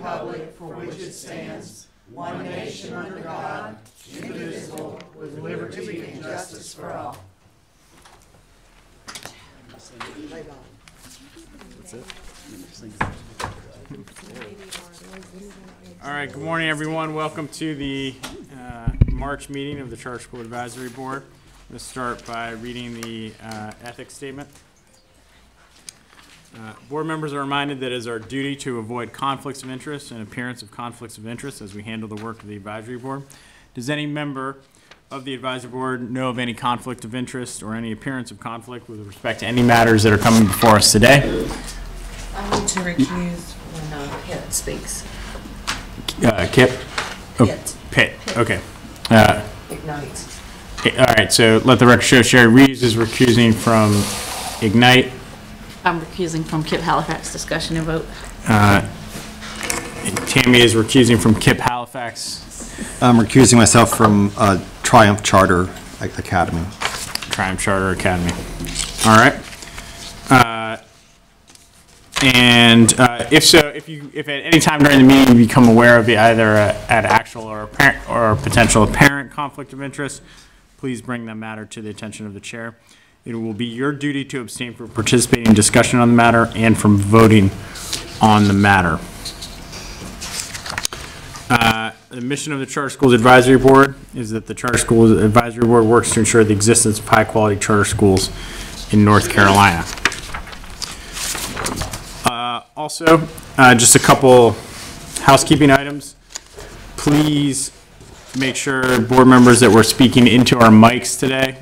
republic for which it stands, one nation under God, indivisible, with liberty and justice for all. That's it. All right, good morning, everyone. Welcome to the March meeting of the Charter School Advisory Board. I'm going to start by reading the ethics statement. Board members are reminded that it is our duty to avoid conflicts of interest and appearance of conflicts of interest as we handle the work of the Advisory Board. Does any member of the Advisory Board know of any conflict of interest or any appearance of conflict with respect to any matters that are coming before us today? I need to recuse when Pitt speaks. Kip? Oh, Pitt. Pitt. Okay. Ignite. All right, so let the record show Sherry Reeves is recusing from Ignite. I'm recusing from Kip Halifax discussion and vote. Tammy is recusing from Kip Halifax. I'm recusing myself from Triumph Charter Academy. Triumph Charter Academy. All right. If at any time during the meeting you become aware of either an actual or apparent or potential apparent conflict of interest, please bring the matter to the attention of the chair. It will be your duty to abstain from participating in discussion on the matter and from voting on the matter. The mission of the Charter Schools Advisory Board is that the Charter Schools Advisory Board works to ensure the existence of high-quality charter schools in North Carolina. Also, just a couple housekeeping items. Please make sure board members that were speaking into our mics today.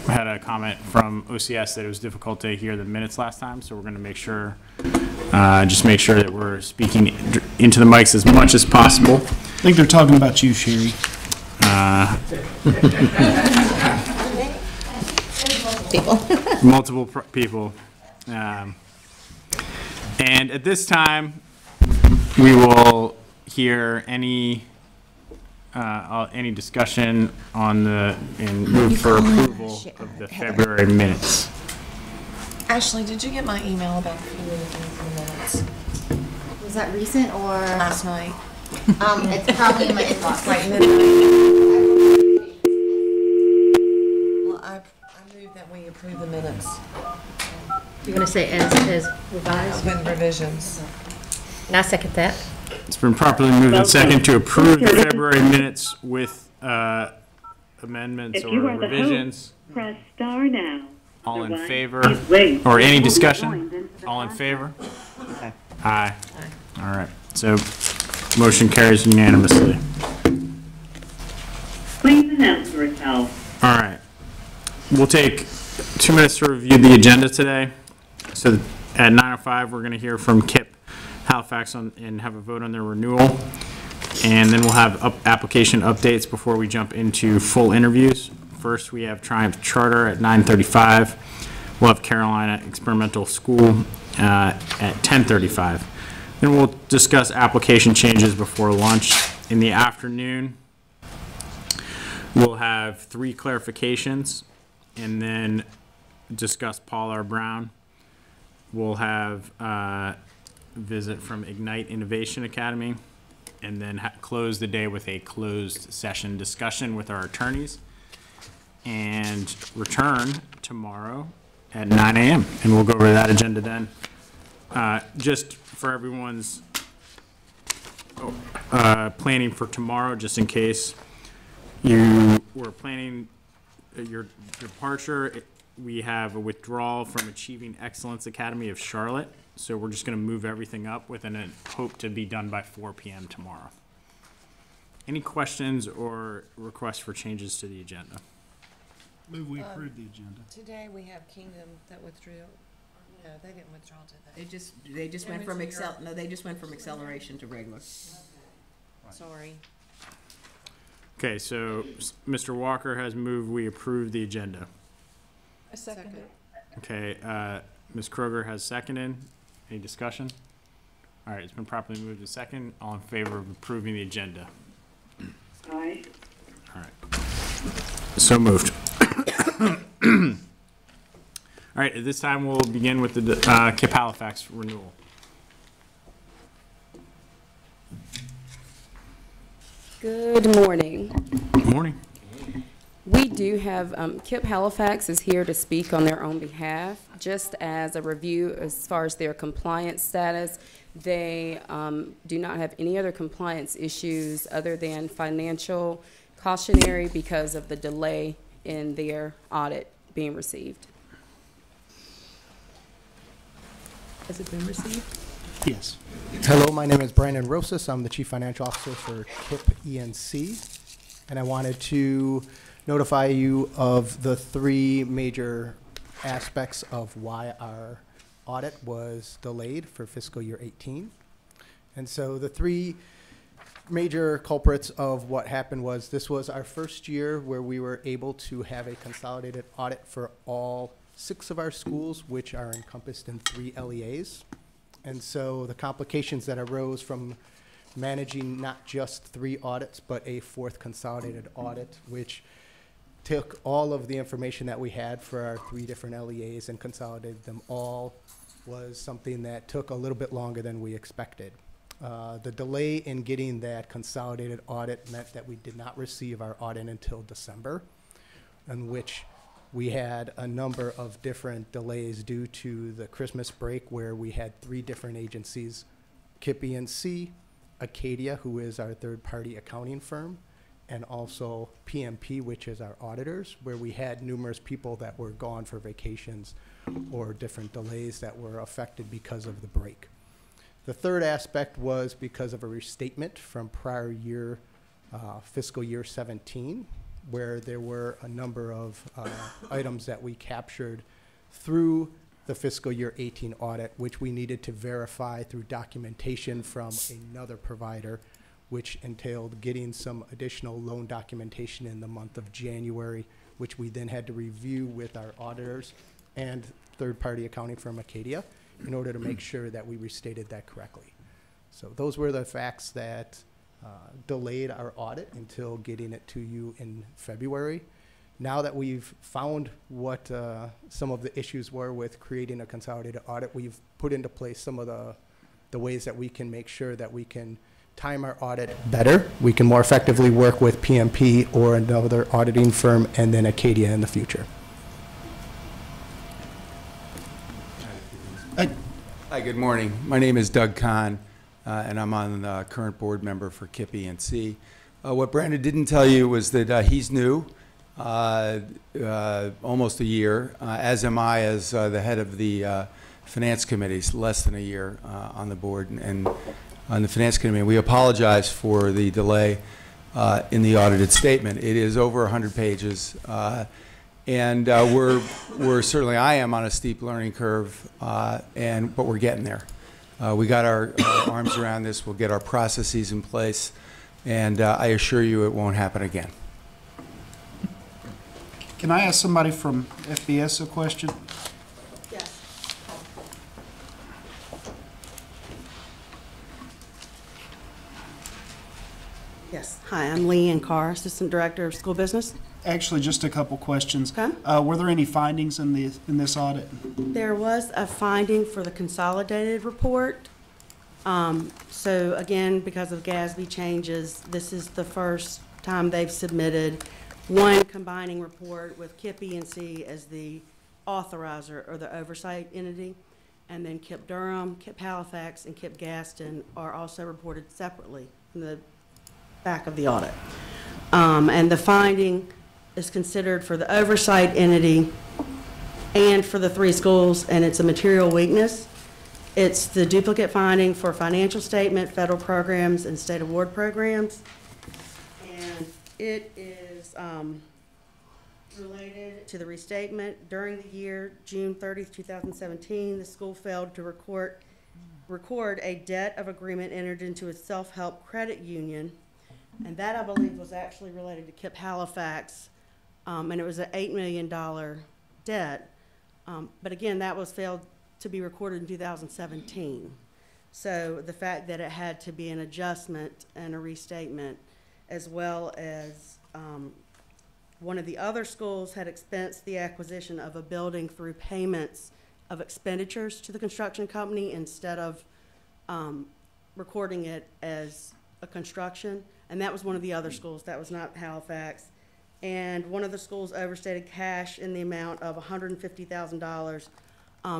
We had a comment from OCS that it was difficult to hear the minutes last time, so we're going to make sure, just make sure that we're speaking into the mics as much as possible. I think they're talking about you, Sherry. Multiple people. And at this time, we will hear any discussion on and move for approval of the February minutes. Ashley, did you get my email about the minutes Was that recent or? last night? It's probably in my inbox. Right, midnight. Well, I move that we approve the minutes You're going to say as revised? with revisions. And I second that. It's been properly moved and second to approve the February minutes with amendments If or you are the revisions. host, press star now. All in Otherwise, favor? please wait. Or any Joined discussion? into the All in process. favor? Aye. All right. So motion carries unanimously. Please announce yourself. All right. We'll take 2 minutes to review the agenda today. So at 9:05, we're going to hear from Kip Halifax and have a vote on their renewal. And then we'll have application updates before we jump into full interviews. First, we have Triumph Charter at 9:35. We'll have Carolina Experimental School at 10:35. Then we'll discuss application changes before lunch. In the afternoon, we'll have 3 clarifications and then discuss Paul R. Brown. We'll have a visit from Ignite Innovation Academy, and then close the day with a closed session discussion with our attorneys, and return tomorrow at 9 a.m. And we'll go over that agenda then. Just for everyone's planning for tomorrow, just in case you were planning your departure, we have a withdrawal from Achieving Excellence Academy of Charlotte. So we're just going to move everything up with a hope to be done by 4 p.m. tomorrow. Any questions or requests for changes to the agenda? Move we approve the agenda. Today we have Kingdom that withdrew. No, they didn't withdraw today. They just went from went to your- no, they just went from acceleration to regular. Sorry. Okay, so Mr. Walker has moved we approve the agenda. I second it. Okay, Ms. Kroger has seconded. Any discussion? All right, it's been properly moved to second. All in favor of approving the agenda? Aye. All right. So moved. All right, at this time, we'll begin with the Kip Halifax renewal. Good morning. Good morning. We do have, KIPP Halifax is here to speak on their own behalf. Just as a review as far as their compliance status, they do not have any other compliance issues other than financial cautionary because of the delay in their audit being received. Has it been received? Yes. Hello, my name is Brandon Rosas. I'm the Chief Financial Officer for KIPP ENC, and I wanted to notify you of the three major aspects of why our audit was delayed for fiscal year 18. And so the three major culprits of what happened was this was our first year where we were able to have a consolidated audit for all 6 of our schools, which are encompassed in 3 LEAs. And so the complications that arose from managing not just 3 audits, but a 4th consolidated audit, which took all of the information that we had for our 3 different LEAs and consolidated them all, was something that took a little bit longer than we expected. The delay in getting that consolidated audit meant that we did not receive our audit until December, in which we had a number of different delays due to the Christmas break, where we had 3 different agencies, KIPP ENC, Acadia, who is our third-party accounting firm, and also PMP, which is our auditors, where we had numerous people that were gone for vacations or different delays that were affected because of the break. The third aspect was because of a restatement from prior year, fiscal year 17, where there were a number of items that we captured through the fiscal year 18 audit, which we needed to verify through documentation from another provider, which entailed getting some additional loan documentation in the month of January, which we then had to review with our auditors and third-party accounting firm Acadia in order to make sure that we restated that correctly. So those were the facts that delayed our audit until getting it to you in February. Now that we've found what some of the issues were with creating a consolidated audit, we've put into place some of the ways that we can make sure that we can time our audit better. We can more effectively work with PMP or another auditing firm and then Acadia in the future. Hi, good morning. My name is Doug Kahn, and I'm on the current board member for KIPP ENC. What Brandon didn't tell you was that he's new, almost a year, as am I as the head of the Finance Committee, less than a year on the board and on the Finance Committee. We apologize for the delay in the audited statement. It is over 100 pages. And we're certainly, I am on a steep learning curve, but we're getting there. We got our arms around this. We'll get our processes in place, and I assure you it won't happen again. Can I ask somebody from FBS a question? Yes. Yes. Hi, I'm Leanne Carr, Assistant Director of School Business. Actually, just a couple questions. Okay. Were there any findings in this audit? There was a finding for the consolidated report. So again, because of GASB changes, this is the first time they've submitted one combining report with KIPP ENC as the authorizer or the oversight entity, and then KIPP Durham, KIPP Halifax, and KIPP Gaston are also reported separately in the back of the audit. And the finding is considered for the oversight entity and for the 3 schools, and it's a material weakness. It's the duplicate finding for financial statement, federal programs, and state award programs. And it is related to the restatement. During the year, June 30th, 2017, the school failed to record a debt of agreement entered into a self-help credit union. And that, I believe, was actually related to KIPP Halifax, and it was an $8 million debt. But again, that was failed to be recorded in 2017. So the fact that it had to be an adjustment and a restatement, as well as one of the other schools had expensed the acquisition of a building through payments of expenditures to the construction company instead of recording it as a construction. and that was one of the other schools, that was not Halifax. And one of the schools overstated cash in the amount of $150,000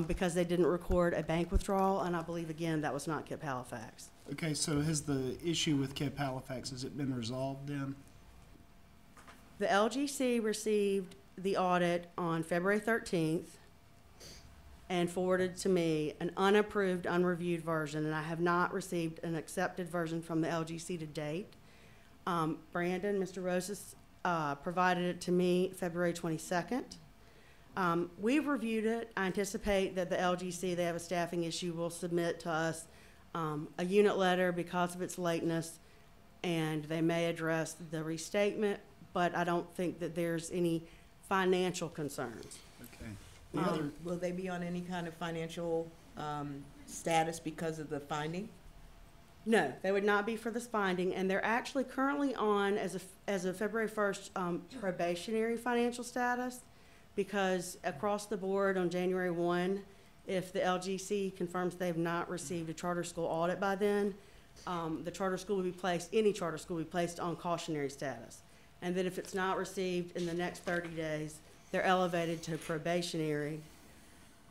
because they didn't record a bank withdrawal, and I believe, again, that was not KIPP Halifax. Okay, so has the issue with KIPP Halifax, has it been resolved then? The LGC received the audit on February 13th and forwarded to me an unapproved, unreviewed version, and I have not received an accepted version from the LGC to date. Brandon, Mr. Rosas, provided it to me February 22nd. We've reviewed it. I anticipate that the LGC, they have a staffing issue, will submit to us a unit letter because of its lateness, and they may address the restatement, but I don't think that there's any financial concerns. Okay. Will they be on any kind of financial status because of the finding? No, they would not be for this finding, and they're actually currently on, as of February 1st, probationary financial status, because across the board on January 1, if the LGC confirms they have not received a charter school audit by then, the charter school will be placed, any charter school will be placed on cautionary status. And then if it's not received in the next 30 days, they're elevated to probationary.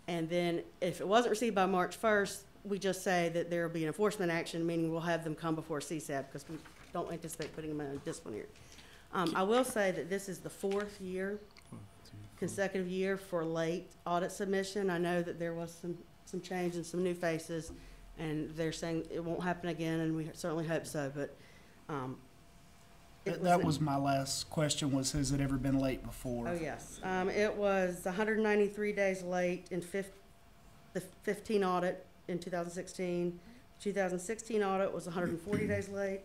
And then if it wasn't received by March 1st, we just say that there will be an enforcement action, meaning we'll have them come before CSAB because we don't anticipate putting them in a disciplinary. I will say that this is the 4th consecutive year for late audit submission. I know that there was some change and some new faces, and they're saying it won't happen again, and we certainly hope so, but That was my last question, was has it ever been late before? Oh, yes. It was 193 days late in the 15 audit in 2016. 2016 audit was 140 days late.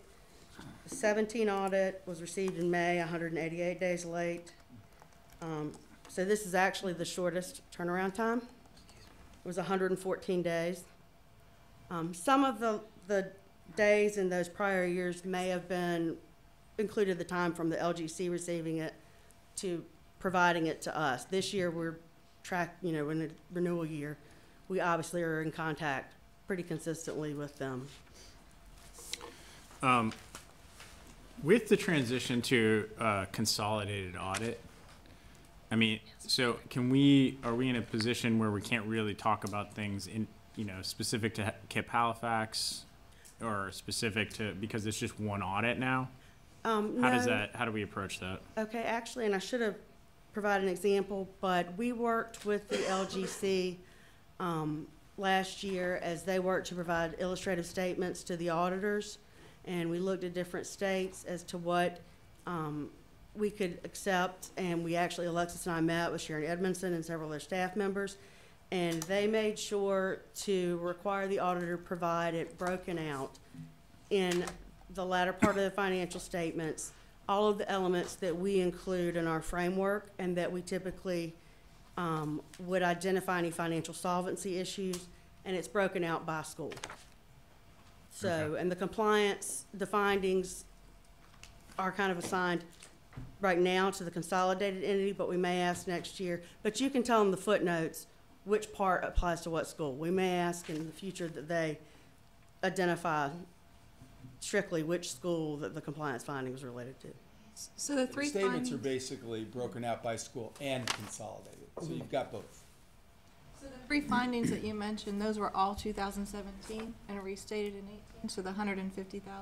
The 17 audit was received in May, 188 days late. So this is actually the shortest turnaround time. It was 114 days. Some of the days in those prior years may have been included the time from the LGC receiving it to providing it to us. This year we're in the renewal year, we obviously are in contact pretty consistently with them. With the transition to consolidated audit, I mean, so are we in a position where we can't really talk about things specific to KIPP Halifax or specific to, because it's just one audit now? How do we approach that? Okay, actually, and I should have provided an example, but we worked with the LGC last year as they worked to provide illustrative statements to the auditors, and we looked at different states as to what we could accept, and Alexis and I met with Sharon Edmondson and several of their staff members, and they made sure to require the auditor provide it broken out in the latter part of the financial statements, all of the elements that we include in our framework and that we typically would identify any financial solvency issues, and it's broken out by school. So, and the compliance, the findings are kind of assigned right now to the consolidated entity, but we may ask next year. But you can tell them the footnotes which part applies to what school. We may ask in the future that they identify strictly which school that the compliance finding was related to. So the three Statements are findings, basically broken out by school and consolidated, so you've got both. so the three findings that you mentioned, those were all 2017 and restated in 18, so the 150,000.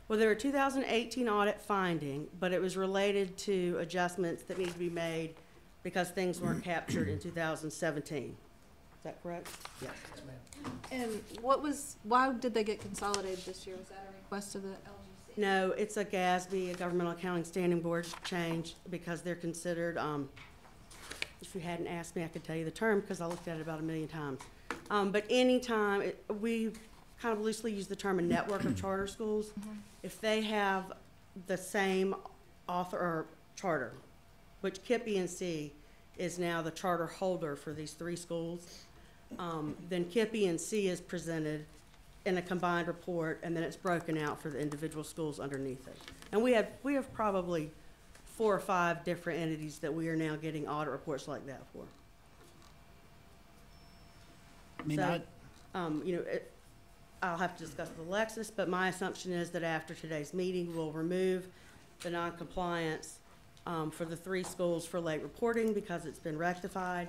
Well, there were 2018 audit finding, but it was related to adjustments that need to be made because things weren't captured in 2017. Is that correct? Yes. And why did they get consolidated this year? Was that a request of the LGC? No, it's a GASB, a Governmental Accounting Standing Board change, because they're considered, if you hadn't asked me, I could tell you the term because I looked at it about 1 million times. But anytime, we kind of loosely use the term a network of charter schools. If they have the same author or charter, which KIPP E&C is now the charter holder for these 3 schools, then KIPP E&C is presented in a combined report, and then it's broken out for the individual schools underneath it. And we have probably 4 or 5 different entities that we are now getting audit reports like that for. I mean, So, I'll have to discuss with Alexis, but my assumption is that after today's meeting, we'll remove the noncompliance for the 3 schools for late reporting because it's been rectified.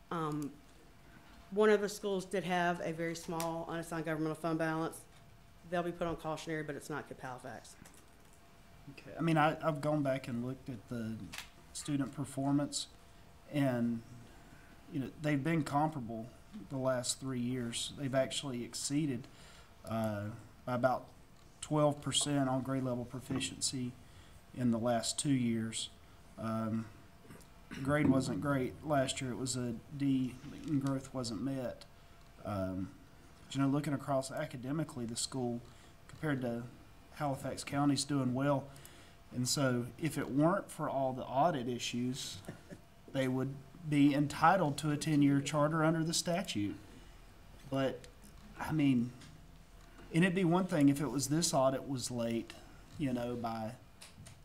One of the schools did have a very small unassigned governmental fund balance. They'll be put on cautionary, but it's not KIPP Halifax. Okay, I mean, I've gone back and looked at the student performance, and, you know, they've been comparable the last 3 years. They've actually exceeded by about 12% on grade level proficiency in the last 2 years. Grade wasn't great last year. It was a D, and growth wasn't met. You know, looking across academically, the school compared to Halifax County's doing well. And so if it weren't for all the audit issues, they would be entitled to a 10-year charter under the statute. But, I mean, and it'd be one thing if it was this audit was late, you know, by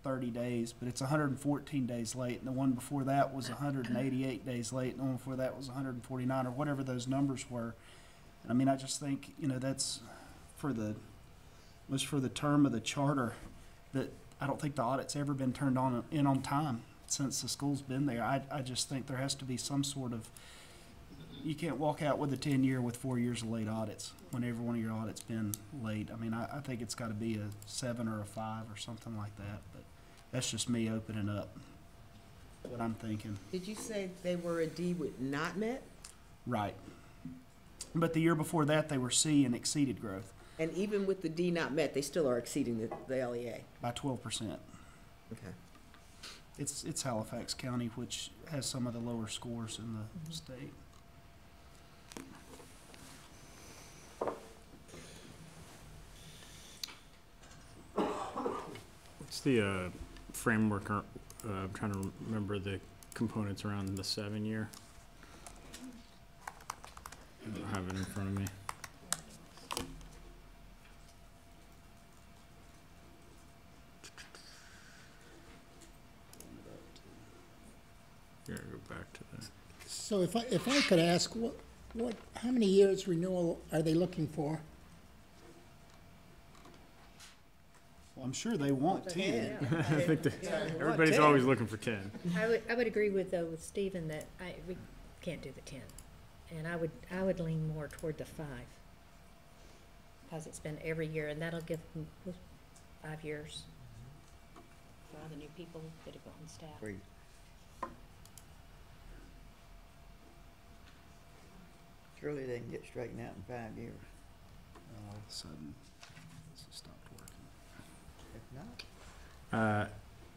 30 days, but it's 114 days late, and the one before that was 188 days late, and the one before that was 149, or whatever those numbers were. And I mean, I just think, you know, that's was for the term of the charter, that I don't think the audit's ever been turned in on time since the school's been there. I just think there has to be some sort of, you can't walk out with a 10-year with 4 years of late audits when every one of your audits been late. I mean, I think it's got to be a 7 or a 5 or something like that, but that's just me opening up what I'm thinking. Did you say they were a D with not met? Right. But the year before that, they were C and exceeded growth. And even with the D not met, they still are exceeding the LEA? By 12%. Okay. It's Halifax County, which has some of the lower scores in the state. What's the framework? I'm trying to remember the components around the 7-year. I don't have it in front of me. Here, go back to that. So if I could ask, how many years renewal are they looking for? Well, I'm sure they want 10. I think everybody's always looking for 10. I would agree with Stephen that we can't do the 10. And I would lean more toward the 5. Because it's been every year, and that'll give them 5 years for all the new people that have gotten staff. Great. Surely they can get straightened out in 5 years. All of a sudden, this has stopped working. If not.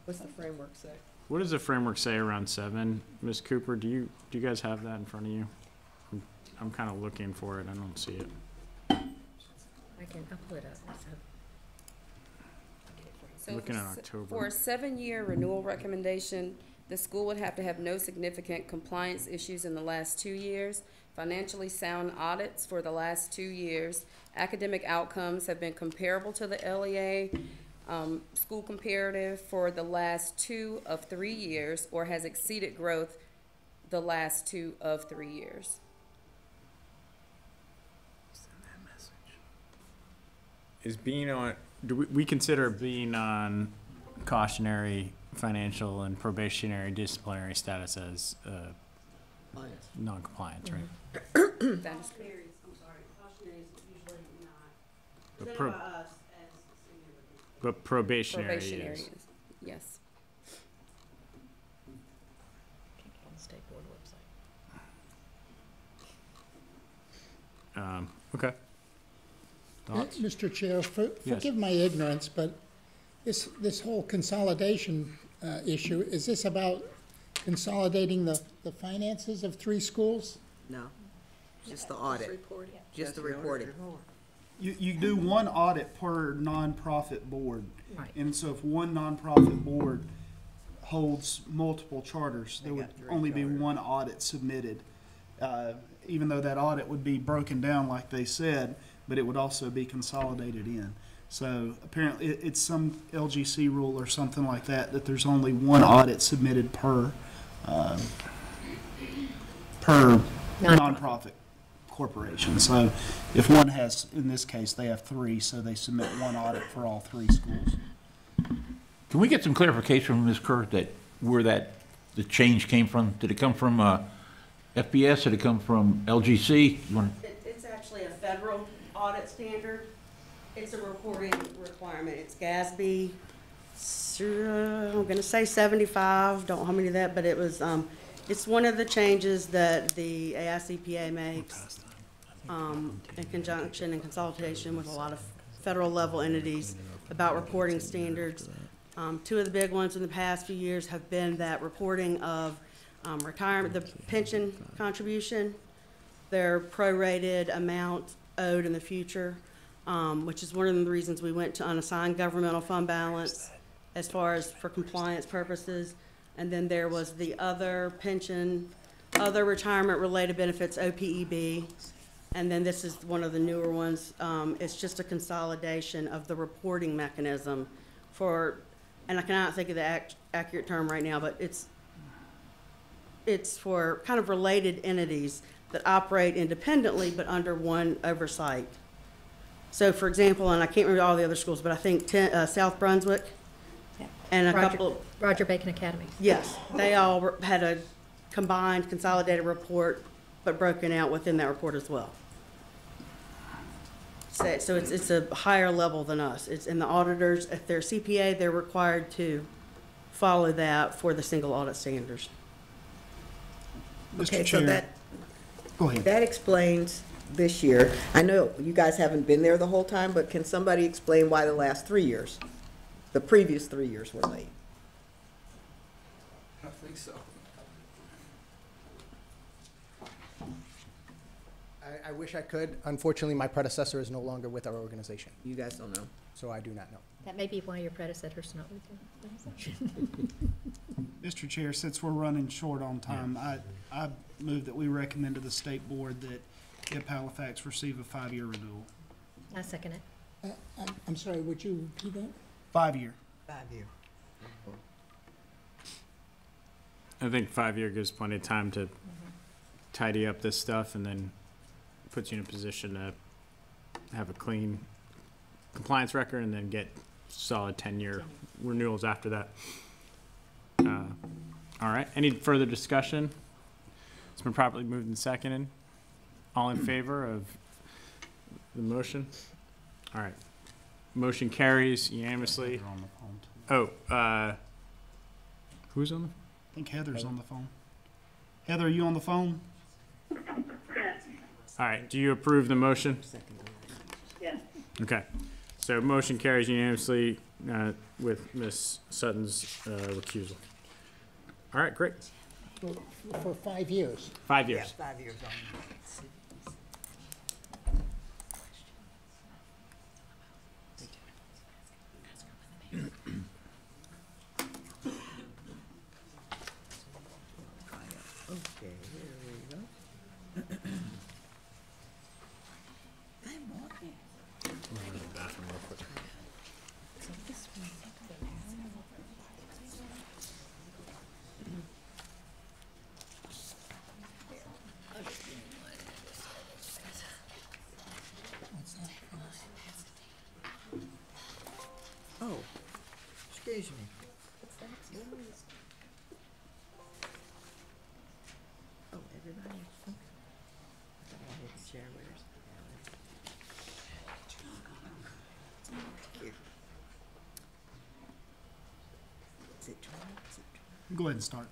What's the framework say? What does the framework say around 7? Ms. Cooper, do you guys have that in front of you? I'm kind of looking for it. I don't see it. I'll pull it up. So Looking at October. For a 7-year renewal recommendation, the school would have to have no significant compliance issues in the last 2 years, financially sound audits for the last 2 years, academic outcomes have been comparable to the LEA, school comparative for the last 2 of 3 years, or has exceeded growth the last 2 of 3 years. Is being on, do we consider being on cautionary, financial, and probationary disciplinary status as non-compliance, right? That is correct. I'm sorry, cautionary is usually not. But Presented by us as senior review. But probationary Probationary is. yes. Can't get on the state board website. Okay. Thoughts? Mr. Chair, forgive my ignorance, but this whole consolidation issue, is this about consolidating the finances of 3 schools? No, just the audit. Just the reporting. You do one audit per nonprofit board. Right. And so if one nonprofit board holds multiple charters, there would only be one audit submitted. Even though that audit would be broken down like they said, but it would also be consolidated in. So apparently it's some LGC rule or something like that there's only one audit submitted per nonprofit. corporation. So if one has, in this case, they have 3, so they submit one audit for all 3 schools. Can we get some clarification from Ms. Kerr that where the change came from? Did it come from FPS? Did it come from LGC? It's actually a federal audit standard. It's a reporting requirement. It's GASB, I'm gonna say 75, don't hold me to that, but it was, it's one of the changes that the AICPA makes in conjunction and consultation with a lot of federal level entities about reporting standards. 2 of the big ones in the past few years have been that reporting of retirement, the pension contribution, their prorated amount owed in the future, which is one of the reasons we went to unassigned governmental fund balance as far as for compliance purposes. And then there was the other pension, other retirement-related benefits, OPEB. And then this is one of the newer ones. It's just a consolidation of the reporting mechanism for, and I cannot think of the accurate term right now, but it's for kind of related entities that operate independently but under one oversight. So for example, and I can't remember all the other schools, but I think South Brunswick and a couple. Roger Bacon Academy. Yes, they all had a combined consolidated report, but broken out within that report as well. So it's a higher level than us. It's in the auditors, if they're CPA, they're required to follow that for the single audit standards. Mr. Okay, Chair. so that, Go ahead. that explains this year. I know you guys haven't been there the whole time, but can somebody explain why the last 3 years, the previous 3 years were late? I don't think so. I wish I could. Unfortunately, my predecessor is no longer with our organization, You guys don't know. so I do not know. That may be why your predecessor's not with the organization. Mr. Chair, since we're running short on time, I move that we recommend to the state board that KIPP Halifax receive a 5-year renewal. I second it. I'm sorry, would you repeat that? 5-year. 5-year. I think 5-year gives plenty of time to tidy up this stuff and then puts you in a position to have a clean compliance record and then get solid 10-year renewals after that. All right, any further discussion? It's been properly moved and seconded. All in favor of the motion? All right, motion carries unanimously. Heather on the phone, too. Oh, who's on the? I think Heather's on the phone. Heather, are you on the phone? All right, do you approve the motion? Yes. Okay, so motion carries unanimously with Ms. Sutton's recusal. All right, great. For 5 years. 5 years. Yeah, 5 years on. Okay, here we go. I'm walking. Oh, excuse me. Oh, everybody. Okay. I thought I had the chair winners. Here. Is it 12? Is it 12? Go ahead and start.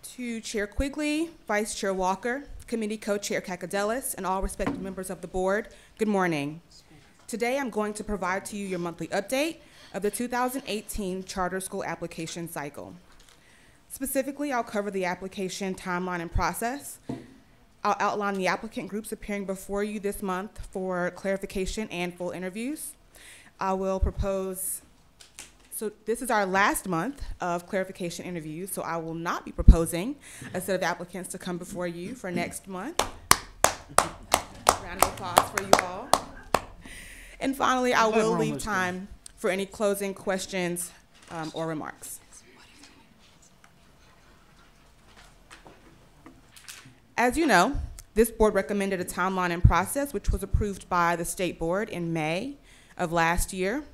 To Chair Quigley, Vice Chair Walker, Committee Co-Chair Kakadelis, and all respected members of the board, good morning. Today I'm going to provide to you your monthly update of the 2018 charter school application cycle. Specifically, I'll cover the application timeline and process. I'll outline the applicant groups appearing before you this month for clarification and full interviews. I will propose, so this is our last month of clarification interviews, so I will not be proposing a set of applicants to come before you for next month. Round of applause for you all. And finally, I will leave time for any closing questions or remarks. As you know, This board recommended a timeline and process which was approved by the state board in May of last year.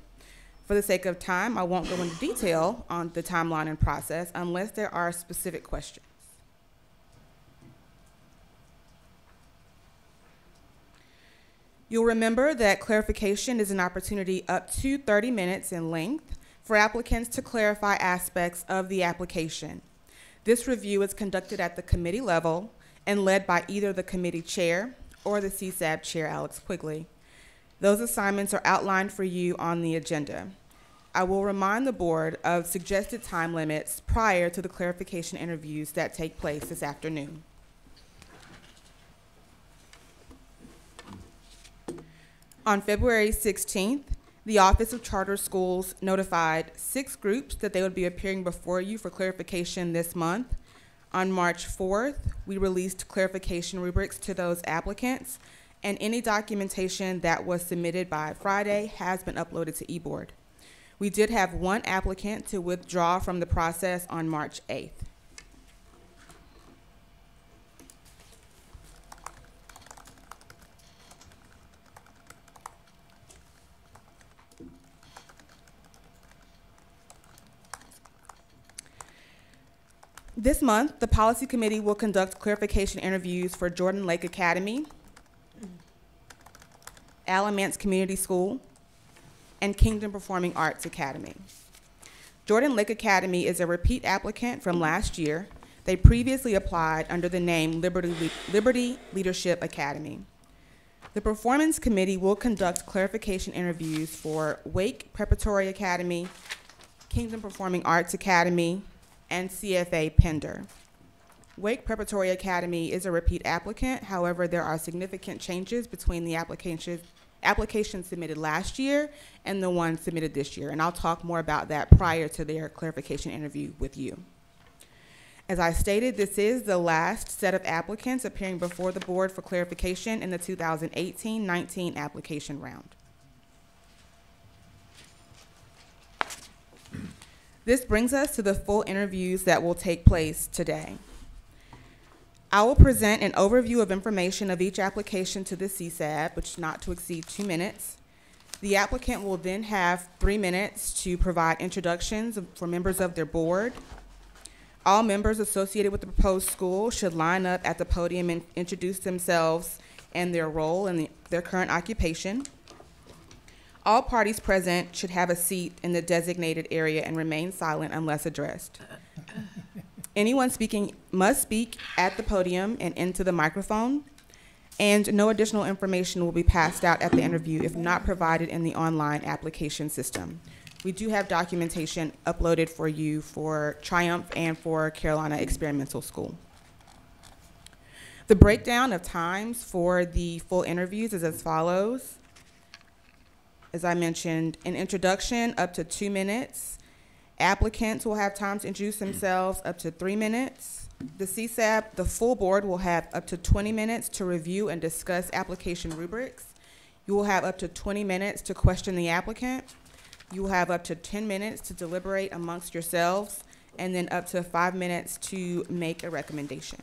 For the sake of time, I won't go into detail on the timeline and process unless there are specific questions. You'll remember that clarification is an opportunity up to 30 minutes in length for applicants to clarify aspects of the application. This review is conducted at the committee level and led by either the committee chair or the CSAB chair, Alex Quigley. Those assignments are outlined for you on the agenda. I will remind the board of suggested time limits prior to the clarification interviews that take place this afternoon. On February 16th, the Office of Charter Schools notified 6 groups that they would be appearing before you for clarification this month. On March 4th, we released clarification rubrics to those applicants, and any documentation that was submitted by Friday has been uploaded to eBoard. We did have 1 applicant to withdraw from the process on March 8th. This month, the Policy Committee will conduct clarification interviews for Jordan Lake Academy, Alamance Community School, and Kingdom Performing Arts Academy. Jordan Lake Academy is a repeat applicant from last year. They previously applied under the name Liberty Leadership Academy. The Performance Committee will conduct clarification interviews for Wake Preparatory Academy, Kingdom Performing Arts Academy, and CFA Pender. Wake Preparatory Academy is a repeat applicant. However, there are significant changes between the applications submitted last year and the ones submitted this year, and I'll talk more about that prior to their clarification interview with you. As I stated, this is the last set of applicants appearing before the board for clarification in the 2018-19 application round. This brings us to the full interviews that will take place today. I will present an overview of information of each application to the CSAB, which is not to exceed 2 minutes. The applicant will then have 3 minutes to provide introductions for members of their board. All members associated with the proposed school should line up at the podium and introduce themselves and their role and their current occupation. All parties present should have a seat in the designated area and remain silent unless addressed. Anyone speaking must speak at the podium and into the microphone, and no additional information will be passed out at the interview if not provided in the online application system. We do have documentation uploaded for you for Triumph and for Carolina Experimental School. The breakdown of times for the full interviews is as follows. As I mentioned, an introduction up to 2 minutes. Applicants will have time to introduce themselves up to 3 minutes. The CSAB, the full board, will have up to 20 minutes to review and discuss application rubrics. You will have up to 20 minutes to question the applicant. You will have up to 10 minutes to deliberate amongst yourselves, and then up to 5 minutes to make a recommendation.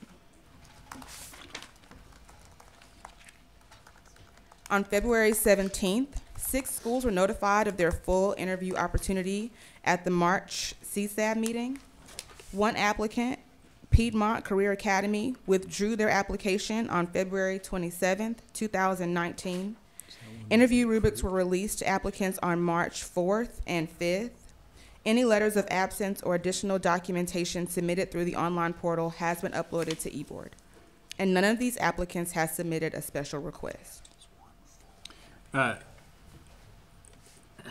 On February 17th, 6 schools were notified of their full interview opportunity at the March CSAB meeting. 1 applicant, Piedmont Career Academy, withdrew their application on February 27th, 2019. Interview rubrics were released to applicants on March 4th and 5th. Any letters of absence or additional documentation submitted through the online portal has been uploaded to eBoard. And none of these applicants has submitted a special request.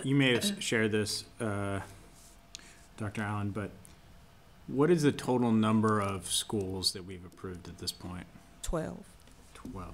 You may have shared this, Dr. Allen, but what is the total number of schools that we've approved at this point? 12. 12.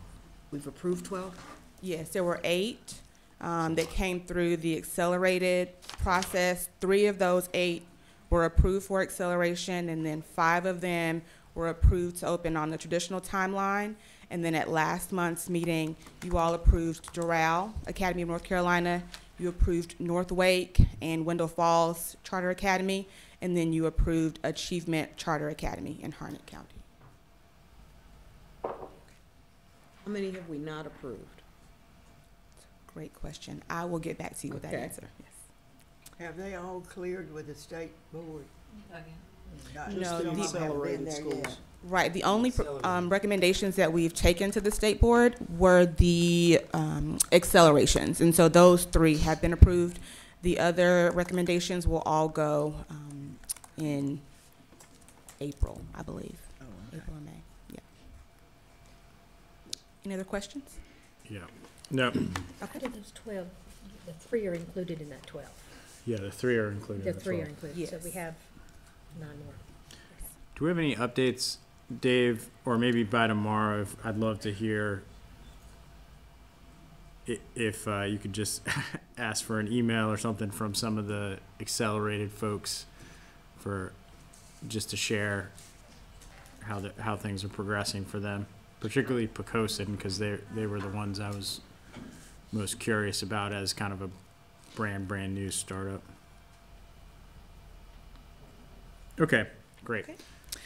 We've approved 12? Yes, there were 8 that came through the accelerated process. 3 of those 8 were approved for acceleration, and then 5 of them were approved to open on the traditional timeline. And then at last month's meeting, you all approved Doral Academy of North Carolina, you approved North Wake and Wendell Falls Charter Academy, and then you approved Achievement Charter Academy in Harnett County. How many have we not approved? Great question. I will get back to you with that Okay. answer. Yes. Have they all cleared with the state board? Not- No, still the- haven't been accelerated there schools. yet. Right, the only recommendations that we've taken to the state board were the accelerations, and so those 3 have been approved. The other recommendations will all go in April, I believe. Oh, okay. April and May, yeah. Any other questions? Yeah. No. Out of those 12, the 3 are included in that 12. Yeah, the 3 are included. The in the 3 are 12. included, so we Yes. have 9 more. Do we have any updates, Dave, or maybe by tomorrow? I'd love to hear if you could just ask for an email or something from some of the accelerated folks for just to share how things are progressing for them, particularly Pocosin, because they were the ones I was most curious about as kind of a brand new startup. Okay, great. Okay.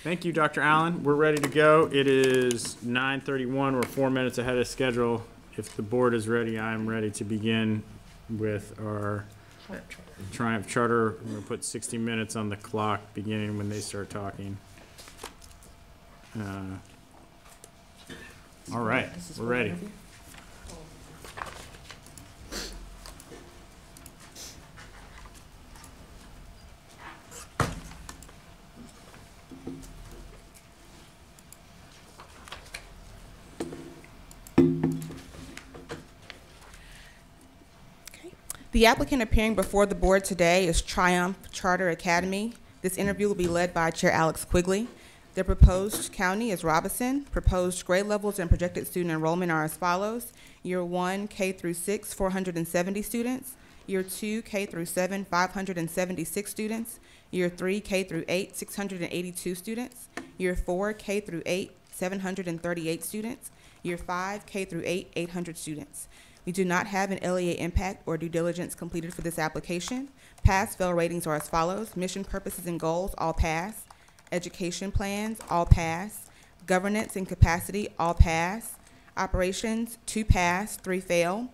Thank you, Dr. Allen. We're ready to go. It is 9:31. We're 4 minutes ahead of schedule. If the board is ready, I am ready to begin with our Triumph Charter. I'm going to put 60 minutes on the clock, beginning when they start talking. All right, we're ready. The applicant appearing before the board today is Triumph Charter Academy. This interview will be led by Chair Alex Quigley. The proposed county is Robinson. Proposed grade levels and projected student enrollment are as follows. Year 1, K through 6, 470 students. Year 2, K through 7, 576 students. Year 3, K through 8, 682 students. Year 4, K through 8, 738 students. Year 5, K through 8, 800 students. We do not have an LEA impact or due diligence completed for this application. Pass-fail ratings are as follows. Mission, purposes, and goals, all pass. Education plans, all pass. Governance and capacity, all pass. Operations, 2 pass, 3 fail.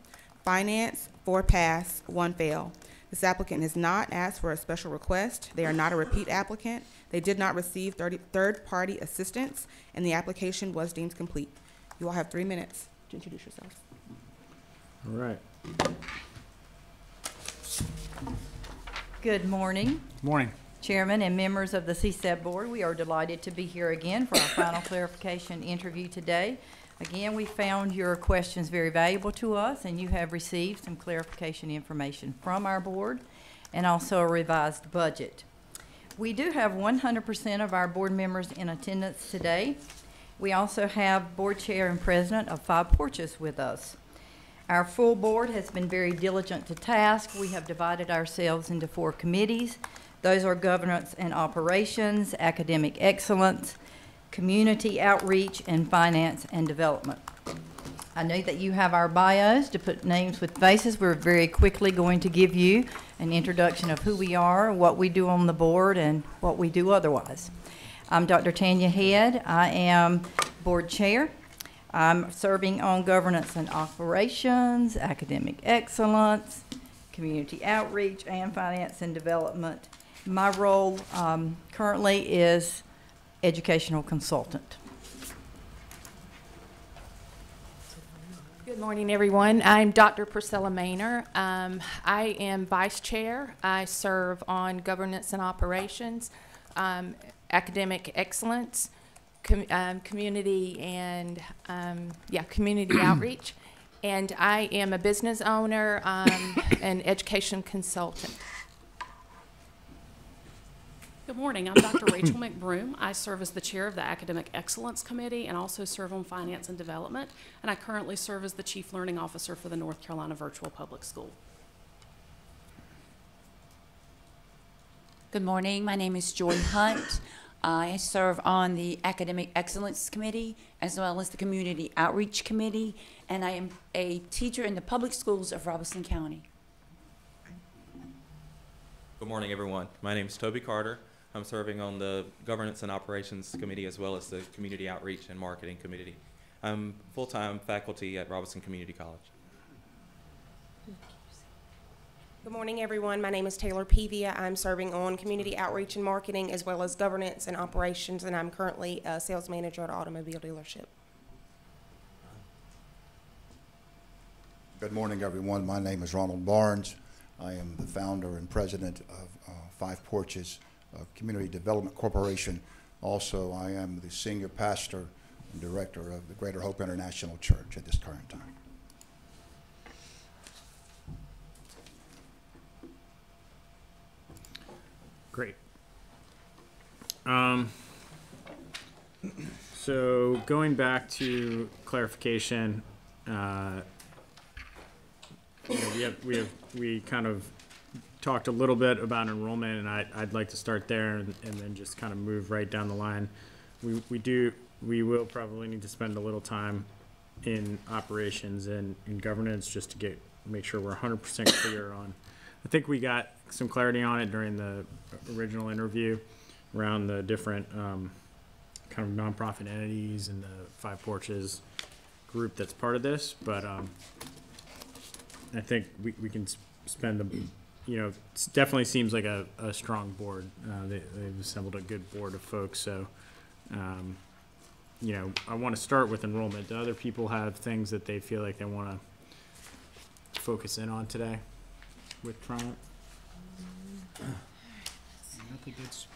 Finance, 4 pass, 1 fail. This applicant has not asked for a special request. They are not a repeat applicant. They did not receive third-party assistance, and the application was deemed complete. You all have 3 minutes to introduce yourselves. All right. Good morning. Morning. Chairman and members of the CSEB board, we are delighted to be here again for our final clarification interview today. Again, we found your questions very valuable to us, and you have received some clarification information from our board and also a revised budget. We do have 100% of our board members in attendance today. We also have board chair and president of Five Porches with us. Our full board has been very diligent to task. We have divided ourselves into 4 committees. Those are governance and operations, academic excellence, community outreach, and finance and development. I know that you have our bios to put names with faces. We're very quickly going to give you an introduction of who we are, what we do on the board, and what we do otherwise. I'm Dr. Tanya Head. I am board chair. I'm serving on governance and operations, academic excellence, community outreach, and finance and development. My role currently is educational consultant. Good morning, everyone. I'm Dr. Priscilla Maynor. I am vice chair. I serve on governance and operations, academic excellence, community and community outreach, and I am a business owner and education consultant. Good morning. I'm Dr. Rachel McBroom. I serve as the chair of the Academic Excellence Committee and also serve on Finance and Development, and I currently serve as the Chief Learning Officer for the North Carolina Virtual Public School. Good morning. My name is Joy Hunt. I serve on the Academic Excellence Committee as well as the Community Outreach Committee, and I am a teacher in the public schools of Robeson County. Good morning, everyone. My name is Toby Carter. I'm serving on the Governance and Operations Committee as well as the Community Outreach and Marketing Committee. I'm full-time faculty at Robinson Community College. Good morning, everyone. My name is Taylor Pevia. I'm serving on community outreach and marketing as well as governance and operations, and I'm currently a sales manager at an automobile dealership. Good morning, everyone. My name is Ronald Barnes. I am the founder and president of Five Porches Community Development Corporation. Also, I am the senior pastor and director of the Greater Hope International Church at this current time. Great. So going back to clarification, we kind of talked a little bit about enrollment, and I'd like to start there and then just kind of move right down the line. We will probably need to spend a little time in operations and in governance just to make sure we're 100% clear on. I think we got some clarity on it during the original interview around the different kind of nonprofit entities and the Five Porches group that's part of this, but I think we can spend the, it definitely seems like a strong board. They've assembled a good board of folks, so I want to start with enrollment. Do other people have things that they feel like they want to focus in on today with Trump? I think it's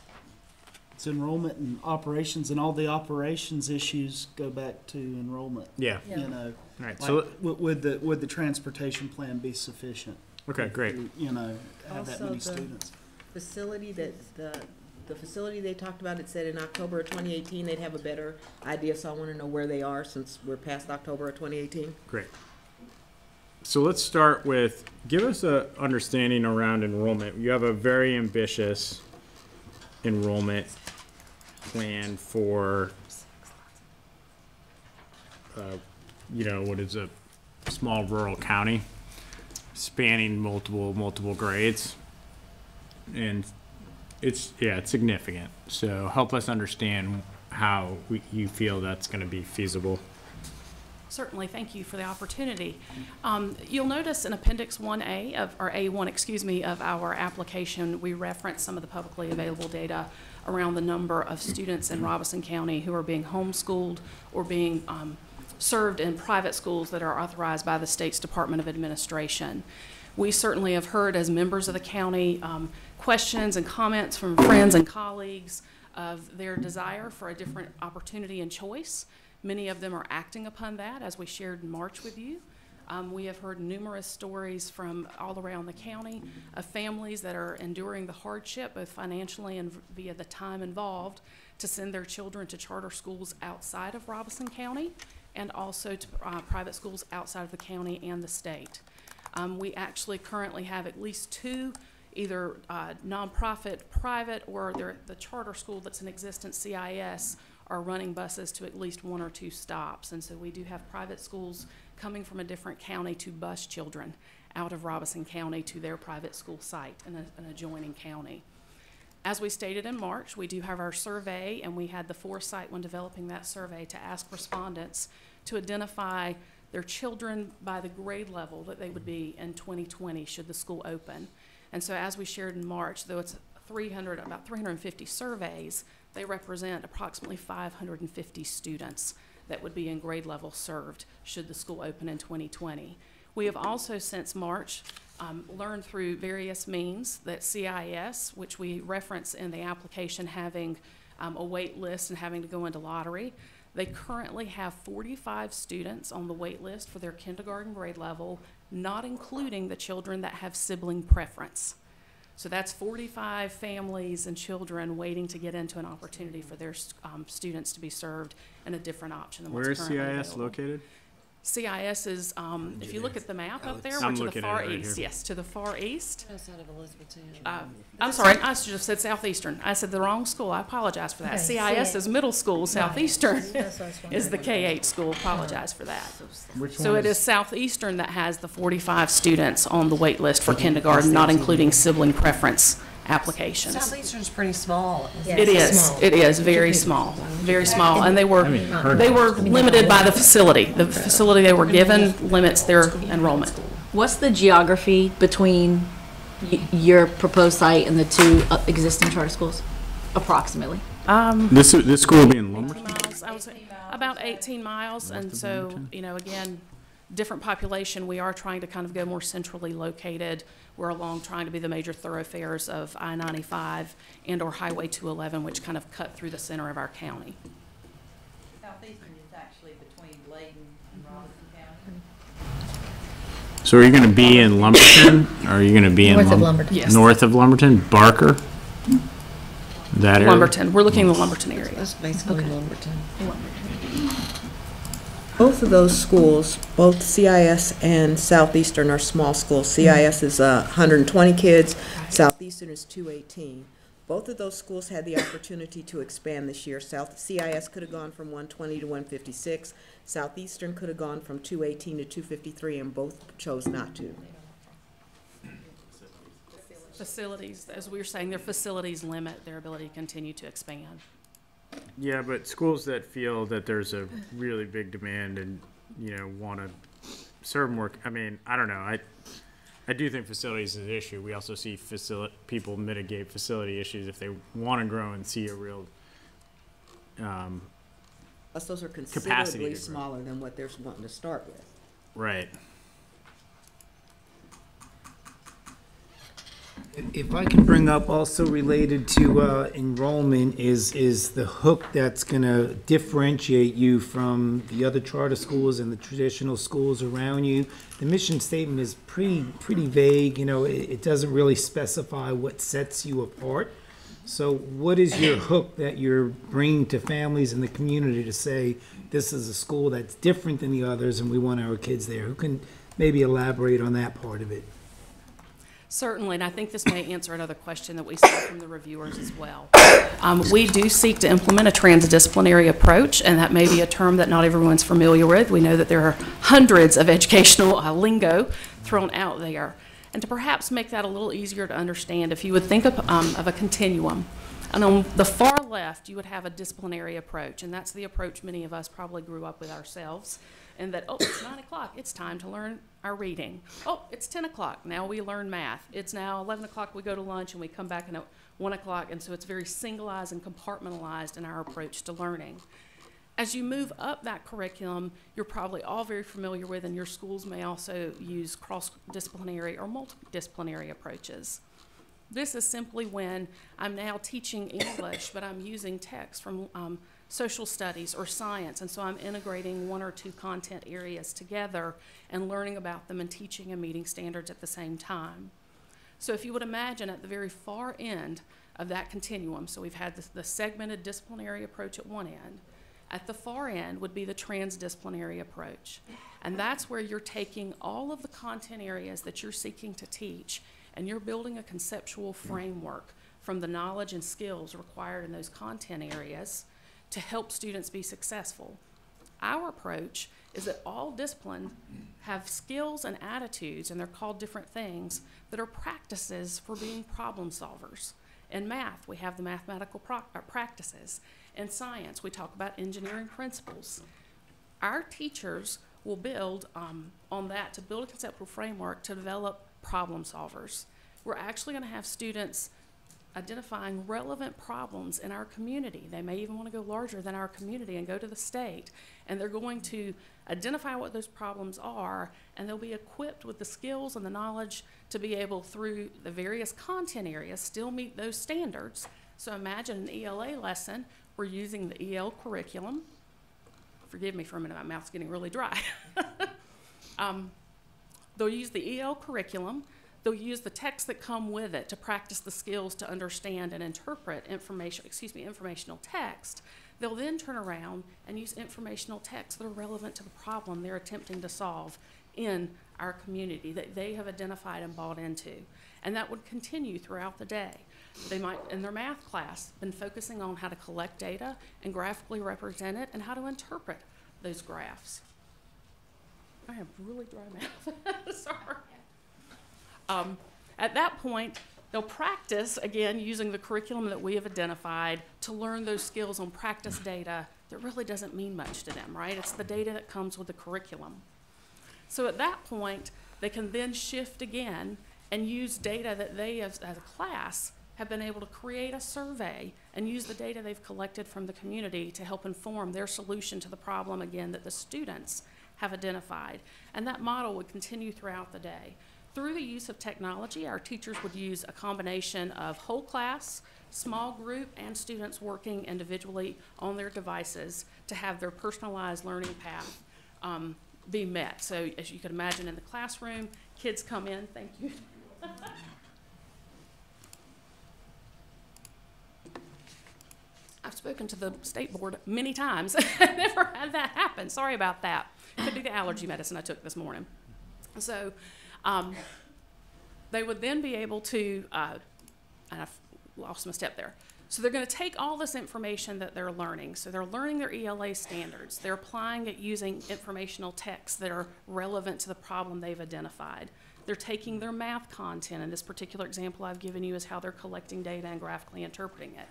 enrollment and operations, and all the operations issues go back to enrollment. Yeah. All right. Like, So would the transportation plan be sufficient? Okay, great. Have that many students. Facility the facility they talked about, it said in October of 2018 they'd have a better idea, so I want to know where they are since we're past October of 2018. Great. So let's start with, give us an understanding around enrollment. You have a very ambitious enrollment plan for, what is a small rural county spanning multiple grades. And it's significant. So help us understand how you feel that's going to be feasible. Certainly, thank you for the opportunity. You'll notice in Appendix 1A of our application, we reference some of the publicly available data around the number of students in Robeson County who are being homeschooled or being served in private schools that are authorized by the state's Department of Administration. We certainly have heard, as members of the county, questions and comments from friends and colleagues of their desire for a different opportunity and choice. Many of them are acting upon that, as we shared in March with you. We have heard numerous stories from all around the county of families that are enduring the hardship, both financially and via the time involved, to send their children to charter schools outside of Robeson County and also to private schools outside of the county and the state. We actually currently have at least two either nonprofit, private, or the charter school that's in existence, CIS, are running buses to at least one or two stops. And so we do have private schools coming from a different county to bus children out of Robeson County to their private school site in an adjoining county. As we stated in March, we do have our survey, and we had the foresight when developing that survey to ask respondents to identify their children by the grade level that they would be in 2020 should the school open. And so as we shared in March, though it's about 350 surveys, they represent approximately 550 students that would be in grade level served should the school open in 2020. We have also since March learned through various means that CIS, which we reference in the application having a wait list and having to go into lottery, they currently have 45 students on the wait list for their kindergarten grade level, not including the children that have sibling preference. So that's 45 families and children waiting to get into an opportunity for their students to be served in a different option than what's currently available. Where is CIS located? CIS is, if you look at the map up there, I'm we're to the looking at far it right east. here. Yes, to the far east. Outside of Elizabethtown. I'm sorry, I should have said Southeastern. I said the wrong school. I apologize for that. Okay, CIS is middle school. Southeastern That's what I was is the wondering. K-8 school. Apologize for that. Which So one it is Southeastern that has the 45 students on the wait list for kindergarten, not including sibling preference applications. Southeastern's pretty small. It is very small, and they were limited by the facility. The facility they were given limits their enrollment. What's the geography between your proposed site and the two existing charter schools, approximately? This school will be in Lumberton? I would say about 18 miles, and so, you know, again, different population. We are trying to kind of go more centrally located. We're along trying to be the major thoroughfares of I-95 and or Highway 211, which kind of cut through the center of our county. Southeastern is actually between Layton and Robinson County. So are you going to be in Lumberton? Or are you going to be North in of Lumberton. Yes. North of Lumberton? Barker? That area? Lumberton. We're looking in the Lumberton area. That's basically Lumberton. Both of those schools, both CIS and Southeastern, are small schools. CIS is 120 kids, Southeastern is 218. Both of those schools had the opportunity to expand this year. CIS could have gone from 120 to 156. Southeastern could have gone from 218 to 253, and both chose not to. Facilities, as we were saying, their facilities limit their ability to continue to expand. Yeah, but schools that feel that there's a really big demand and, you know, want to serve more, I mean, I don't know. I do think facilities is an issue. We also see people mitigate facility issues if they want to grow and see a real Plus, those are capacity considerably to grow. smaller than what they're wanting to start with. Right. If I can bring up also related to enrollment is the hook that's going to differentiate you from the other charter schools and the traditional schools around you. The mission statement is pretty vague. You know, it doesn't really specify what sets you apart. So what is your hook that you're bringing to families in the community to say this is a school that's different than the others and we want our kids there? Who can maybe elaborate on that part of it? Certainly, and I think this may answer another question that we saw from the reviewers as well. We do seek to implement a transdisciplinary approach, and that may be a term that not everyone's familiar with. We know that there are hundreds of educational lingo thrown out there. And to perhaps make that a little easier to understand, if you would think of a continuum, and on the far left, you would have a disciplinary approach, and that's the approach many of us probably grew up with ourselves. And that, oh, it's 9 o'clock, it's time to learn our reading. Oh, it's 10 o'clock, now we learn math. It's now 11 o'clock, we go to lunch, and we come back at 1 o'clock, and so it's very singleized and compartmentalized in our approach to learning. As you move up that curriculum, you're probably all very familiar with, and your schools may also use cross-disciplinary or multidisciplinary approaches. This is simply when I'm now teaching English, but I'm using text from social studies or science, and so I'm integrating one or two content areas together and learning about them and teaching and meeting standards at the same time. So if you would imagine at the very far end of that continuum, so we've had the segmented disciplinary approach at one end, at the far end would be the transdisciplinary approach. And that's where you're taking all of the content areas that you're seeking to teach, and you're building a conceptual framework from the knowledge and skills required in those content areas to help students be successful. Our approach is that all disciplines have skills and attitudes, and they're called different things, that are practices for being problem solvers. In math, we have the mathematical practices. In science, we talk about engineering principles. Our teachers will build on that to build a conceptual framework to develop problem solvers. We're actually going to have students identifying relevant problems in our community. They may even want to go larger than our community and go to the state. And they're going to identify what those problems are, and they'll be equipped with the skills and the knowledge to be able, through the various content areas, still meet those standards. So imagine an ELA lesson. We're using the EL curriculum. Forgive me for a minute, my mouth's getting really dry. They'll use the EL curriculum. They'll use the texts that come with it to practice the skills to understand and interpret informational text. They'll then turn around and use informational texts that are relevant to the problem they're attempting to solve in our community that they have identified and bought into. And that would continue throughout the day. They might, in their math class, been focusing on how to collect data and graphically represent it and how to interpret those graphs. I have really dry mouth. Sorry. At that point, They'll practice, again, using the curriculum that we have identified to learn those skills on practice data that really doesn't mean much to them, right? It's the data that comes with the curriculum. So at that point, they can then shift again and use data that they, as a class, have been able to create a survey and use the data they've collected from the community to help inform their solution to the problem, again, that the students have identified. And that model would continue throughout the day. Through the use of technology, our teachers would use a combination of whole class, small group, and students working individually on their devices to have their personalized learning path be met. So as you can imagine in the classroom, kids come in, thank you. I've spoken to the state board many times. Never had that happen. Sorry about that. Could be the allergy medicine I took this morning. So they would then be able to, and I've lost my step there. So they're going to take all this information that they're learning. So they're learning their ELA standards. They're applying it using informational texts that are relevant to the problem they've identified. They're taking their math content, and this particular example I've given you is how they're collecting data and graphically interpreting it.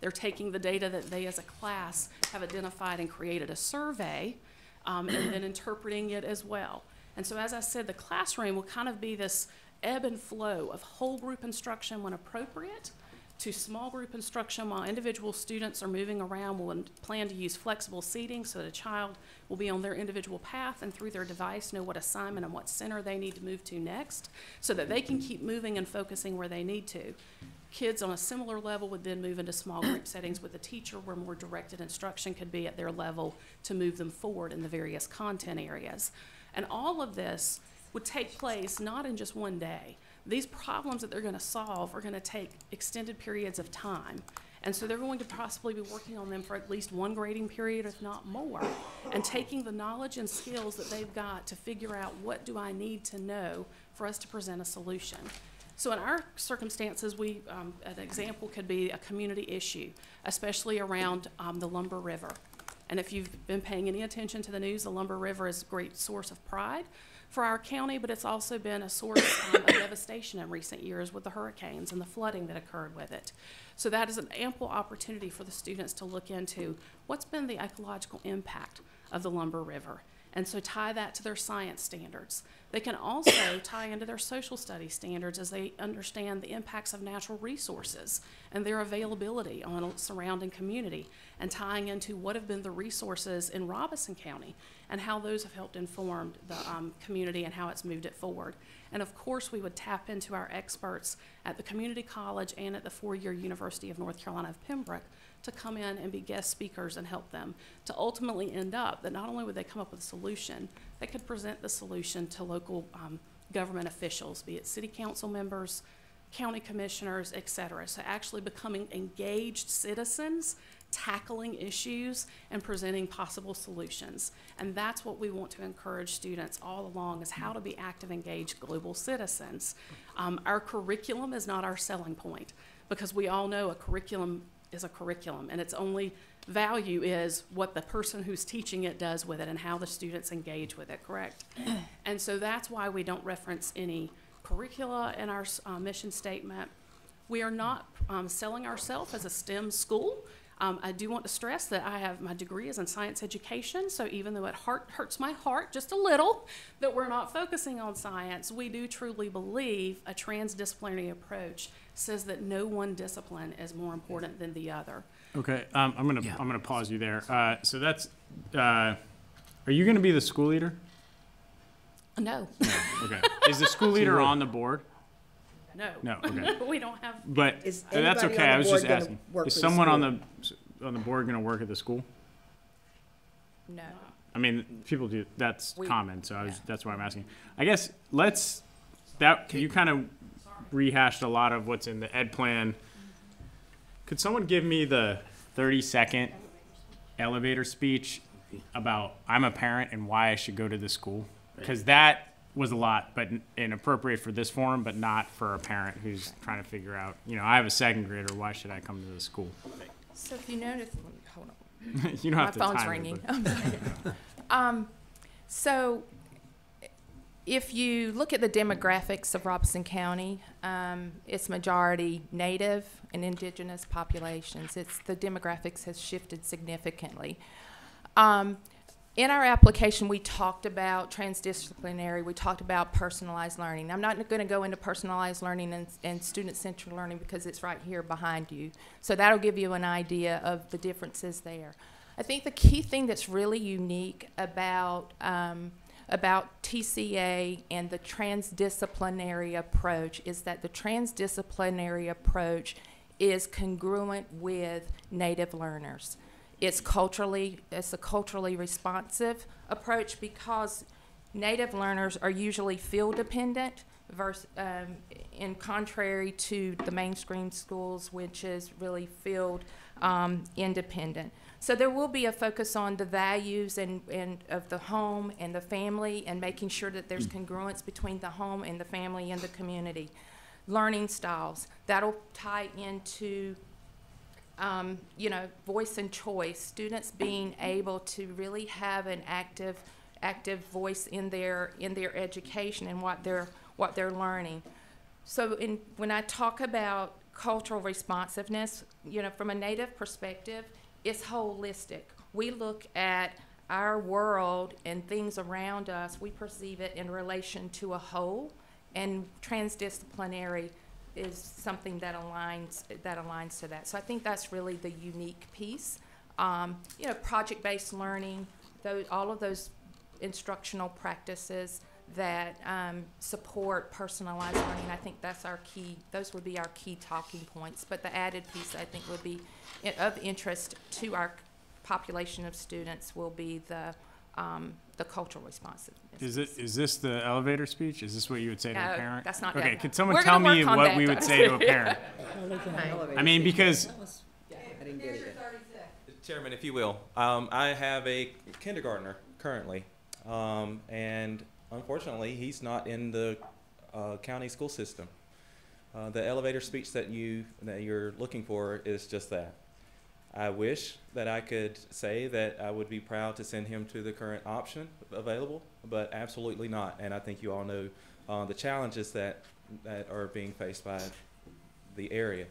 They're taking the data that they as a class have identified and created a survey, and then interpreting it as well. And so as I said, the classroom will kind of be this ebb and flow of whole group instruction when appropriate to small group instruction while individual students are moving around. We'll plan to use flexible seating so that a child will be on their individual path and through their device know what assignment and what center they need to move to next so that they can keep moving and focusing where they need to. Kids on a similar level would then move into small group settings with a teacher where more directed instruction could be at their level to move them forward in the various content areas. And all of this would take place not in just one day. These problems that they're going to solve are going to take extended periods of time. And so they're going to possibly be working on them for at least one grading period, if not more, and taking the knowledge and skills that they've got to figure out what do I need to know for us to present a solution. So in our circumstances, an example could be a community issue, especially around the Lumber River. And if you've been paying any attention to the news, the Lumber River is a great source of pride for our county, but it's also been a source of devastation in recent years with the hurricanes and the flooding that occurred with it. So that is an ample opportunity for the students to look into what's been the ecological impact of the Lumber River. And so tie that to their science standards. They can also tie into their social studies standards as they understand the impacts of natural resources and their availability on a surrounding community, and tying into what have been the resources in Robeson County and how those have helped inform the community and how it's moved it forward. And of course, we would tap into our experts at the community college and at the four-year University of North Carolina of Pembroke to come in and be guest speakers and help them to ultimately end up that not only would they come up with a solution, they could present the solution to local government officials, be it city council members, county commissioners, et cetera. So actually becoming engaged citizens, tackling issues and presenting possible solutions. And that's what we want to encourage students all along, is how to be active, engaged global citizens. Our curriculum is not our selling point, because we all know a curriculum is a curriculum, and its only value is what the person who's teaching it does with it and how the students engage with it, correct? And so that's why we don't reference any curricula in our mission statement. We are not selling ourselves as a STEM school. I do want to stress that my degree is in science education, so even though it hurts my heart just a little that we're not focusing on science, we do truly believe a transdisciplinary approach says that no one discipline is more important than the other. Okay, I'm gonna pause you there. So that's, are you gonna be the school leader? No. Okay. Is the school leader on the board? No. No. Okay. We don't have. But Is that's anybody okay. on the I was board just gonna asking. work Is for the someone on school? the board gonna work at the school? No. I mean, people do. That's common. So that's why I'm asking. I guess you kind of rehashed a lot of what's in the ed plan. Could someone give me the 30-second elevator speech about I'm a parent and why I should go to this school? Because that was a lot, but inappropriate for this forum, but not for a parent who's trying to figure out, I have a second grader, why should I come to this school? So if you notice, hold on. You don't have to My phone's time it, ringing. but- So If you look at the demographics of Robeson County, it's majority Native and indigenous populations. The demographics has shifted significantly. In our application, we talked about transdisciplinary, we talked about personalized learning. I'm not going to go into personalized learning and student-centered learning because it's right here behind you. So that'll give you an idea of the differences there. I think the key thing that's really unique about TCA and the transdisciplinary approach is that the transdisciplinary approach is congruent with Native learners. It's a culturally responsive approach because Native learners are usually field dependent versus, in contrary to the mainstream schools, which is really field independent. So there will be a focus on the values and of the home and the family and making sure that there's congruence between the home and the family and the community. Learning styles, that'll tie into you know, voice and choice, students being able to really have an active voice in their education and what they're learning. So when I talk about cultural responsiveness, you know, from a Native perspective, it's holistic. We look at our world and things around us, we perceive it in relation to a whole, and transdisciplinary is something that aligns to that. So I think that's really the unique piece. You know, project-based learning, all of those instructional practices that support personalized learning, I think that's our key, those would be our key talking points. But the added piece I think would be of interest to our population of students will be the cultural responsiveness. Is this the elevator speech? Is this what you would say to a parent? That's not okay, yet. could someone tell me what we would say to a parent? I mean, because... I didn't get it yet. Chairman, if you will, I have a kindergartner currently, and unfortunately, he's not in the county school system. The elevator speech that you're looking for is just that. I wish that I could say that I would be proud to send him to the current option available, but absolutely not. And I think you all know the challenges that are being faced by the area.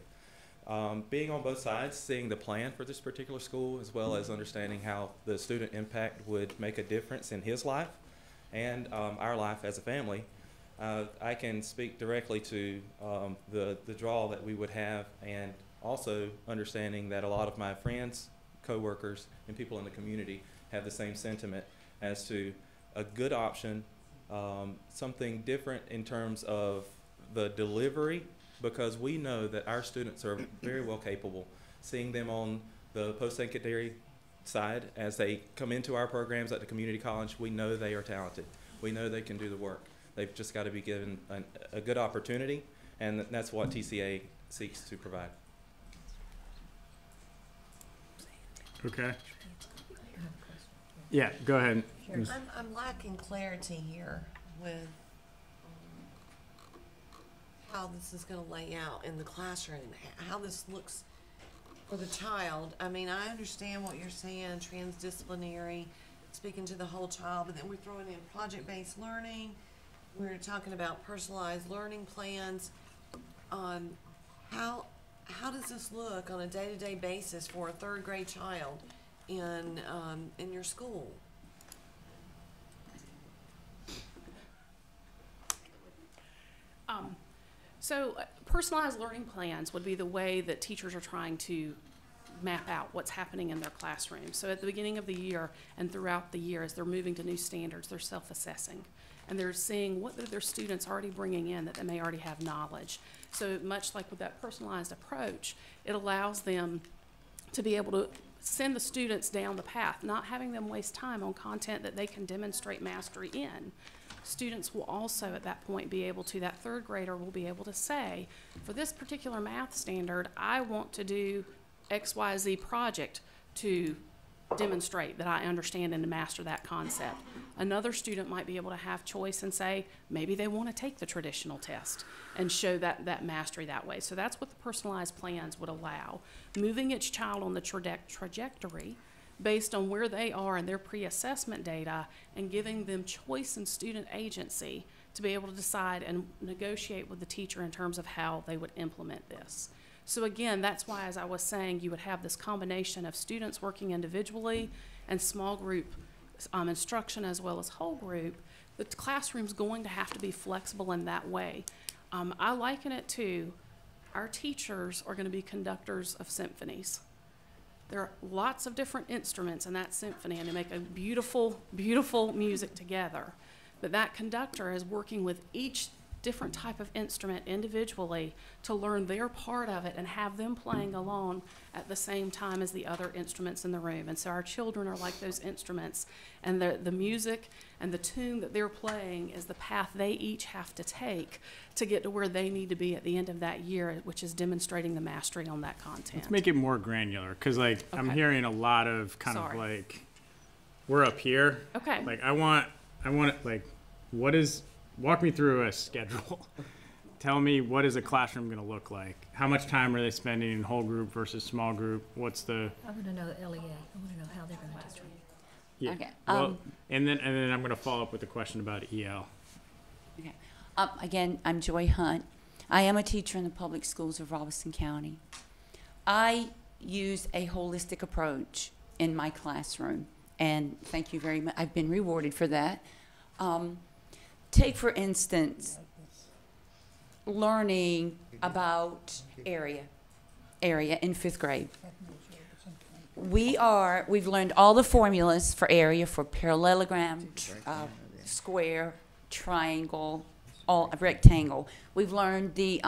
Being on both sides, seeing the plan for this particular school, as well as understanding how the student impact would make a difference in his life and our life as a family, I can speak directly to the draw that we would have, and also understanding that a lot of my friends, coworkers, and people in the community have the same sentiment as to a good option, something different in terms of the delivery, because we know that our students are very well capable. Seeing them on the post-secondary side as they come into our programs at the community college, we know they are talented. We know they can do the work. They've just got to be given a good opportunity, and that's what TCA seeks to provide. Okay. Yeah, go ahead. I'm lacking clarity here with how this is going to lay out in the classroom, how this looks for the child. I mean, I understand what you're saying, transdisciplinary, speaking to the whole child, but then we're throwing in project-based learning. We're talking about personalized learning plans. How does this look on a day-to-day basis for a third grade child in your school? So personalized learning plans would be the way that teachers are trying to map out what's happening in their classroom. So at the beginning of the year and throughout the year, as they're moving to new standards, they're self-assessing. And they're seeing what their students already bringing in that they may already have knowledge. So much like with that personalized approach, it allows them to be able to send the students down the path, not having them waste time on content that they can demonstrate mastery in. Students will also at that point be able to, that third grader will be able to say, for this particular math standard, I want to do XYZ project to demonstrate that I understand and to master that concept. Another student might be able to have choice and say, maybe they want to take the traditional test and show that mastery that way. So that's what the personalized plans would allow. Moving each child on the trajectory based on where they are in their pre-assessment data and giving them choice and student agency to be able to decide and negotiate with the teacher in terms of how they would implement this. So again, that's why, as I was saying, you would have this combination of students working individually and small group instruction as well as whole group. The classroom's going to have to be flexible in that way. I liken it to our teachers are going to be conductors of symphonies. There are lots of different instruments in that symphony, and they make a beautiful, beautiful music together. But that conductor is working with each different type of instrument individually to learn their part of it and have them playing along at the same time as the other instruments in the room. And so our children are like those instruments, and the music and the tune that they're playing is the path they each have to take to get to where they need to be at the end of that year, which is demonstrating the mastery on that content. Let's make it more granular, because like I'm hearing a lot of kind of like, we're up here. Okay. Like I want it, like, walk me through a schedule. Tell me, what is a classroom going to look like? How much time are they spending in whole group versus small group? What's the... I want to know the LEA. I want to know how they're going to distribute. Yeah. Okay. Well, and then I'm going to follow up with a question about EL. Okay. Again, I'm Joy Hunt. I am a teacher in the public schools of Robeson County. I use a holistic approach in my classroom, and thank you very much. I've been rewarded for that. Take, for instance, learning about area in 5th grade. We've learned all the formulas for area, for parallelogram, square, triangle, rectangle. We've learned the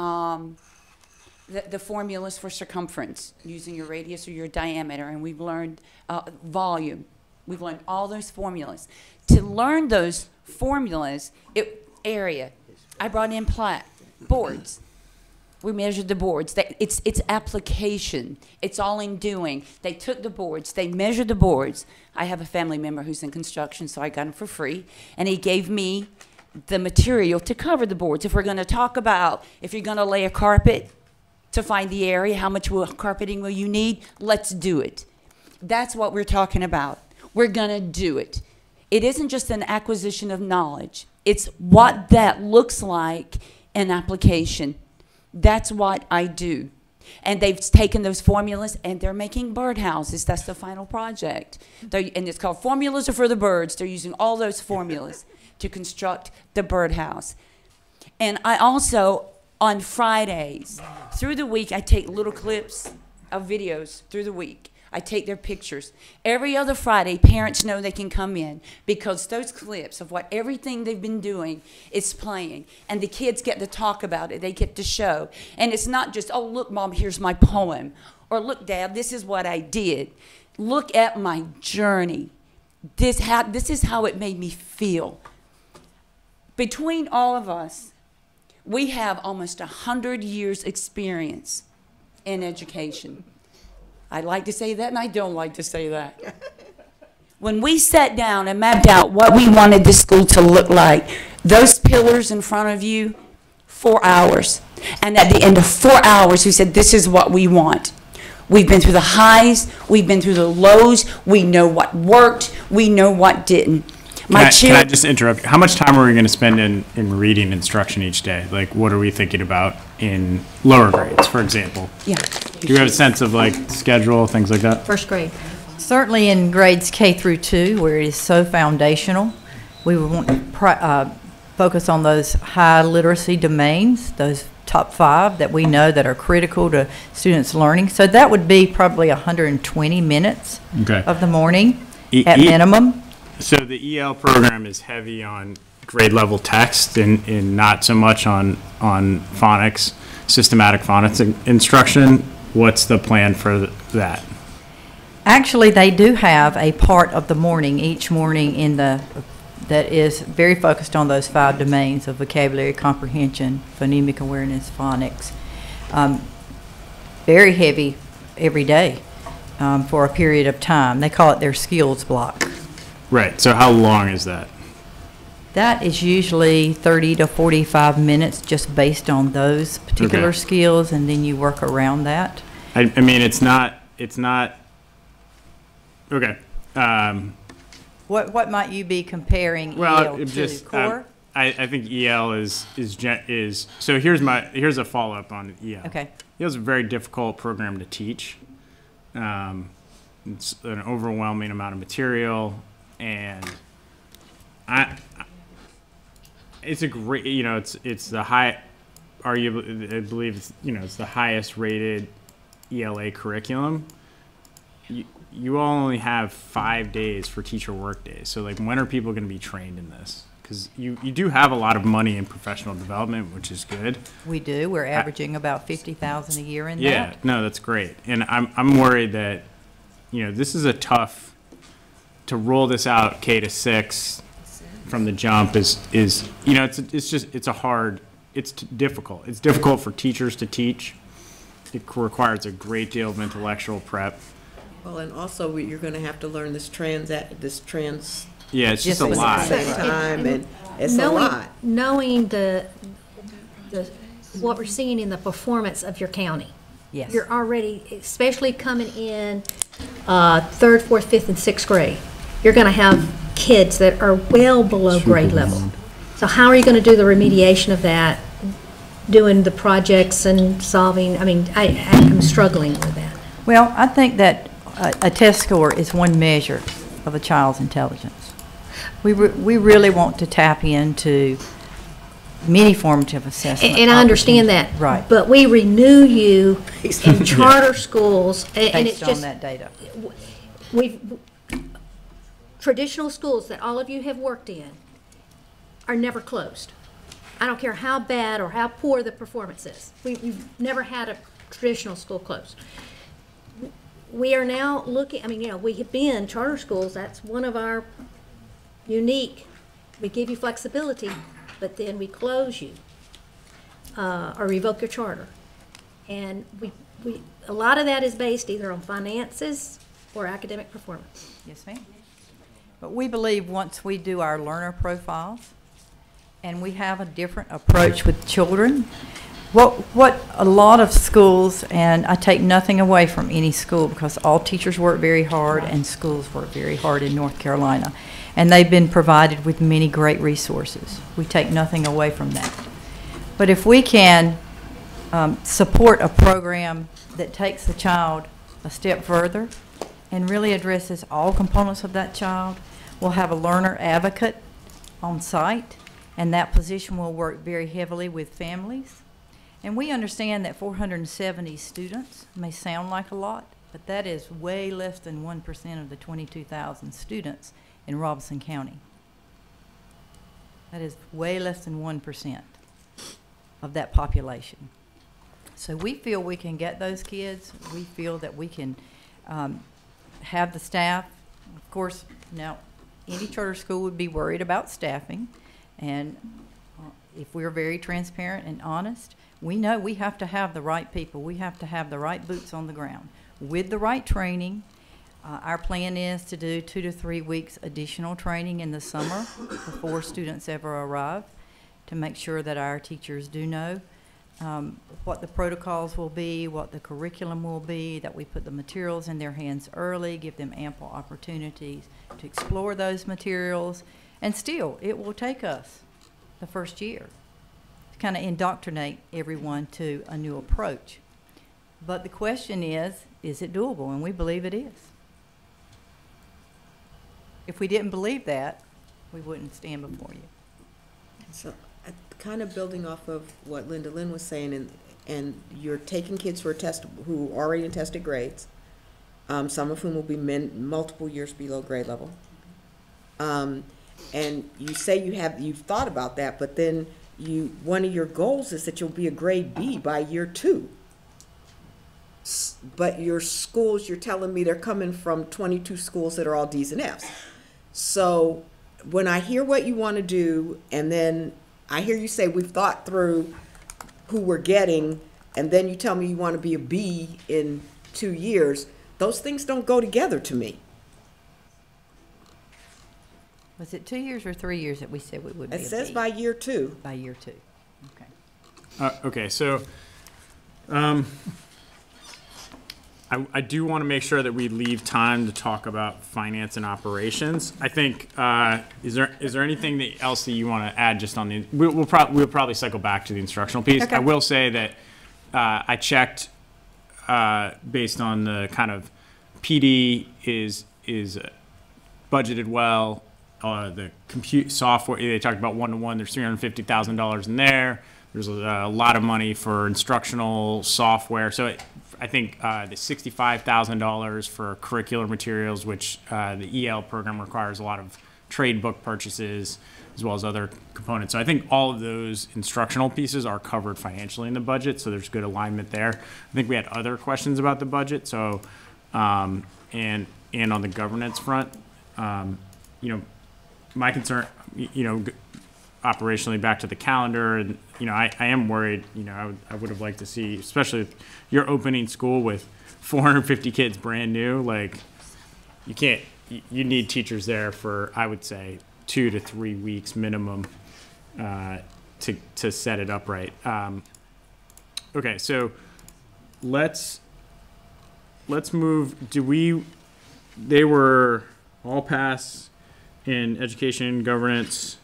formulas for circumference, using your radius or your diameter, and we've learned volume. We've learned all those formulas. To learn those formulas, area, I brought in plaque, boards. We measured the boards. It's application. It's all in doing. They took the boards. They measured the boards. I have a family member who's in construction, so I got them for free. And he gave me the material to cover the boards. If we're going to talk about, if you're going to lay a carpet to find the area, how much carpeting will you need? Let's do it. That's what we're talking about. We're going to do it. It isn't just an acquisition of knowledge. It's what that looks like in application. That's what I do. And they've taken those formulas and they're making birdhouses. That's the final project. And it's called Formulas Are for the Birds. They're using all those formulas to construct the birdhouse. And I also, on Fridays, through the week, I take little clips of videos through the week. I take their pictures. Every other Friday, parents know they can come in because those clips of what everything they've been doing is playing. And the kids get to talk about it. They get to show. And it's not just, oh, look, Mom, here's my poem. Or look, Dad, this is what I did. Look at my journey. This is how it made me feel. Between all of us, we have almost 100 years experience in education. I like to say that, and I don't like to say that. When we sat down and mapped out what we wanted this school to look like, those pillars in front of you, 4 hours. And at the end of 4 hours, we said, this is what we want. We've been through the highs, we've been through the lows, we know what worked, we know what didn't. Can I just interrupt? How much time are we going to spend in reading instruction each day? Like, what are we thinking about in lower grades, for example? Yeah. Do you have a sense of, like, schedule, things like that? First grade. Certainly in grades K through 2, where it is so foundational, we would want to focus on those high literacy domains, those top 5 that we know that are critical to students' learning. So that would be probably 120 minutes of the morning at minimum. So the EL program is heavy on grade level text and not so much on phonics, systematic phonics instruction. What's the plan for that? Actually, they do have a part of the morning, each morning that is very focused on those 5 domains of vocabulary, comprehension, phonemic awareness, phonics. Very heavy every day for a period of time. They call it their skills block. Right. So how long is that? That is usually 30 to 45 minutes just based on those particular skills, and then you work around that. I mean, it's not Okay. What might you be comparing Well, EL it to? just Core? I think EL is so here's a follow up on EL. Okay. EL is a very difficult program to teach. It's an overwhelming amount of material, and it's a great, it's the high, arguably, I believe it's the highest rated ELA curriculum. You all only have 5 days for teacher work days. So like, when are people going to be trained in this? Because you do have a lot of money in professional development, which is good. We do. We're averaging about $50,000 a year in that. Yeah, no, that's great. And I'm worried that, this is a tough, to roll this out K-6 from the jump is it's difficult. It's difficult for teachers to teach. It requires a great deal of intellectual prep. Well, and also you're going to have to learn this trans. Yeah, it's just a lot. At the same time, and it's a lot. Knowing the what we're seeing in the performance of your county. Yes. You're already, especially coming in 3rd, 4th, 5th, and 6th grade, you're going to have kids that are well below grade level. So how are you going to do the remediation of that, doing the projects and solving? I mean, I'm struggling with that. Well, I think that a test score is one measure of a child's intelligence. We really want to tap into many formative assessment. And I understand that. Right. But we renew you in charter schools. And it's based on just, that data. Traditional schools that all of you have worked in are never closed. I don't care how bad or how poor the performance is. We've never had a traditional school closed. We are now looking, we have been charter schools. That's one of our unique, we give you flexibility, but then we close you or revoke your charter. And a lot of that is based either on finances or academic performance. Yes, ma'am. But we believe once we do our learner profiles and we have a different approach with children, what a lot of schools, and I take nothing away from any school because all teachers work very hard and schools work very hard in North Carolina. And they've been provided with many great resources. We take nothing away from that. But if we can support a program that takes the child a step further and really addresses all components of that child, we'll have a learner advocate on site, and that position will work very heavily with families. And we understand that 470 students may sound like a lot, but that is way less than 1% of the 22,000 students in Robeson County. That is way less than 1% of that population. So we feel we can get those kids. We feel that we can have the staff. Of course, now, any charter school would be worried about staffing. And if we're very transparent and honest, we know we have to have the right people. We have to have the right boots on the ground with the right training. Our plan is to do 2 to 3 weeks additional training in the summer before students ever arrive to make sure that our teachers do know what the protocols will be, what the curriculum will be, that we put the materials in their hands early, give them ample opportunities to explore those materials. And still, it will take us the first year to kind of indoctrinate everyone to a new approach. But the question is it doable? And we believe it is. If we didn't believe that, we wouldn't stand before you. So, kind of building off of what Linda Lynn was saying, and you're taking kids who are already in tested grades, some of whom will be multiple years below grade level. And you say you've thought about that, but then one of your goals is that you'll be a grade B by year 2. But your schools, you're telling me they're coming from 22 schools that are all D's and F's. So when I hear what you want to do, and then I hear you say we've thought through who we're getting, and then you tell me you want to be a B in 2 years, those things don't go together to me. Was it 2 years or 3 years that we said we would be a B? It says by year 2. By year 2. Okay. Okay, so I do want to make sure that we leave time to talk about finance and operations. I think, is there anything else that you want to add just on the, we'll probably cycle back to the instructional piece. Okay. I will say that I checked based on the kind of PD is budgeted well. The compute software, they talked about one-to-one, there's $350,000 in there. There's a lot of money for instructional software. So I think the $65,000 for curricular materials, which the EL program requires a lot of trade book purchases as well as other components. So I think all of those instructional pieces are covered financially in the budget, so there's good alignment there. I think we had other questions about the budget, so and on the governance front, you know, my concern, you know, operationally back to the calendar, and you know, I am worried. You know, I would have liked to see, especially if you're opening school with 450 kids brand new. Like, you can't. You need teachers there for, I would say, 2 to 3 weeks minimum to set it up right. Okay, so let's move. They were all pass in education, governance.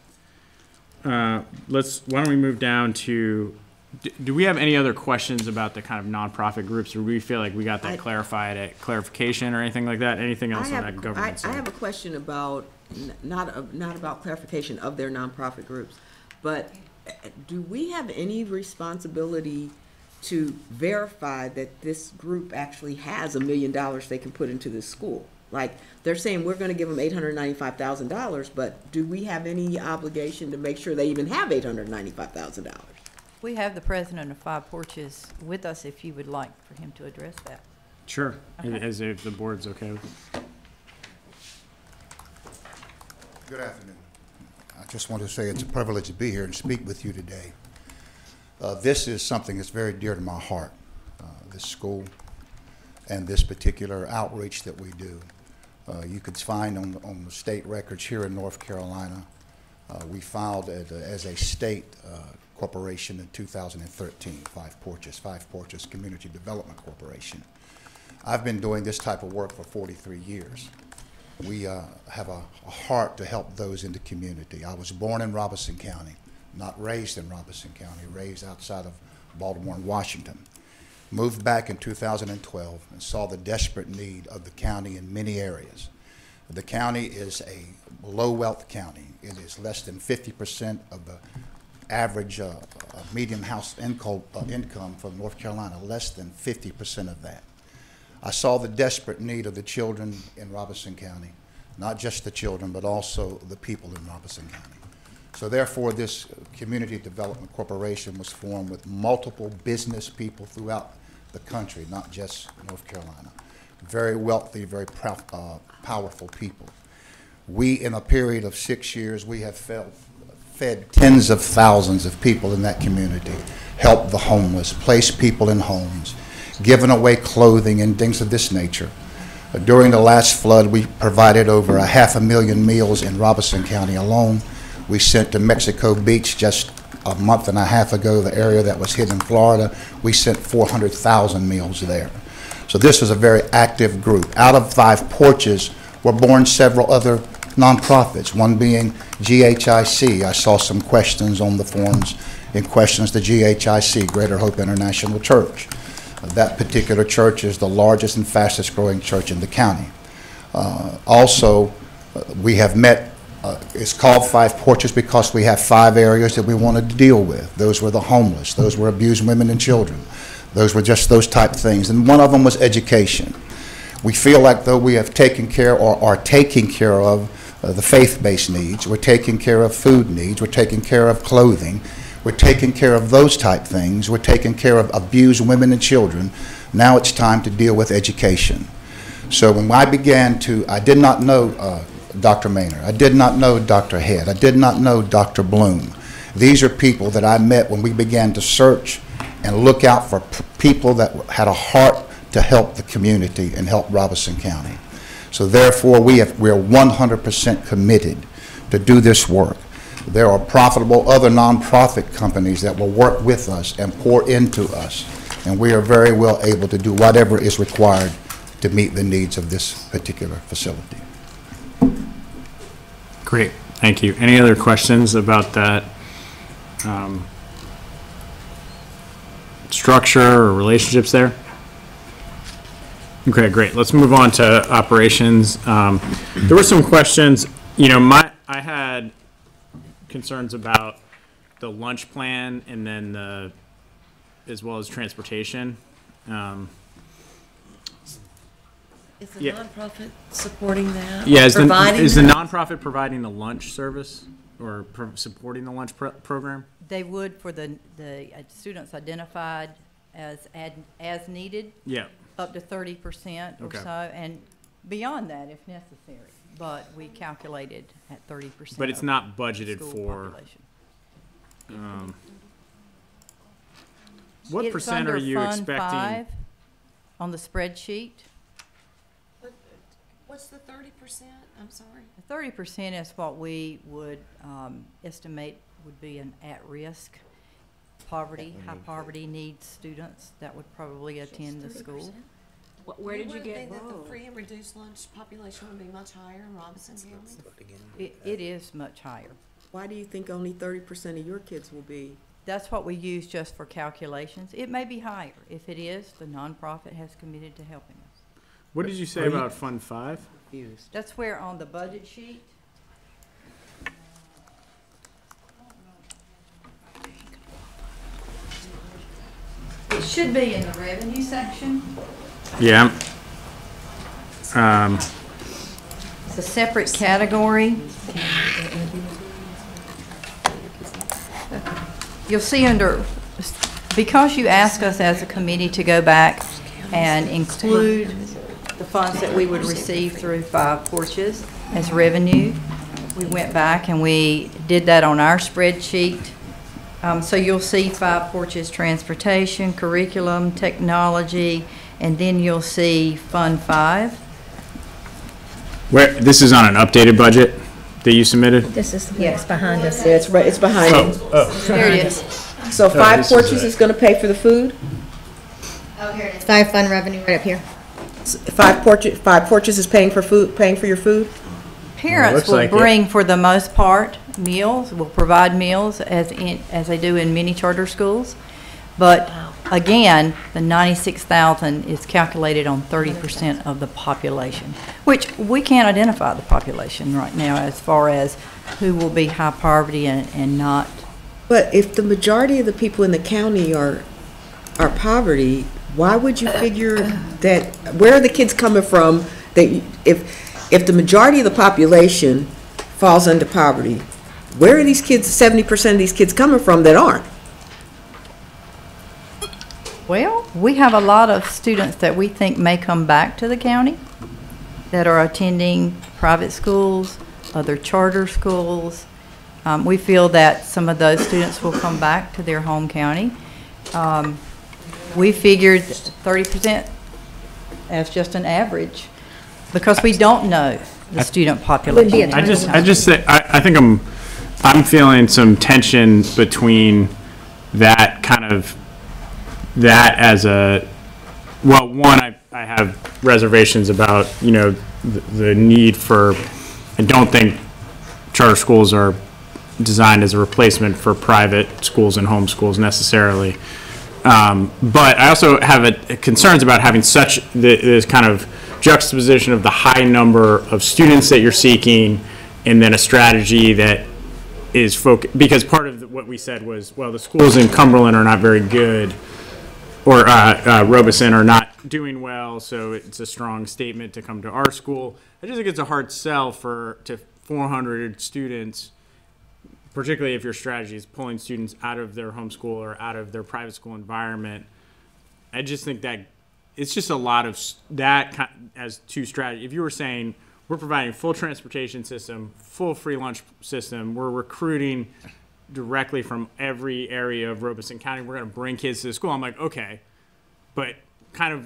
Why don't we move down to, do we have any other questions about the kind of nonprofit groups, or do we feel like we got that clarified at clarification or anything like that? Anything else on that governance? I have a question about, not about clarification of their nonprofit groups, but do we have any responsibility to verify that this group actually has $1 million they can put into this school? Like, they're saying we're going to give them $895,000, but do we have any obligation to make sure they even have $895,000? We have the president of Five Porches with us if you would like for him to address that. Sure, Okay. as if the board's okay with it. Good afternoon. I just want to say it's a privilege to be here and speak with you today. This is something that's very dear to my heart, this school and this particular outreach that we do. You could find on the state records here in North Carolina, we filed as a state corporation in 2013, Five Porches Community Development Corporation. I've been doing this type of work for 43 years. We have a heart to help those in the community. I was born in Robeson County, not raised in Robeson County, raised outside of Baltimore and Washington. Moved back in 2012 and saw the desperate need of the county in many areas. The county is a low wealth county. It is less than 50% of the average median house income from North Carolina, less than 50% of that. I saw the desperate need of the children in Robeson County, not just the children, but also the people in Robeson County. So therefore, this Community Development Corporation was formed with multiple business people throughout the country, not just North Carolina. Very wealthy, very powerful people. We, in a period of 6 years, we have fed tens of thousands of people in that community, helped the homeless, placed people in homes, given away clothing and things of this nature. During the last flood, we provided over 500,000 meals in Robeson County alone. We sent to Mexico Beach just a month and a half ago, the area that was hit in Florida. We sent 400,000 meals there. So this was a very active group. Out of Five Porches were born several other nonprofits, one being GHIC. I saw some questions on the forums in questions to GHIC, Greater Hope International Church. That particular church is the largest and fastest growing church in the county. Also, we have met, it's called Five Porches because we have 5 areas that we wanted to deal with. Those were the homeless, those were abused women and children. Those were just those type things. And one of them was education. We feel like though we have taken care or are taking care of the faith-based needs, we're taking care of food needs, we're taking care of clothing, we're taking care of those type things, we're taking care of abused women and children. Now it's time to deal with education. So when I began to, I did not know Dr. Maynard, I did not know Dr. Head, I did not know Dr. Bloom. These are people that I met when we began to search and look out for people that had a heart to help the community and help Robeson County. So therefore, we are 100% committed to do this work. There are profitable other nonprofit companies that will work with us and pour into us and we are very well able to do whatever is required to meet the needs of this particular facility. Great, thank you. Any other questions about that structure or relationships there? Okay, great. Let's move on to operations. There were some questions. You know, I had concerns about the lunch plan and then as well as transportation. Is the nonprofit supporting that? Yeah, is the that? nonprofit providing the lunch service or supporting the lunch program? They would for the students identified as needed. Yeah. Up to 30% or so, and beyond that if necessary. But we calculated at 30%. But it's not budgeted for. What It's percent under are you Fund expecting? 5 on the spreadsheet. What's the 30%? I'm sorry. The 30% is what we would estimate would be an at-risk poverty, high poverty needs students that would probably attend the school. Where did you get that the free and reduced lunch population would be much higher in Robinson County? It is much higher. Why do you think only 30% of your kids will be? That's what we use just for calculations. It may be higher. If it is, the nonprofit has committed to helping us. What did you say about Fund 5? That's where on the budget sheet. It should be in the revenue section. Yeah. It's a separate category. You'll see under, because you asked us as a committee to go back and include the funds that we would receive through Five Porches as revenue, we went back and we did that on our spreadsheet. So you'll see Five Porches transportation, curriculum, technology, and then you'll see Fund 5. Where this is on an updated budget that you submitted? This is, yeah, it's behind us. Yeah, it's behind it. There it is. So Five Porches is going to pay for the food? Oh, here it is. 5 fund revenue right up here. Five Porches is paying for food, paying for your food? Parents will bring, for the most part, meals, will provide meals as they do in many charter schools. But again, the 96,000 is calculated on 30% of the population, which we can't identify the population right now as far as who will be high poverty and not. But if the majority of the people in the county are poverty, why would you figure that, where are the kids coming from? That if the majority of the population falls under poverty, where are these kids, 70% of these kids coming from that aren't? Well, we have a lot of students that we think may come back to the county that are attending private schools, other charter schools. We feel that some of those students will come back to their home county. We figured 30% as just an average because we don't know the student population. I just say I think I'm feeling some tension between that kind of that as a well, one I have reservations about, you know, the need for, I don't think charter schools are designed as a replacement for private schools and home schools necessarily. But I also have concerns about having such this kind of juxtaposition of the high number of students that you're seeking and then a strategy that is focused, because part of what we said was, well, the schools in Cumberland are not very good, or Robeson are not doing well, so it's a strong statement to come to our school. I just think it's a hard sell to 400 students, particularly if your strategy is pulling students out of their home school or out of their private school environment. I just think that it's just a lot of that as two strategies. If you were saying we're providing full transportation system, full free lunch system, we're recruiting directly from every area of Robeson County, we're going to bring kids to the school. I'm like, okay, but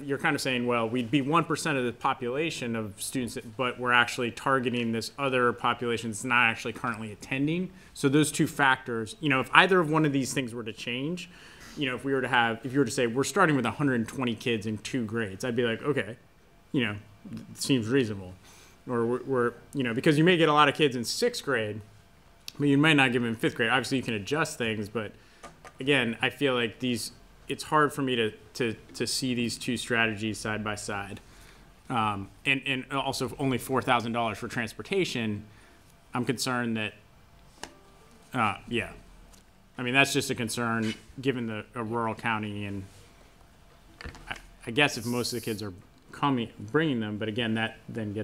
you're kind of saying, well, we'd be 1% of the population of students, but we're actually targeting this other population that's not actually currently attending. So those two factors, you know, if either of one of these things were to change, you know, if you were to say, we're starting with 120 kids in 2 grades, I'd be like, okay, you know, it seems reasonable. Or we're, you know, because you may get a lot of kids in 6th grade, but you might not give them in 5th grade. Obviously you can adjust things, but again, I feel like it's hard for me to see these 2 strategies side by side. And also only $4,000 for transportation. I'm concerned that, yeah. I mean, that's just a concern given a rural county, and I guess if most of the kids are bringing them, but again, that then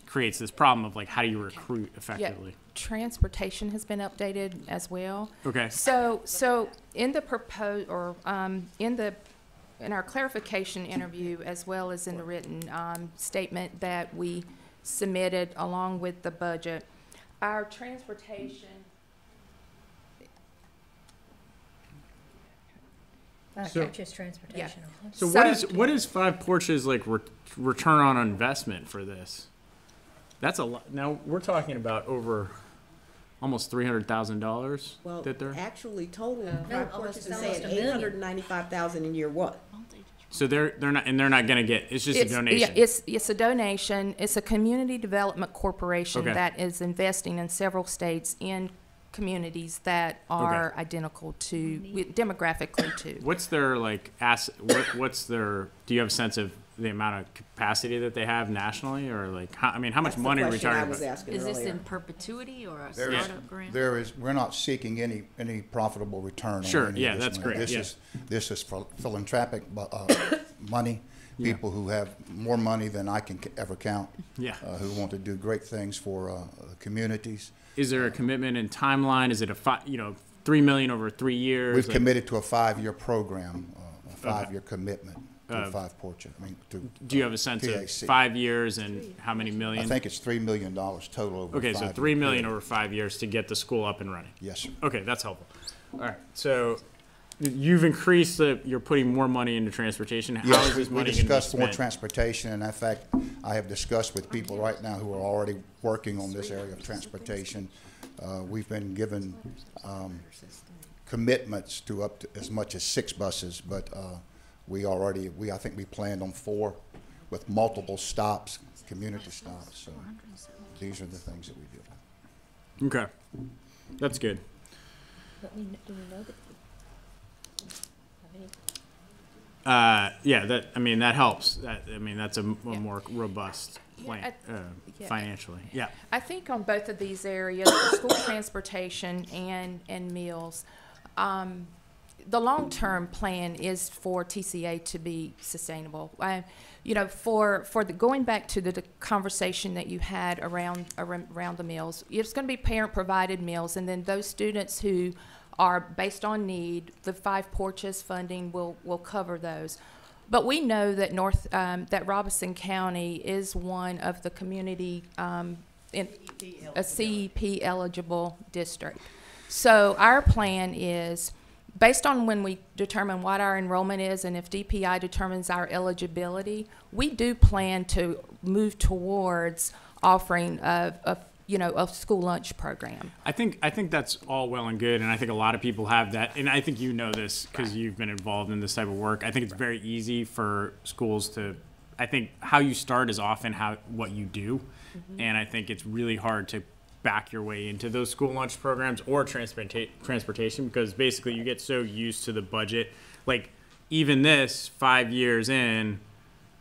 creates this problem of like, how do you recruit effectively? Yeah, transportation has been updated as well. Okay. So in the in our clarification interview, as well as in the written statement that we submitted along with the budget, our transportation. Just transportation. Yeah. So what is Five Porches like return on investment for this? That's a lot. Now we're talking about over almost $300,000. Well, that they're actually total, No, Five Porches is almost saying $1 million. $895,000 in year 1. so they're not going to get. It's just a donation. Yeah, it's a donation. It's a community development corporation Okay. that is investing in several states in communities that are identical to demographically to. What's their like what's their? Do you have a sense of the amount of capacity that they have nationally, or like how much That's the money are we question I talking was about? asking Is this earlier. in perpetuity or a There is, startup grant? we're not seeking any profitable return. Sure, on any yeah, of this that's money. great, This is philanthropic money. Yeah. People who have more money than I can ever count. Yeah. Who want to do great things for communities. Is there a commitment and timeline? Is it $3 million over 3 years? We've Like, committed to a 5-year program, a 5-year commitment to Uh, Five Porches. Do you have a sense of PAC. 5 years and how many million? I think it's $3 million total over Okay, a so 5-year $3 million period. over 5 years to get the school up and running. Yes, sir. Okay, that's helpful. All right, so you've increased you're putting more money into transportation. How Yes, is this we money going to be discussed more spent? transportation, and in fact, I have discussed with people right now who are already working on this area of transportation. We've been given commitments to up to as much as 6 buses, but I think we planned on 4 with multiple stops, community stops. So these are the things that we do. Okay, that's good. Do we know that? Yeah, that helps. That's a more robust plan financially. Yeah. I think on both of these areas, the school transportation and meals, the long-term plan is for TCA to be sustainable. Going back to the conversation that you had around the meals, it's going to be parent-provided meals, and then those students who are based on need, the Five Porches funding will cover those. But we know that that Robeson County is one of the community in a CEP eligible district. So our plan is, based on when we determine what our enrollment is and if DPI determines our eligibility, we do plan to move towards offering a school lunch program. I think that's all well and good, and I think a lot of people have that, and I think you know this because you've been involved in this type of work. I think it's very easy for schools to, I think how you start is often what you do, and I think it's really hard to back your way into those school lunch programs or transportation, because basically you get so used to the budget. Like even this 5 years in,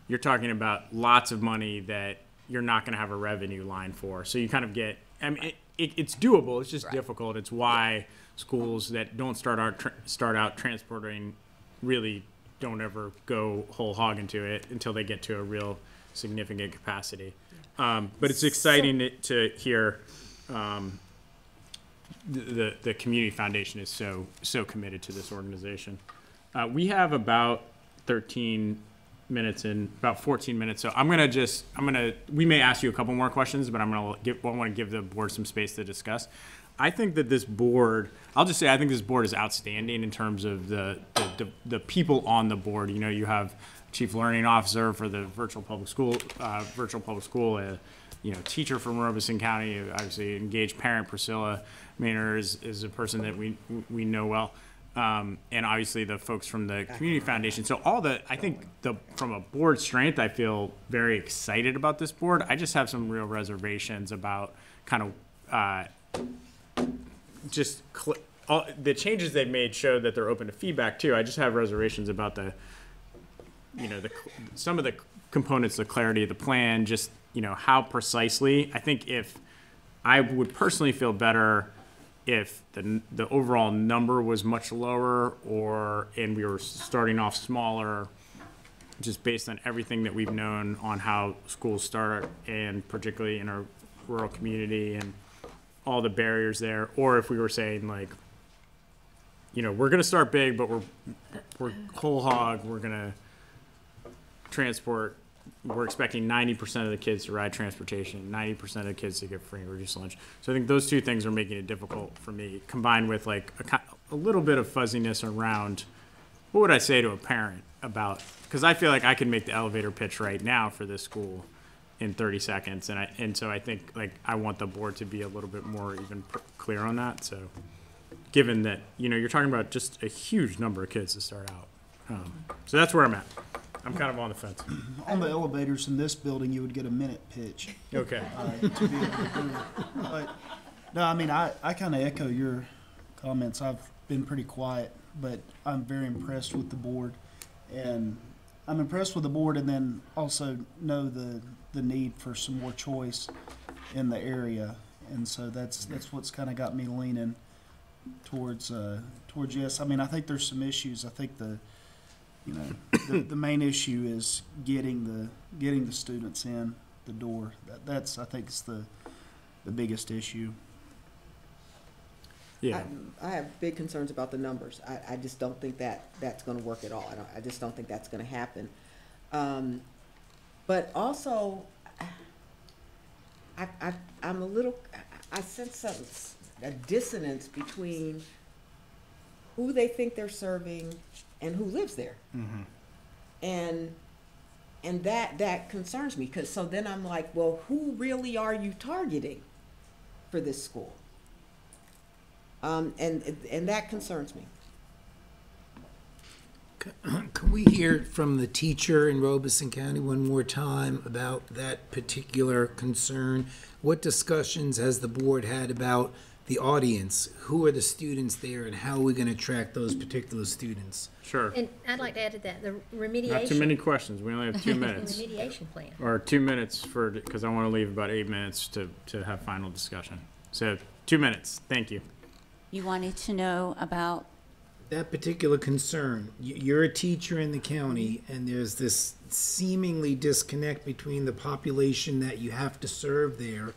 you're talking about lots of money that you're not going to have a revenue line for. So you kind of get, it's doable. It's just difficult. It's why schools that don't start out transporting really don't ever go whole hog into it until they get to a real significant capacity. But it's exciting to hear the community foundation is so committed to this organization. We have about 13 minutes and about 14 minutes. So we may ask you a couple more questions, but I want to give the board some space to discuss. I think that this board, I think this board is outstanding in terms of the people on the board. You have Chief Learning Officer for the virtual public school, teacher from Robeson County, obviously engaged parent Priscilla Maynor is a person that we know well. and obviously the folks from the Community Foundation. So I think from a board strength, I feel very excited about this board. I just have some real reservations about kind of the changes they've made show that they're open to feedback too. I just have reservations about some of the components, the clarity of the plan, just, how precisely. I think I would personally feel better if the overall number was much lower, and we were starting off smaller, just based on everything that we've known on how schools start, and particularly in our rural community and all the barriers there. Or if we were saying like, we're going to start big, but we're whole hog. We're going to transport. We're expecting 90% of the kids to ride transportation, 90% of the kids to get free and reduced lunch. So I think those two things are making it difficult for me, combined with like a little bit of fuzziness around what would I say to a parent about, because I feel like I can make the elevator pitch right now for this school in 30 seconds. And so I think like I want the board to be a little bit more even clear on that. So given that, you're talking about just a huge number of kids to start out. So that's where I'm at. I'm kind of on the fence. On the elevators in this building, you would get a minute pitch. Okay. To be able to do it. But, no, I mean, I kind of echo your comments. I've been pretty quiet, but I'm very impressed with the board. And I'm impressed with the board, and then also know the need for some more choice in the area. And so that's what's kind of got me leaning towards yes. I mean, I think there's some issues. I think the main issue is getting the students in the door. That's I think is the biggest issue. Yeah, I have big concerns about the numbers. I just don't think that's going to work at all. I just don't think that's going to happen. But also, I'm a little. I sense a dissonance between who they think they're serving and who lives there. Mm-hmm. And that concerns me, because so then I'm like, well, who really are you targeting for this school? And that concerns me. Can we hear from the teacher in Robeson County one more time about that particular concern? What discussions has the board had about the audience? Who are the students there, and how are we going to attract those particular students? Sure. And I'd like to add to that, the remediation. Not too many questions. We only have 2 minutes. The remediation plan. Or 2 minutes because I want to leave about 8 minutes to have final discussion. So 2 minutes. Thank you. You wanted to know about that particular concern. You're a teacher in the county, and there's this seemingly disconnect between the population that you have to serve there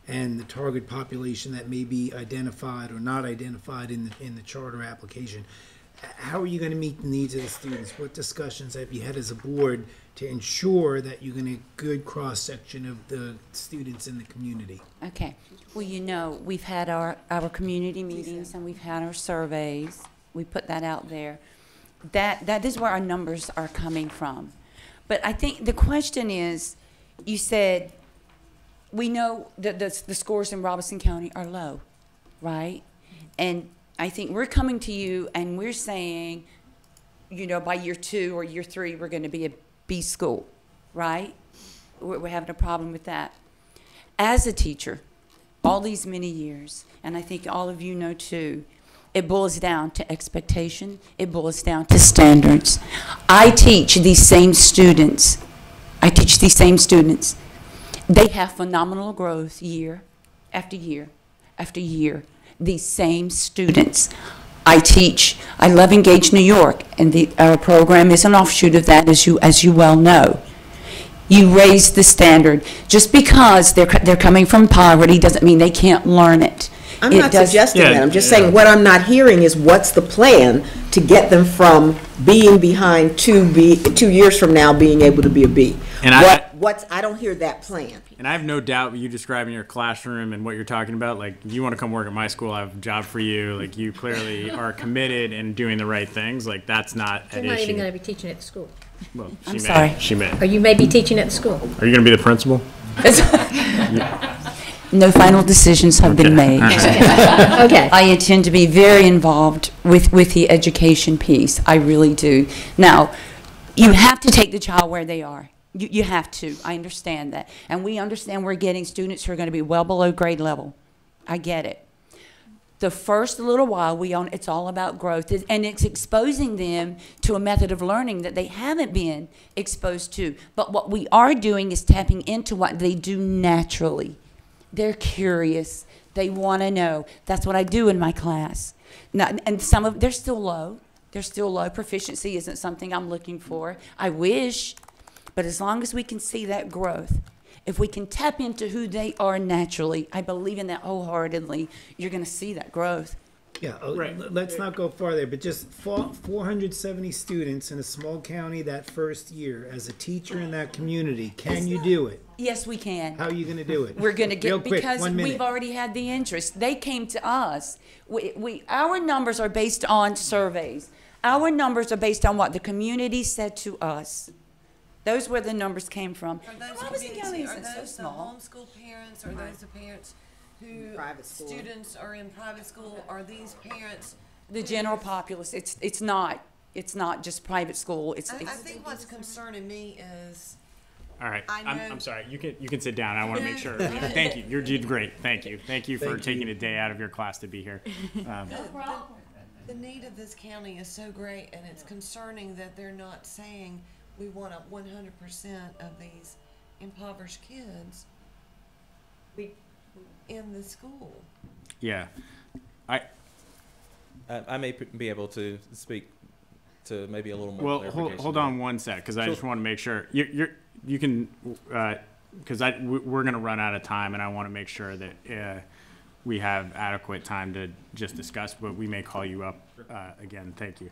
and the target population that may be identified or not identified in the charter application. How are you going to meet the needs of the students? What discussions have you had as a board to ensure that you're going to get a good cross-section of the students in the community? Okay. Well, we've had our community meetings, and we've had our surveys. We put that out there. That is where our numbers are coming from. But I think the question is, you said, we know that the scores in Robeson County are low, right? And I think we're coming to you and we're saying, by year 2 or year 3, we're going to be a B school, right? We're having a problem with that. As a teacher, all these many years, and I think all of you know too, it boils down to expectation. It boils down to standards. I teach these same students. They have phenomenal growth year after year after year. These same students. I love Engage New York, and our program is an offshoot of that, as you well know. You raise the standard. Just because they're coming from poverty doesn't mean they can't learn it. I'm not suggesting that. I'm just saying what I'm not hearing is what's the plan to get them from being behind 2 years from now being able to be a B. And I don't hear that plan. And I have no doubt you describing your classroom and what you're talking about. Like, if you want to come work at my school, I have a job for you. Like, you clearly are committed and doing the right things. Like, that's not an issue. You're not even going to be teaching at the school. Well, I'm sorry. She may. Or you may be teaching at the school. Are you going to be the principal? No final decisions have been made. Okay. I intend to be very involved with the education piece. I really do. Now, you have to take the child where they are. You have to. I understand that. And we understand we're getting students who are going to be well below grade level. I get it. The first little while, it's all about growth, and it's exposing them to a method of learning that they haven't been exposed to. But what we are doing is tapping into what they do naturally. They're curious. They want to know. That's what I do in my class. Now, and some of they're still low. They're still low. Proficiency isn't something I'm looking for. I wish, but as long as we can see that growth, if we can tap into who they are naturally, I believe in that wholeheartedly, you're going to see that growth. Yeah, let's not go farther, but just 470 students in a small county that first year, as a teacher in that community, can you do it? Yes, we can. How are you going to do it? We're going to get, Real quick, because 1 minute. we've already had the interest. They came to us. Our numbers are based on surveys. Our numbers are based on what the community said to us. Those where the numbers came from. Are those Robinson County are isn't so those the small. homeschool parents, or those the parents who students are in private school? Are these parents The general populace, it's not just private school. I think what's concerning me is All right, I know- I'm sorry. You can sit down. I want to make sure. Thank you. You're doing great. Thank you. Thank you for taking a day out of your class to be here. the need of this county is so great, and it's concerning that they're not saying we want 100% of these impoverished kids in the school. Yeah, I may be able to speak to maybe a little more. well, clarification. hold on one sec, because I just want to make sure you can, because we're going to run out of time, and I want to make sure that we have adequate time to just discuss, but we may call you up again. Thank you.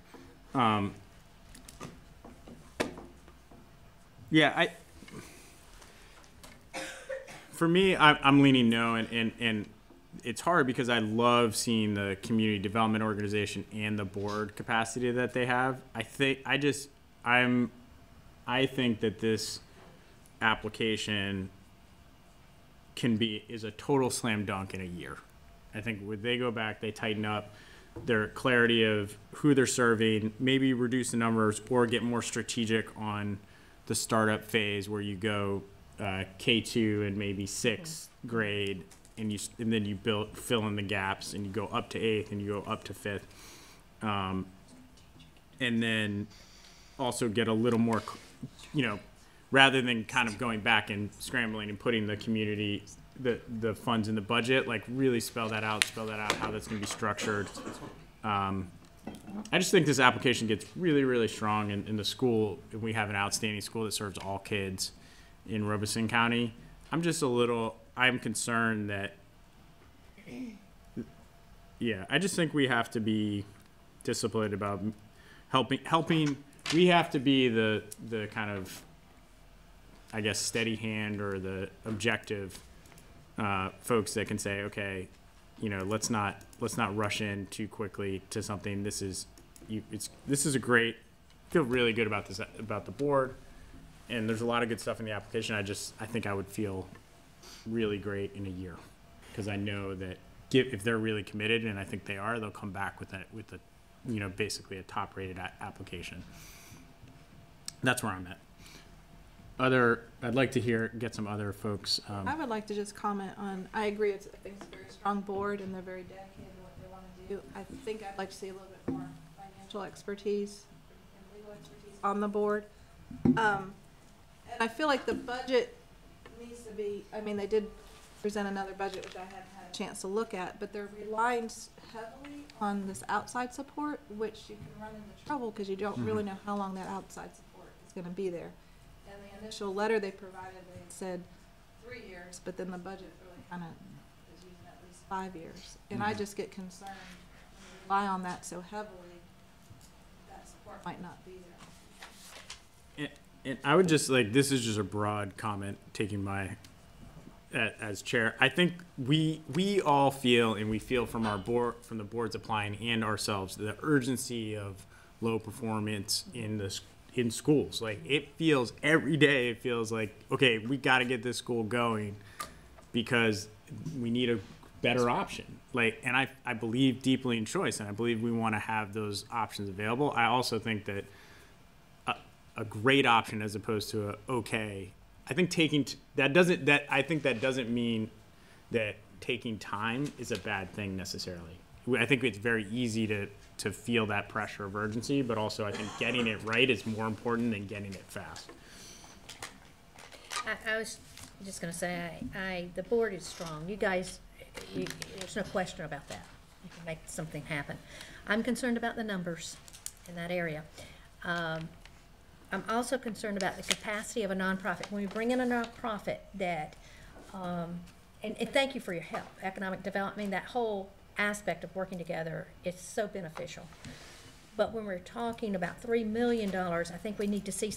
Yeah, for me, I'm leaning no, and it's hard because I love seeing the community development organization and the board capacity that they have. I think that this application is a total slam dunk in a year. I think when they go back, they tighten up their clarity of who they're serving, maybe reduce the numbers, or get more strategic on the startup phase where you go K2 and maybe sixth grade, and then you fill in the gaps, and you go up to 8th and you go up to 5th, and then also get a little more, rather than kind of going back and scrambling and putting the community the funds in the budget, like really spell that out how that's going to be structured. I just think this application gets really, really strong in the school. We have an outstanding school that serves all kids in Robeson County. I'm concerned that, I just think we have to be disciplined about helping. We have to be the kind of, I guess, steady hand or the objective folks that can say, okay, let's not rush in too quickly to something. This is a great. I feel really good about this, about the board, and there's a lot of good stuff in the application. I think I would feel really great in a year, because I know that if they're really committed, and I think they are, they'll come back with basically a top rated application. That's where I'm at. I'd like to get some other folks. I would like to just comment on, I agree, I think it's a very strong board, and they're very dedicated to what they want to do. I think I'd like to see a little bit more financial expertise and legal expertise on the board. And I feel like the budget needs to be, they did present another budget, which I haven't had a chance to look at, but they're relying heavily on this outside support, which you can run into trouble because you don't really know how long that outside support is going to be there. And the initial letter they provided, they said 3 years, but then the budget really kind of is using at least 5 years. And I just get concerned when you rely on that so heavily, that support might not be there. And I would just this is just a broad comment, taking as chair. I think we all feel, and we feel from our board, from the boards applying and ourselves, the urgency of low performance in schools. It feels every day. It feels like, okay, we got to get this school going, because we need a better option. Like, and I believe deeply in choice, and I believe we want to have those options available. I also think that a great option as opposed to a okay. I think I think that doesn't mean that taking time is a bad thing necessarily. I think it's very easy to feel that pressure of urgency, but also I think getting it right is more important than getting it fast. I was just gonna say, the board is strong. You guys, there's no question about that. You can make something happen. I'm concerned about the numbers in that area. I'm also concerned about the capacity of a nonprofit. When we bring in a nonprofit that, and thank you for your help, economic development, that whole aspect of working together, it's so beneficial. But when we're talking about $3 million, I think we need to see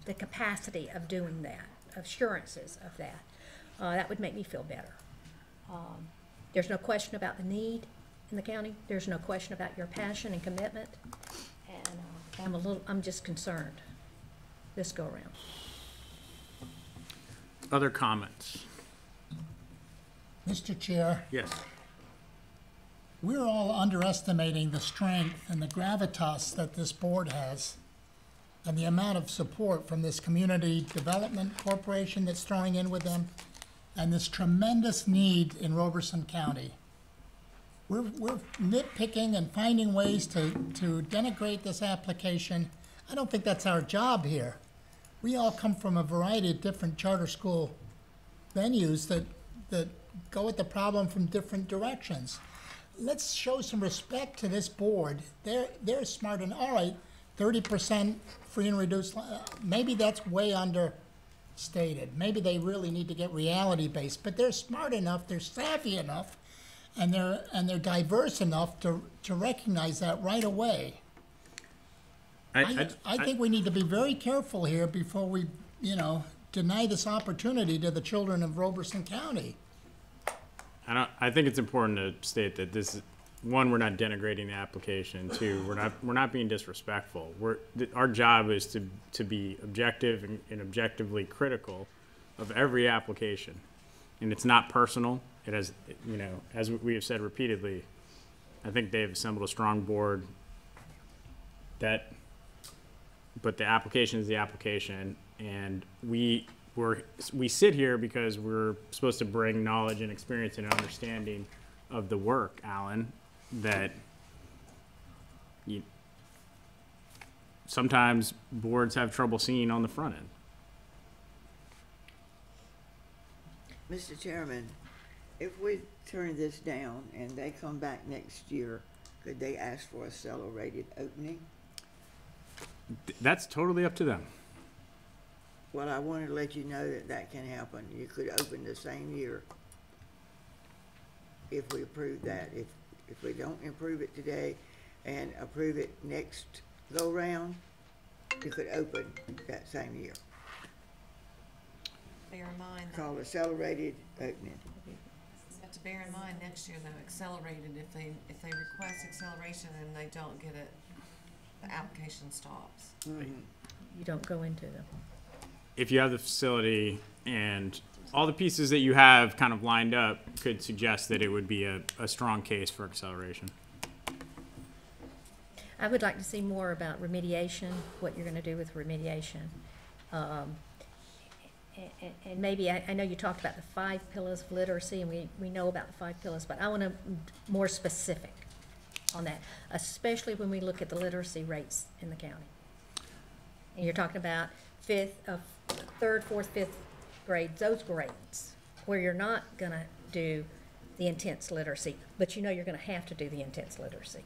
the capacity of doing that, assurances of that. That would make me feel better. There's no question about the need in the county. There's no question about your passion and commitment. And I'm just concerned this go around. Other comments? Mr. Chair, Yes. we're all underestimating the strength and the gravitas that this board has and the amount of support from this community development corporation that's throwing in with them and this tremendous need in Robeson County. We're nitpicking and finding ways to denigrate this application. I don't think that's our job here. We all come from a variety of different charter school venues that go at the problem from different directions. Let's show some respect to this board. They're smart and all right, 30% free and reduced, maybe that's way understated. Maybe they really need to get reality-based, but they're smart enough, they're savvy enough, and they're diverse enough to recognize that right away. I think we need to be very careful here before we, deny this opportunity to the children of Robeson County. I think it's important to state that this is, one, we're not denigrating the application. Two, we're not being disrespectful. Our job is to be objective and objectively critical of every application, and it's not personal. It has, as we have said repeatedly, I think they've assembled a strong board. But the application is the application, and we sit here because we're supposed to bring knowledge and experience and understanding of the work, Alan, that sometimes boards have trouble seeing on the front end. Mr. Chairman, if we turn this down and they come back next year, could they ask for accelerated opening? That's totally up to them. Well, I wanted to let you know that can happen. You could open the same year if we approve that. If we don't approve it today and approve it next go-round, you could open that same year. Bear in mind. Called accelerated opening. You have to bear in mind next year though, accelerated, if they request acceleration and they don't get it, the application stops. Mm-hmm. You don't go into them. If you have the facility and all the pieces that you have kind of lined up could suggest that it would be a strong case for acceleration. I would like to see more about remediation, what you're going to do with remediation. And maybe, I know you talked about the 5 pillars of literacy, and we know about the 5 pillars, but I want to more specific on that, especially when we look at the literacy rates in the county. And you're talking about 3rd, 4th, 5th grades, those grades, where you're not going to do the intense literacy, but you know you're going to have to do the intense literacy.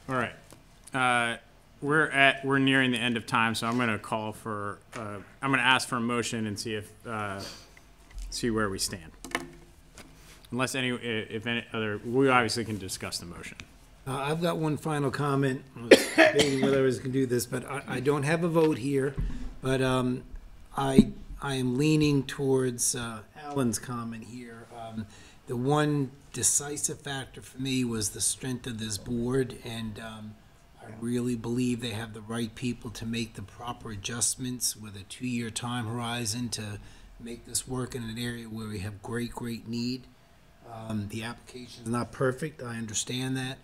All right. We're nearing the end of time, so I'm going to call for, I'm going to ask for a motion and see where we stand. Unless if any other, we obviously can discuss the motion. I've got one final comment. I was debating whether I was going to do this, but I don't have a vote here. But I am leaning towards Alan's comment here. The one decisive factor for me was the strength of this board, and I really believe they have the right people to make the proper adjustments with a 2-year time horizon to make this work in an area where we have great need. The application is not perfect, I understand that,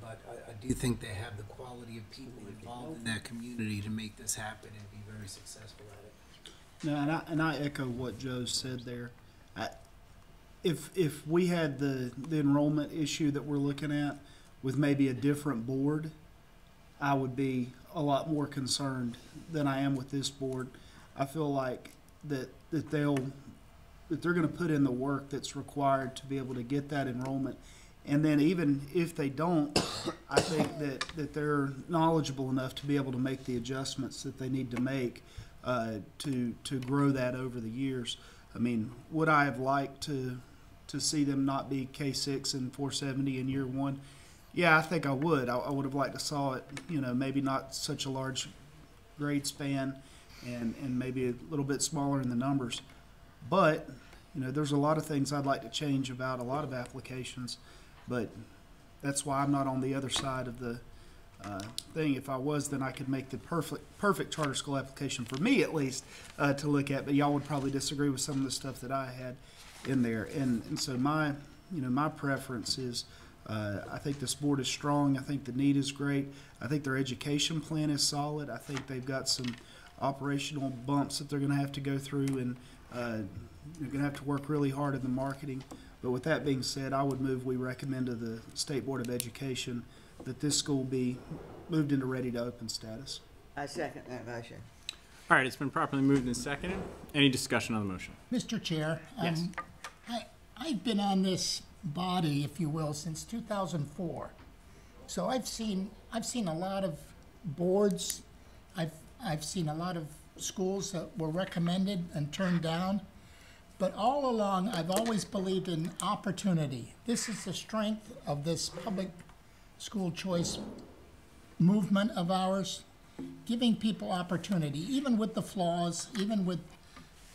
but I do think they have the quality of people involved in that community to make this happen and be very successful at it. No, and I echo what Joe said there. If we had the enrollment issue that we're looking at with maybe a different board, I would be a lot more concerned than I am with this board. I feel like that they're going to put in the work that's required to be able to get that enrollment. And then even if they don't, I think that they're knowledgeable enough to be able to make the adjustments that they need to make to grow that over the years. I mean, would I have liked to see them not be K6 and 470 in year one? Yeah, I think I would. I would have liked to saw it, maybe not such a large grade span and maybe a little bit smaller in the numbers. But, there's a lot of things I'd like to change about a lot of applications, but that's why I'm not on the other side of the thing. If I was, then I could make the perfect charter school application for me, at least, to look at. But y'all would probably disagree with some of the stuff that I had in there. And so my preference is, I think this board is strong. I think the need is great. I think their education plan is solid. I think they've got some operational bumps that they're going to have to go through, and they're going to have to work really hard in the marketing. But with that being said, I would move we recommend to the State Board of Education that this school be moved into ready-to-open status. I second that motion. All right, it's been properly moved and seconded. Any discussion on the motion? Mr. Chair, Yes. I've been on this body, if you will, since 2004. So I've seen a lot of boards. I've seen a lot of schools that were recommended and turned down. But all along, I've always believed in opportunity. This is the strength of this public school choice movement of ours, giving people opportunity, even with the flaws, even with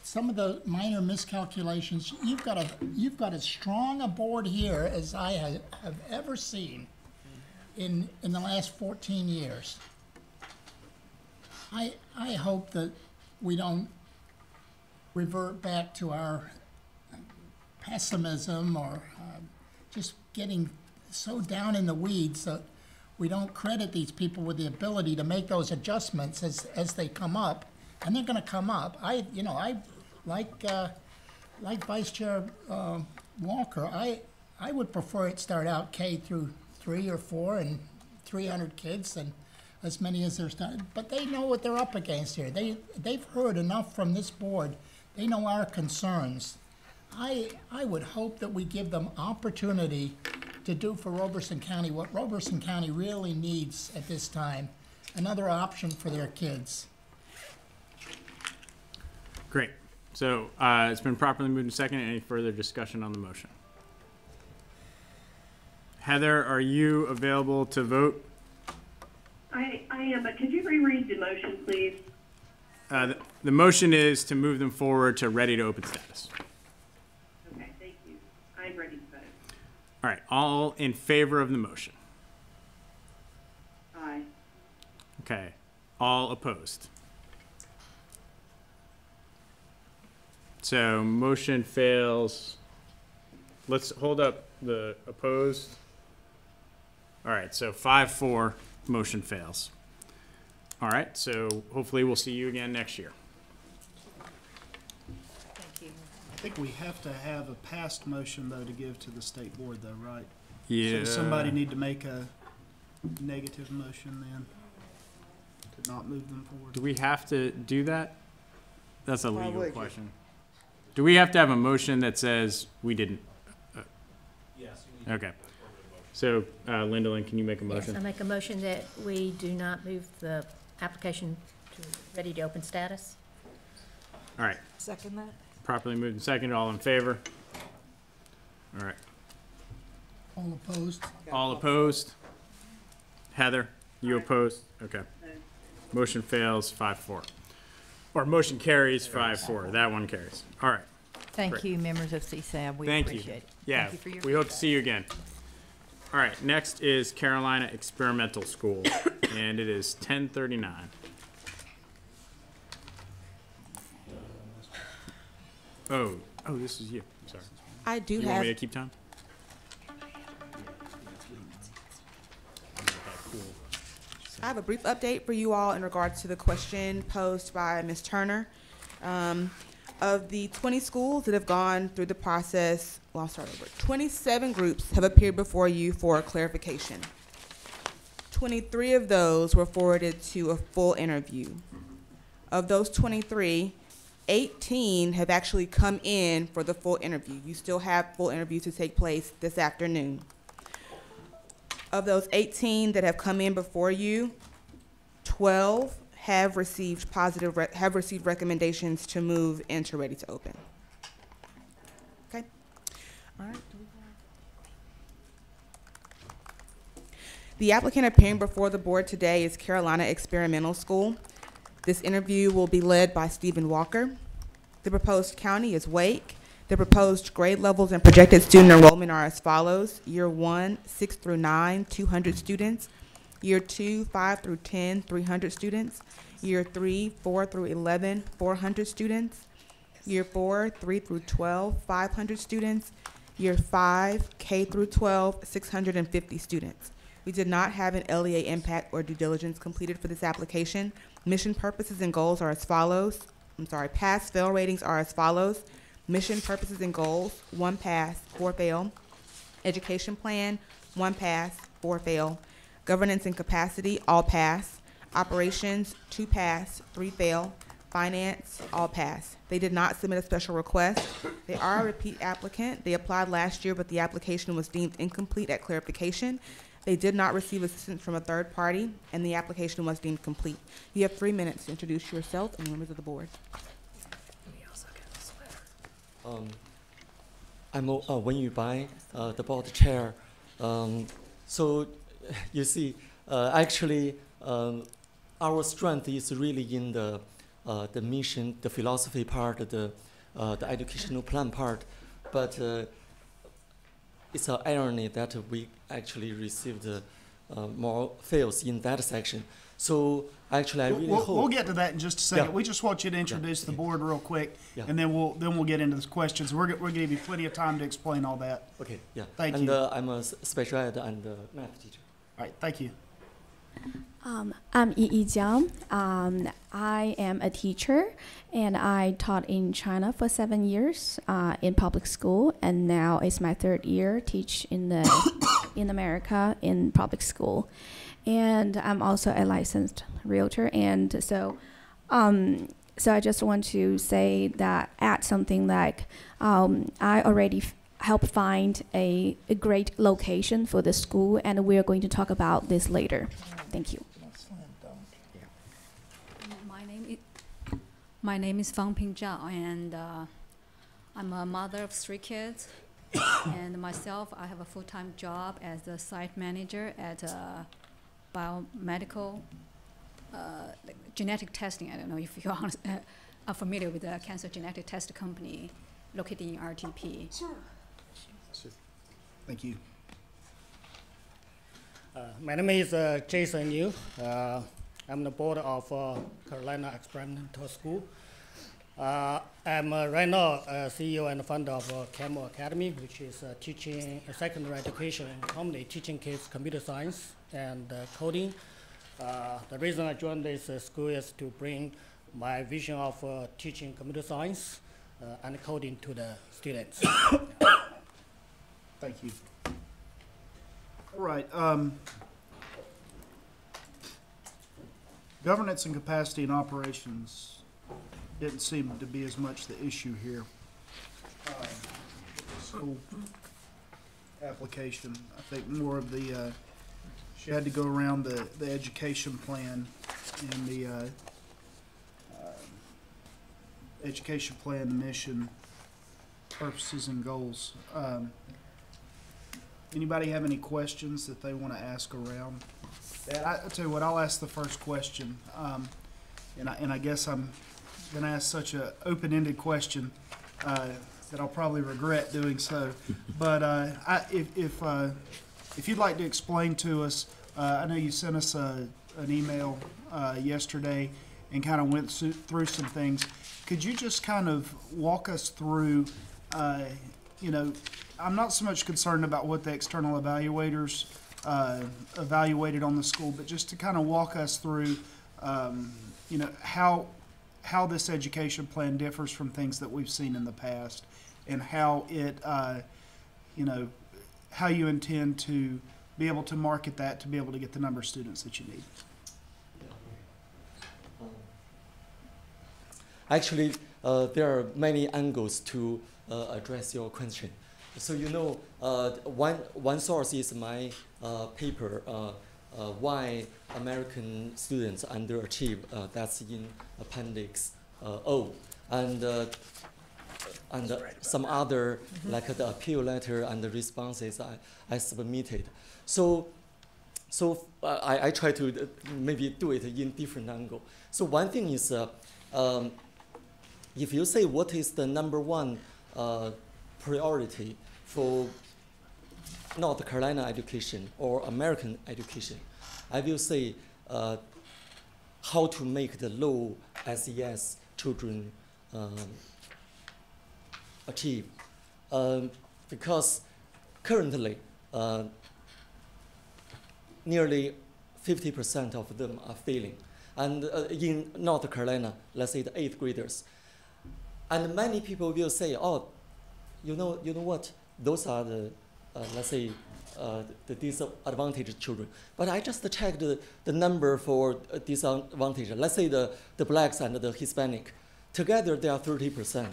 some of the minor miscalculations. You've got as strong a board here as I have ever seen in the last 14 years. I hope that we don't revert back to our pessimism or just getting so down in the weeds that we don't credit these people with the ability to make those adjustments as they come up, and they're going to come up. I like Vice Chair Walker. I would prefer it start out K through 3 or 4 and 300 kids and as many as there's done. But they know what they're up against here. They've heard enough from this board. They know our concerns. I would hope that we give them opportunity to do for Robeson County what Robeson County really needs at this time, another option for their kids. Great. So it's been properly moved and seconded. Any further discussion on the motion? Heather, are you available to vote? I am, but could you reread the motion, please? The motion is to move them forward to ready to open status. Okay, thank you. I'm ready to vote. All right, all in favor of the motion? Aye. Okay, all opposed? So motion fails. Let's hold up the opposed. All right, so 5-4, motion fails. All right, so hopefully we'll see you again next year. Thank you. I think we have to have a passed motion, though, to give to the state board, though, right? Yeah. So does somebody need to make a negative motion then to not move them forward? Do we have to do that? That's a Why legal would you? question. Do we have to have a motion that says we didn't? Yes. Okay. So, Lyndalyn, can you make a Yes, motion? I make a motion that we do not move the application to ready to open status. All right, Second that. properly moved and seconded. All in favor? All right. All opposed? All opposed? Heather, you opposed? Okay. Motion fails 5-4. Or motion carries 5-4. That one carries. All right. Thank Great. you, members of CSAB. We Thank you. appreciate it. Yeah, Thank you for your we hope to see you again. All right, next is Carolina Experimental School, and it is 10:39. Oh, this is you. I'm sorry. I do You have. want me to keep time? I have a brief update for you all in regards to the question posed by Ms. Turner. Of the 20 schools that have gone through the process, well, I'll start over. 27 groups have appeared before you for clarification. 23 of those were forwarded to a full interview. Of those 23, 18 have actually come in for the full interview. You still have full interviews to take place this afternoon. Of those 18 that have come in before you, 12 have received have received recommendations to move into Ready to Open. Okay. All right. The applicant appearing before the board today is Carolina Experimental School. This interview will be led by Stephen Walker. The proposed county is Wake. The proposed grade levels and projected student enrollment are as follows. Year 1, 6 through 9, 200 students. Year 2, 5 through 10, 300 students. Year 3, 4 through 11, 400 students. Year 4, 3 through 12, 500 students. Year 5, K through 12, 650 students. We did not have an LEA impact or due diligence completed for this application. Mission purposes and goals are as follows. Pass-fail ratings are as follows. Mission purposes and goals, 1 pass, 4 fail. Education plan, 1 pass, 4 fail. Governance and capacity, all pass. Operations, 2 pass, 3 fail. Finance, all pass. They did not submit a special request. They are a repeat applicant. They applied last year, but the application was deemed incomplete at clarification. They did not receive assistance from a third party, and the application was deemed complete. You have 3 minutes to introduce yourself and members of the board. I'm Wen Yubai, the board chair. So you see, actually, our strength is really in the mission, the philosophy part, the educational plan part. But it's an irony that we actually received more fails in that section. So actually, I really hope we'll get to that in just a second. Yeah. We just want you to introduce the board real quick, Yeah. and then we'll get into the questions. We're going to give you plenty of time to explain all that. Okay, yeah. Thank and you. I'm a special ed and math teacher. All right, thank you. I'm Yi Jiang. I am a teacher, and I taught in China for 7 years in public school, and now it's my 3rd year teach in America in public school. And I'm also a licensed realtor, and so I just want to say that add something like I already helped find a great location for the school, and we are going to talk about this later. Thank you. My name is Fang Ping Zhao, and I'm a mother of 3 kids. And myself, I have a full-time job as the site manager at a biomedical genetic testing. I don't know if you are familiar with the cancer genetic test company located in RTP. Sure. Thank you. My name is Jason Yu. I'm the board of Carolina Experimental School. I'm right now CEO and founder of Camel Academy, which is teaching secondary education company, teaching kids computer science and coding. The reason I joined this school is to bring my vision of teaching computer science and coding to the students. Thank you. All right. Governance and capacity and operations didn't seem to be as much the issue here. School application, I think more of the, she had to go around the education plan and the education plan, the mission, purposes and goals. Anybody have any questions that they want to ask around that? I'll tell you what, I'll ask the first question. And I guess I'm going to ask such an open-ended question that I'll probably regret doing so. But if you'd like to explain to us, I know you sent us an email yesterday, and kind of went through some things. Could you just kind of walk us through, you know, I'm not so much concerned about what the external evaluators evaluated on the school, but just to kind of walk us through, you know, how this education plan differs from things that we've seen in the past, and how it, you know, how you intend to be able to market that to be able to get the number of students that you need. Actually, there are many angles to address your question. So you know, one source is my paper, Why American Students Underachieve. That's in Appendix O. And some other, like the appeal letter and the responses I submitted. So I try to maybe do it in different angle. So one thing is, if you say what is the number one priority for North Carolina education or American education, I will say how to make the low SES children achieve. Because currently, nearly 50% of them are failing. And in North Carolina, let's say the 8th graders. And many people will say, oh, you know what? Those are the, let's say, the disadvantaged children. But I just checked the number for disadvantaged. Let's say the blacks and the Hispanic. Together, they are 30%.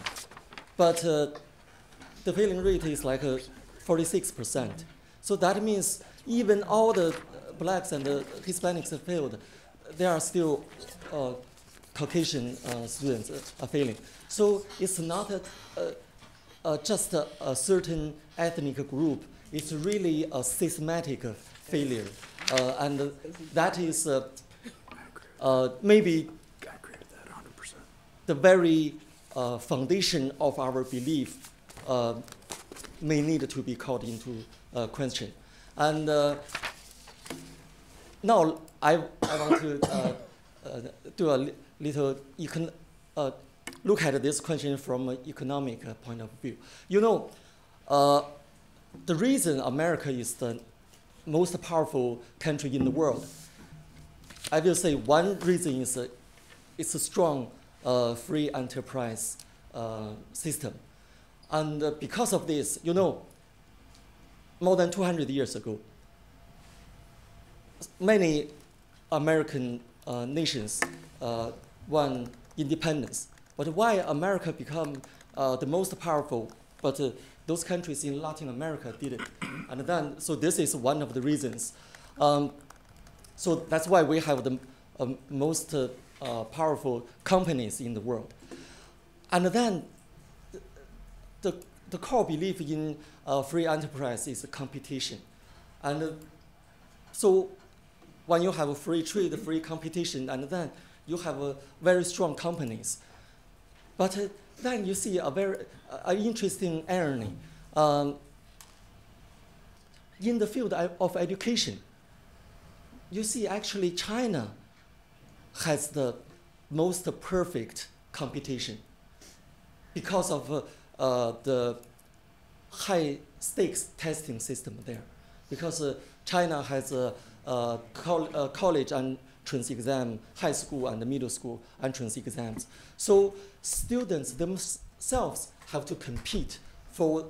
But the failing rate is like 46%. So that means even all the blacks and the Hispanics have failed, there are still Caucasian students are failing. So it's not just a certain ethnic group. It's really a systematic failure. And that is maybe the very foundation of our belief may need to be called into question. And now I want to do a little look at this question from an economic point of view. You know, the reason America is the most powerful country in the world, I will say one reason is it's a strong free enterprise system. And because of this, you know, more than 200 years ago, many American nations won independence. But why America become the most powerful, but those countries in Latin America didn't? And then, so this is one of the reasons. So that's why we have the most powerful companies in the world. And then the core belief in free enterprise is competition. And so when you have a free trade, free competition, and then you have very strong companies. But then you see a very interesting irony. In the field of education, you see actually China has the most perfect competition because of the high stakes testing system there. Because China has a college entrance exam, high school and middle school entrance exams. So students themselves have to compete for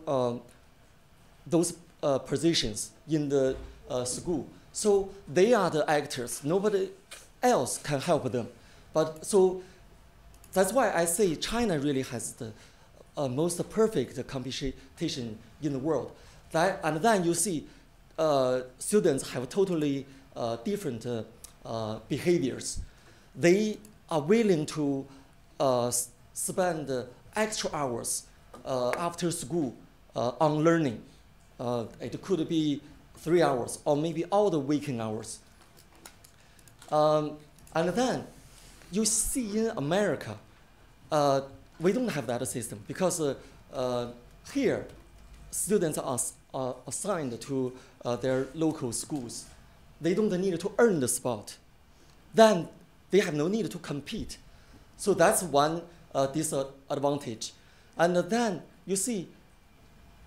those positions in the school. So they are the actors. Nobody else can help them. But so that's why I say China really has the most perfect competition in the world. And then you see students have totally different behaviors. They are willing to spend extra hours after school on learning. It could be 3 hours or maybe all the waking hours. And then you see in America, we don't have that system because here students are assigned to their local schools. They don't need to earn the spot. Then They have no need to compete. So that's one disadvantage. And then you see,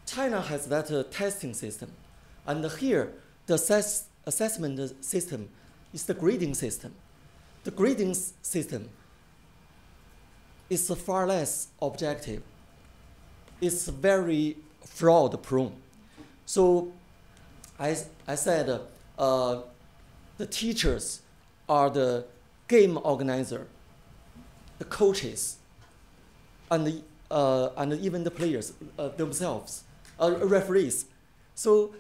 China has that testing system. And here, the assessment system is the grading system. The grading system is far less objective. It's very fraud prone. So I said the teachers are the game organizer, the coaches, and even the players themselves, referees. So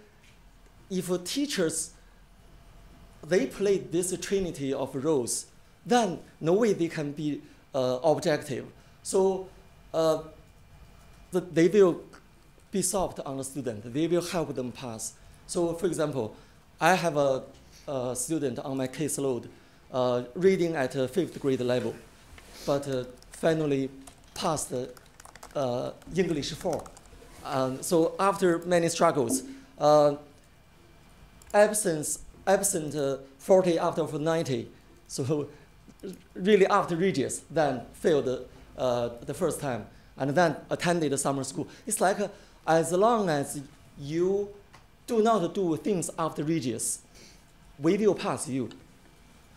if teachers, they play this trinity of roles, then no way they can be objective. So they will be soft on the student. They will help them pass. So for example, I have a student on my caseload reading at a 5th grade level, but finally passed English 4. So after many struggles, absent 40 out of 90, so really after Regis, then failed the first time, and then attended summer school. It's like as long as you do not do things after Regis, we will pass you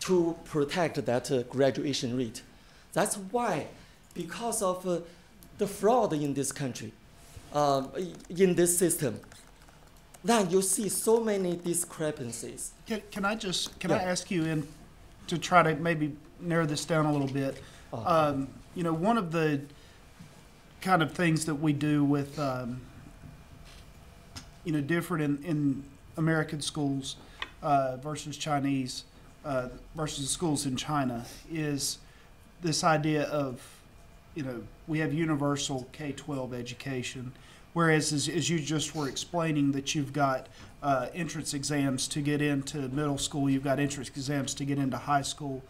to protect that graduation rate. That's why, because of the fraud in this country, in this system, then you see so many discrepancies. Can I ask you to try to maybe narrow this down a little bit? You know, one of the kind of things that we do with, you know, different in American schools versus Chinese versus schools in China is this idea of, you know, we have universal K-12 education, whereas as you just were explaining that you've got entrance exams to get into middle school, you've got entrance exams to get into high school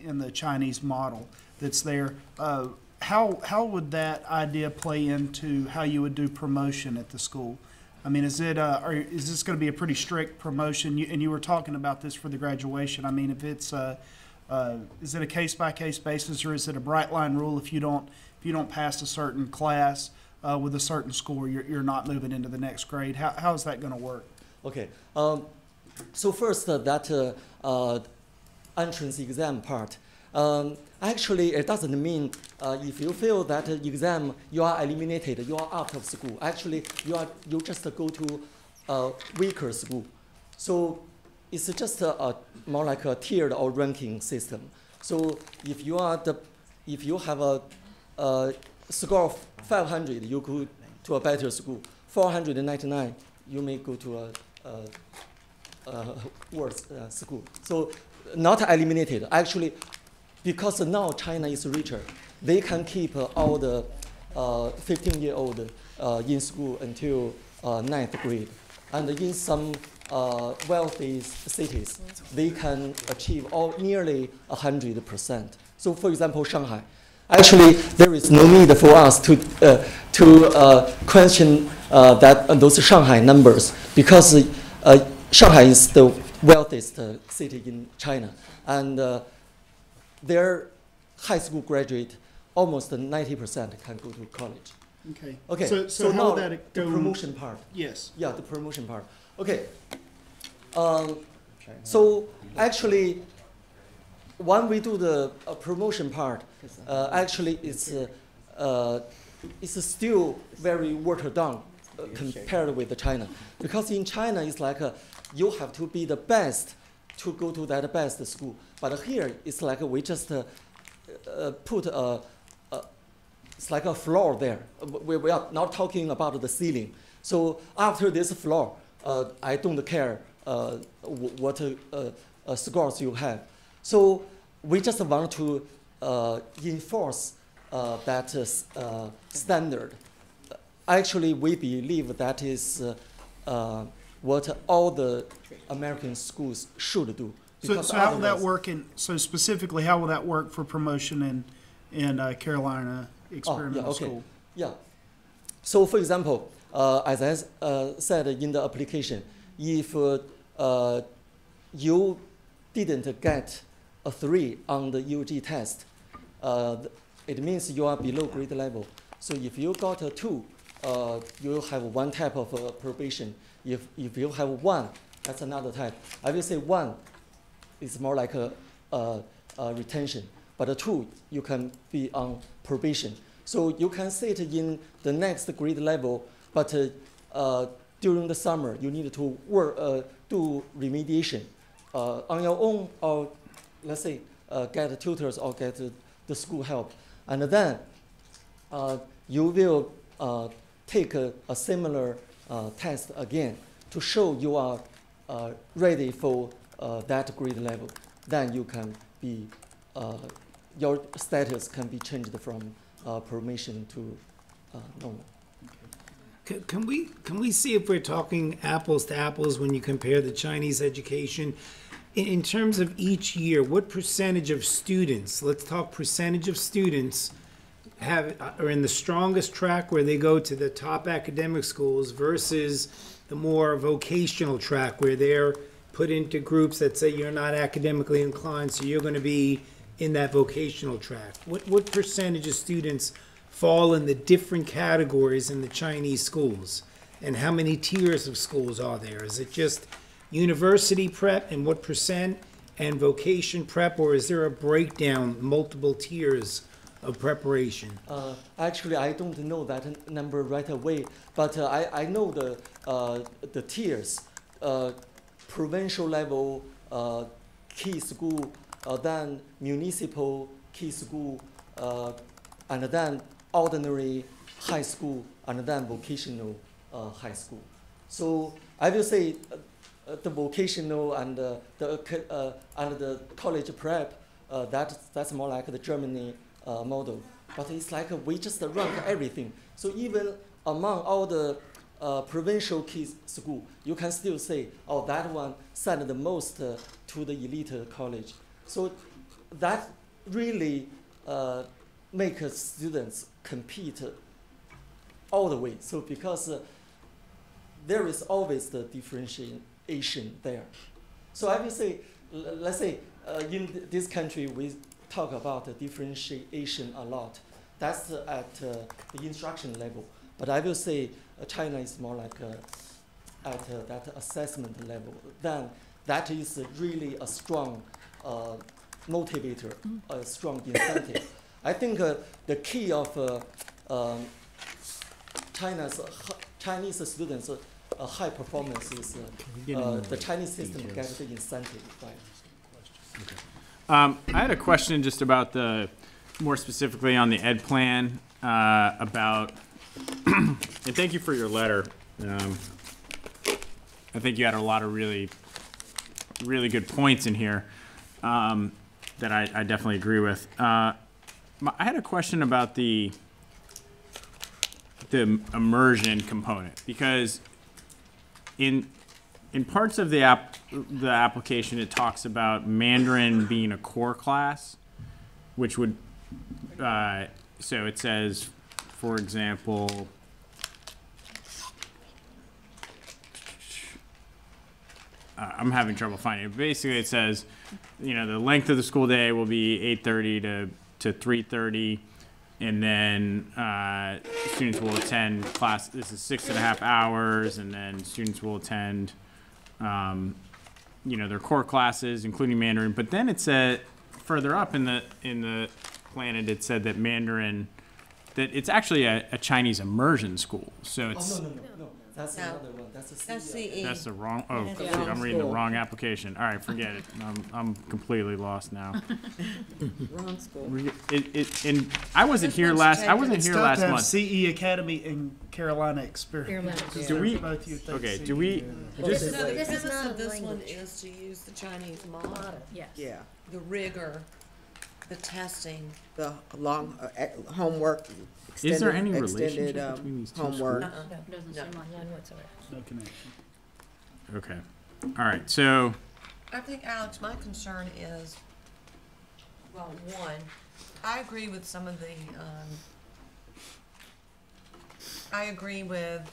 in the Chinese model that's there. How would that idea play into how you would do promotion at the school? I mean, is this going to be a pretty strict promotion? And you were talking about this for the graduation. I mean, if it's is it a case-by-case basis, or is it a bright line rule? If you don't pass a certain class with a certain score, you're not moving into the next grade. How is that going to work? Okay. So first, that entrance exam part. Actually, it doesn't mean if you fail that exam, you are eliminated, you are out of school. Actually, you just go to a weaker school. So it's just more like a tiered or ranking system. So if you have a score of 500, you go to a better school. 499, you may go to a worse school. So not eliminated. Actually, because now China is richer, they can keep all the 15-year-old in school until 9th grade. And in some wealthy cities, they can achieve nearly 100%. So for example, Shanghai. Actually, there is no need for us to question those Shanghai numbers, because Shanghai is the wealthiest city in China, and their high school graduate, almost 90% can go to college. Okay. Okay. So now how that the go? promotion part. Yes. Yeah, the promotion part. Okay. So actually, when we do the promotion part, actually it's still very watered down compared with China, because in China it's like you have to be the best to go to that best school. But here, it's like we just put it's like a floor there. We are not talking about the ceiling. So after this floor, I don't care what scores you have. So we just want to enforce that standard. Actually, we believe that is what all the American schools should do. So how will that work so specifically, how will that work for promotion in Carolina Experimental School? Yeah. So for example, as I said in the application, if you didn't get a 3 on the UG test, it means you are below grade level. So if you got a 2, you have one type of probation. If you have 1, that's another type. I will say 1 is more like a retention, but a 2, you can be on probation. So you can sit in the next grade level, but during the summer, you need to work, do remediation on your own, or let's say get tutors or get the school help. And then you will take a similar test again to show you are ready for that grade level. Then you can be, your status can be changed from probation to normal. Can we see if we're talking apples to apples when you compare the Chinese education? In terms of each year, what percentage of students, let's talk percentage of students, are in the strongest track where they go to the top academic schools versus the more vocational track where they're put into groups that say you're not academically inclined, so you're going to be in that vocational track? What percentage of students fall in the different categories in the Chinese schools? And how many tiers of schools are there? Is it just university prep and what percent, and vocation prep, or is there a breakdown, multiple tiers of preparation? Actually, I don't know that number right away, but I know the tiers. Provincial level key school, then municipal key school, and then ordinary high school, and then vocational high school. So I will say the vocational and the college prep, that's more like the Germany model. But it's like we just rank everything. So even among all the provincial kids school, you can still say, oh, that one sent the most to the elite college. So that really makes students compete all the way. So because there is always the differentiation there. So I will say, let's say in this country we talk about the differentiation a lot. That's at the instruction level. But I will say China is more like at that assessment level. Then that is really a strong motivator, a strong incentive. I think the key of Chinese students' high performance is the Chinese system gets the incentive. Right? I had a question just about more specifically on the ed plan, about, and thank you for your letter. I think you had a lot of really, really good points in here that I definitely agree with. I had a question about the immersion component, because in parts of the application it talks about Mandarin being a core class, which would so it says, for example, I'm having trouble finding it. Basically, it says, the length of the school day will be 8:30 to 3:30, and then students will attend class. This is 6.5 hours, and then students will attend, their core classes, including Mandarin. But then it said further up in the plan, it said that Mandarin, that it's actually a Chinese immersion school. So it's. No. That's another one. That's a CE. That's CE. That's the wrong. Oh, That's shoot, the wrong I'm reading the school. wrong application. All right, forget it. I'm completely lost now. Wrong school. And I wasn't here last. I wasn't here last month. CE Academy and Carolina Experience. Do we? Both you think Okay. CE Do we? Just. So the This is premise not of this one language. is to use the Chinese model, Yes. Yeah, the rigor, the testing. the long homework. Is there any extended, relationship between these two homework. schools? Doesn't seem like none whatsoever. No connection. Okay. All right. So. I think, Alex, my concern is, well, one, I agree with some of the, I agree with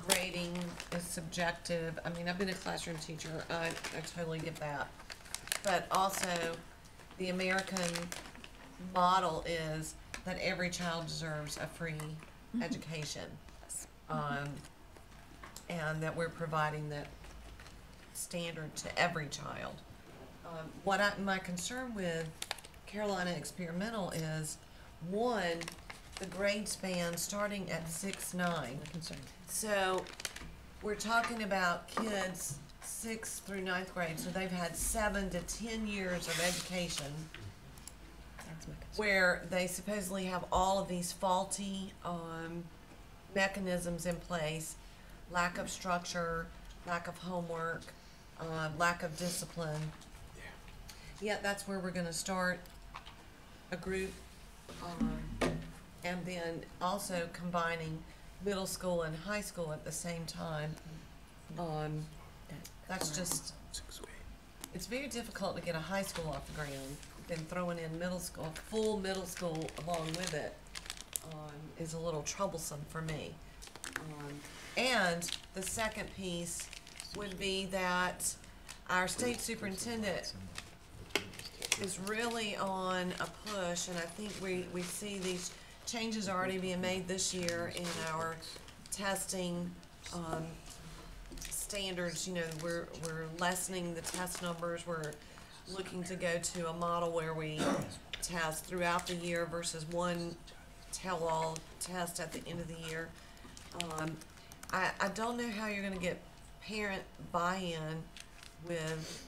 grading is subjective. I mean, I've been a classroom teacher. I totally get that. But also, the American model is that every child deserves a free education. And that we're providing that standard to every child. My concern with Carolina Experimental is, one, the grade span starting at 6-9. So we're talking about kids 6th through 9th grade, so they've had 7 to 10 years of education where they supposedly have all of these faulty mechanisms in place, lack of structure, lack of homework, lack of discipline. Yet that's where we're going to start a group, and then also combining middle school and high school at the same time. That's just, it's very difficult to get a high school off the ground. Then throwing in middle school, full middle school along with it, is a little troublesome for me. And the second piece would be that our state superintendent is really on a push, and I think we see these changes already being made this year in our testing standards. You know, we're lessening the test numbers. We're looking to go to a model where we test throughout the year versus one tell-all test at the end of the year. I don't know how you're going to get parent buy-in with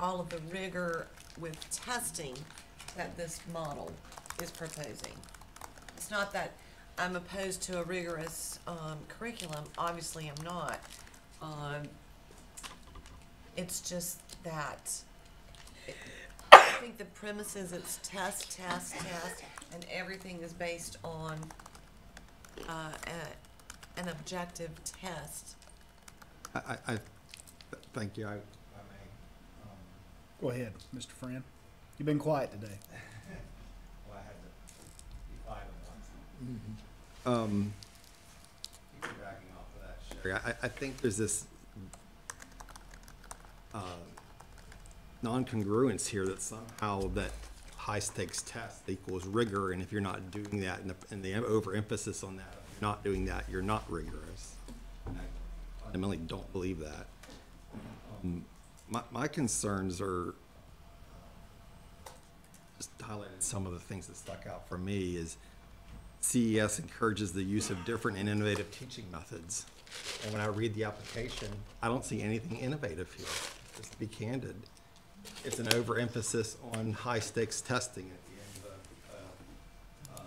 all of the rigor with testing that this model is proposing. It's not that I'm opposed to a rigorous curriculum. Obviously, I'm not. It's just that I think the premise is it's test, and everything is based on an objective test. I thank you. I may. Go ahead, Mr. Friend. You've been quiet today. Well, I had to be quiet on that. Piggybacking off of that, Sherry, I think there's this non-congruence here that somehow that high-stakes test equals rigor, and if you're not doing that, and the overemphasis on that, if you're not doing that, you're not rigorous. And I fundamentally don't believe that. My concerns are just highlighted some of the things that stuck out for me is CES encourages the use of different and innovative teaching methods. And when I read the application, I don't see anything innovative here, just to be candid. It's an overemphasis on high-stakes testing at the end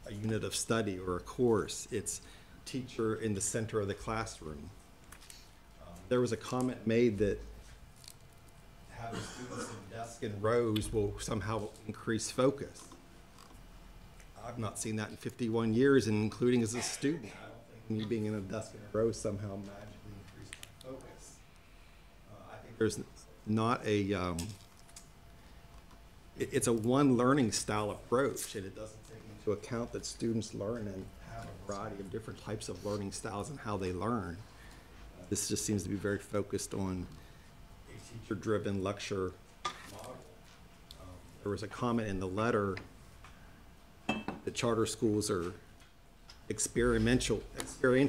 of a unit of study or a course. It's teacher in the center of the classroom. There was a comment made that having students in desks and rows will somehow increase focus. I've not seen that in 51 years, and including as a student. I don't think me being in a desk and a row somehow magically increased my focus. I think there's not a, it's a one learning style approach, and it doesn't take into account that students learn and have a variety of different types of learning styles and how they learn. This just seems to be very focused on a teacher-driven lecture model. There was a comment in the letter that charter schools are experimental, in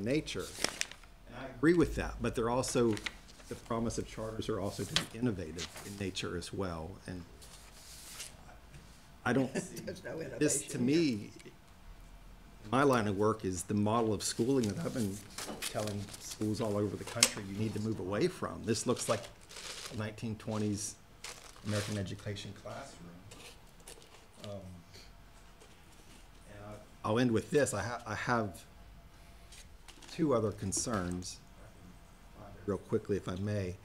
nature. And I agree with that, but they're also, the promise of charters are also to be innovative in nature as well. And I don't see, this to me, my line of work is the model of schooling that I've been telling schools all over the country you need to move away from. This looks like a 1920s American education classroom. And I'll end with this. I have two other concerns, real quickly, if I may.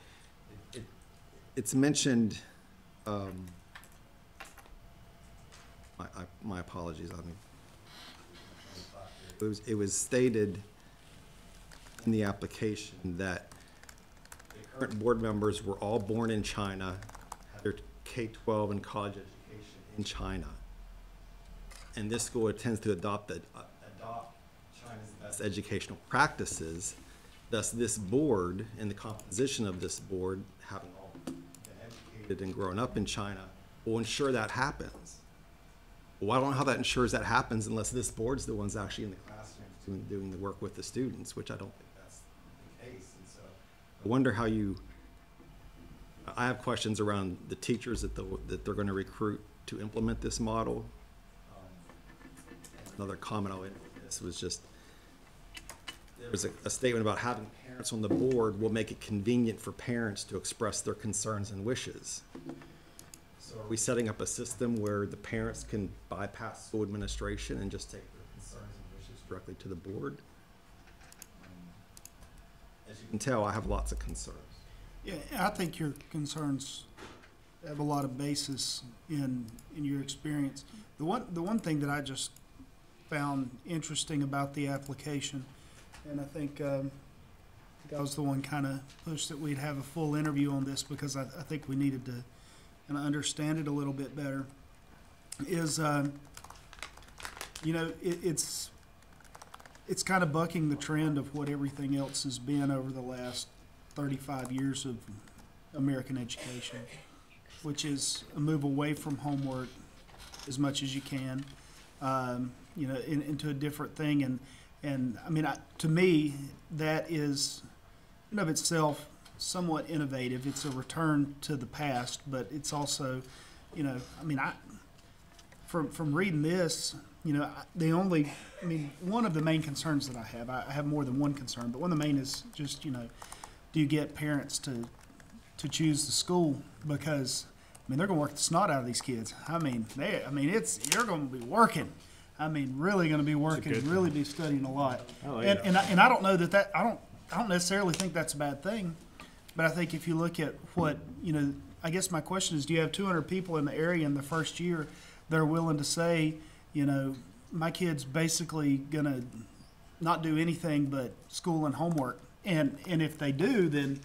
It's mentioned, my apologies, it was stated in the application that the current board members were all born in China, had their K-12 and college education in China. And this school tends to adopt China's best educational practices. Thus, this board and the composition of this board, having all been educated and grown up in China, will ensure that happens. Well, I don't know how that ensures that happens unless this board's the ones actually in the classrooms doing the work with the students, which I don't think that's the case. And so I wonder how I have questions around the teachers that they're going to recruit to implement this model. Another comment I'll end with this was just, there was a statement about having parents on the board will make it convenient for parents to express their concerns and wishes. So are we setting up a system where the parents can bypass school administration and just take their concerns and wishes directly to the board? As you can tell, I have lots of concerns. Yeah, I think your concerns have a lot of basis in your experience. The one thing that I just found interesting about the application, and I think I was the one kind of pushed that we'd have a full interview on this because I think we needed to kind of understand it a little bit better, is you know, it's kind of bucking the trend of what everything else has been over the last 35 years of American education, which is a move away from homework as much as you can, you know, into a different thing. And I mean, to me, that is in of itself somewhat innovative. It's a return to the past, but it's also, you know, I mean, from reading this, you know, one of the main concerns that I have more than one concern, but one of the main is just, you know, do you get parents to choose the school? Because, I mean, they're going to work the snot out of these kids. I mean, you're going to be working. I mean, really going to be working and really be studying a lot. Oh, yeah. And I don't know I don't necessarily think that's a bad thing, but I think if you look at what, you know, I guess my question is, do you have 200 people in the area in the first year that are willing to say, you know, my kid's basically going to not do anything but school and homework? And if they do, then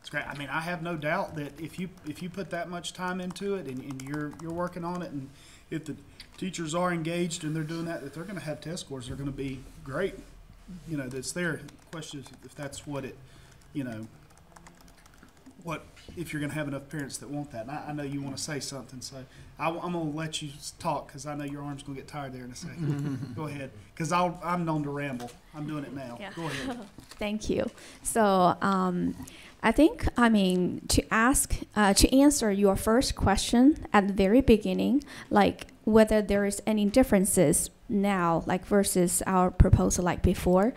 it's great. I mean, I have no doubt that if you put that much time into it and you're working on it, and if the teachers are engaged and they're doing that they're going to have test scores that are going to be great. You know, that's there. The question is if that's what it, you know, what if you're going to have enough parents that want that. And I know you want to say something, so I'm going to let you talk because I know your arm's going to get tired there in a second. Go ahead, because I'm known to ramble. I'm doing it now. Yeah. Go ahead. Thank you. So I think, I mean, to answer your first question at the very beginning, like whether there is any differences now, like versus our proposal like before,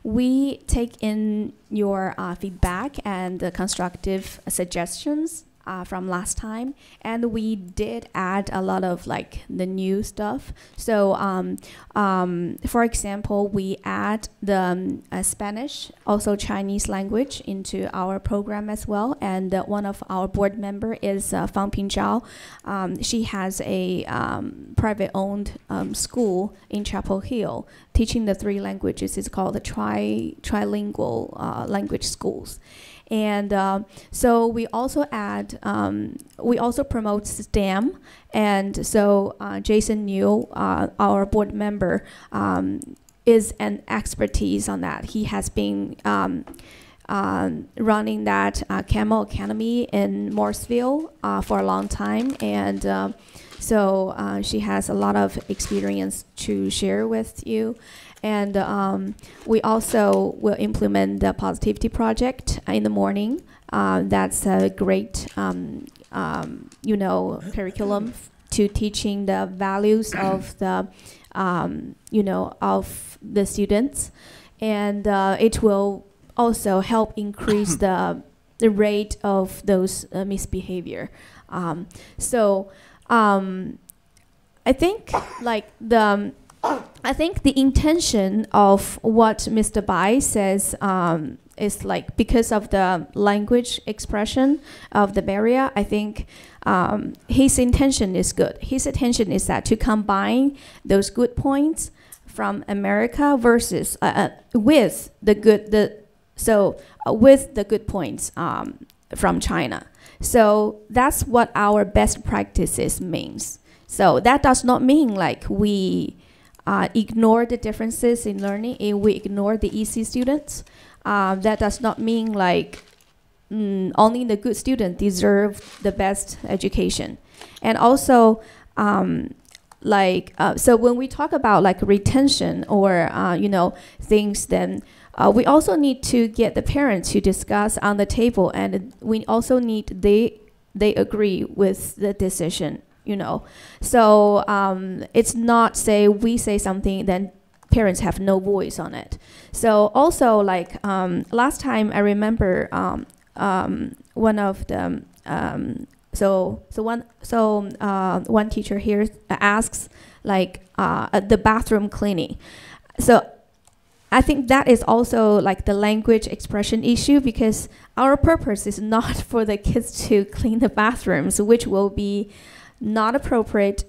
we take in your feedback and the constructive suggestions from last time, and we did add a lot of like the new stuff. So for example, we add the Spanish, also Chinese language into our program as well, and one of our board member is Fang Ping Zhao. She has a private owned school in Chapel Hill teaching the 3 languages. It's called the trilingual language schools. And so we also we also promote STEM. And so Jason New, our board member, is an expertise on that. He has been running that Camel Academy in Morrisville for a long time. And so she has a lot of experience to share with you. And we also will implement the Positivity Project in the morning. That's a great, you know, curriculum to teaching the values of the, you know, of the students. And it will also help increase the rate of those misbehavior. So I think like I think the intention of what Mr. Bai says is like because of the language expression of the barrier. I think his intention is good. His intention is that to combine those good points from America versus with the good points from China. So that's what our best practices means. So that does not mean like we ignore the differences in learning and we ignore the easy students. That does not mean like only the good students deserve the best education. And also, so when we talk about like retention or things, then we also need to get the parents to discuss on the table, and we also need they agree with the decision. So it's not say we say something then parents have no voice on it. So also like last time I remember one of the one teacher here asks like the bathroom cleaning. So I think that is also like the language expression issue, because our purpose is not for the kids to clean the bathrooms, which will be not appropriate,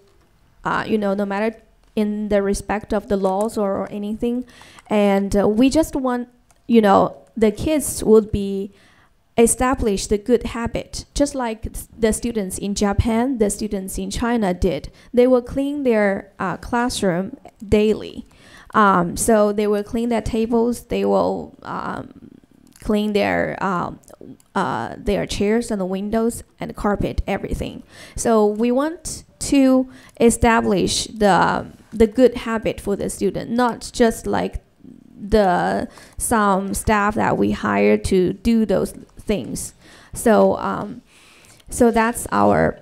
no matter in the respect of the laws or anything. And we just want, the kids would be establish the good habit, just like the students in Japan, the students in China did. They will clean their classroom daily. So they will clean their tables, they will clean their chairs and the windows and carpet, everything. So we want to establish the good habit for the student, not just like some staff that we hire to do those things. So so that's our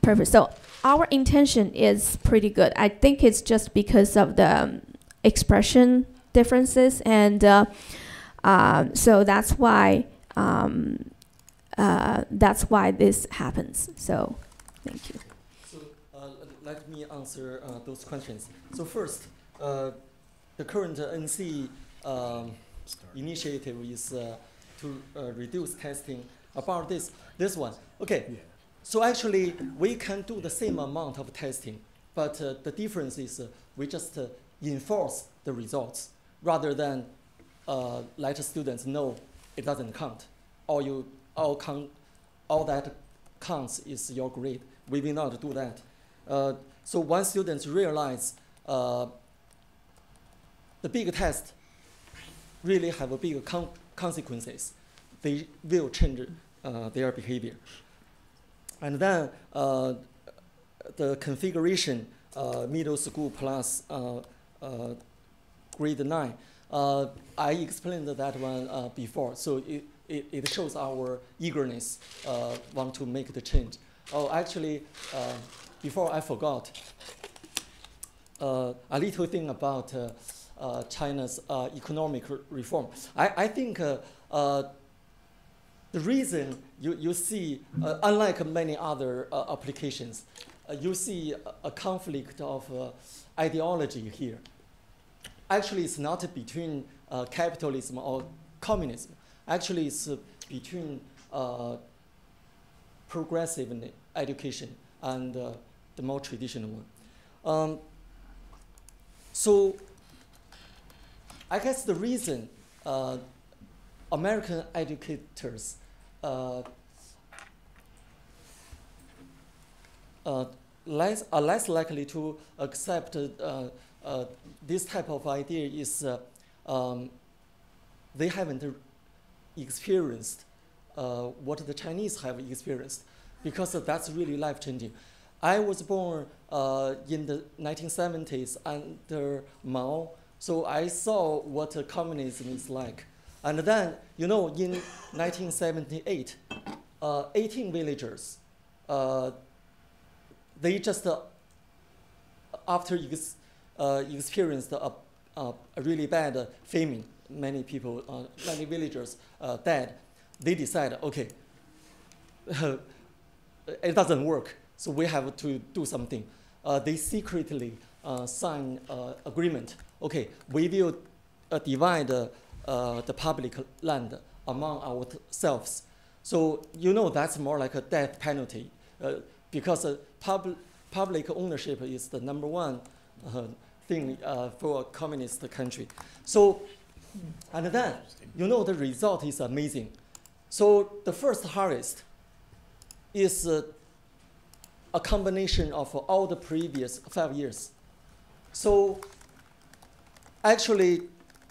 purpose. So our intention is pretty good. I think it's just because of the expression differences, and so that's why this happens. So thank you. So let me answer those questions. So first, the current NC initiative is to reduce testing. About this one, okay. Yeah. So actually, we can do the same amount of testing, but the difference is we just enforce the results rather than let students know it doesn't count. All that counts is your grade. We will not do that. So once students realize the big test really have a big consequences, they will change their behavior. And then the configuration, middle school plus grade 9, I explained that one before, so it shows our eagerness, want to make the change. Oh, actually, before I forgot, a little thing about China's economic reform. I think the reason you see, unlike many other applications, you see a conflict of ideology here. Actually, it's not between capitalism or communism. Actually, it's between progressive education and the more traditional one. So I guess the reason American educators are less likely to accept this type of idea is they haven't experienced what the Chinese have experienced, because that's really life-changing. I was born in the 1970s under Mao, so I saw what communism is like. And then, in 1978, 18 villagers, they just, after experienced a really bad famine, many people, many villagers died, they decided, okay, it doesn't work, so we have to do something. They secretly signed an agreement. Okay, we will divide the public land among ourselves. So that's more like a death penalty, because public ownership is the number one thing for a communist country. So, and then the result is amazing. So the first harvest is a combination of all the previous 5 years. So actually,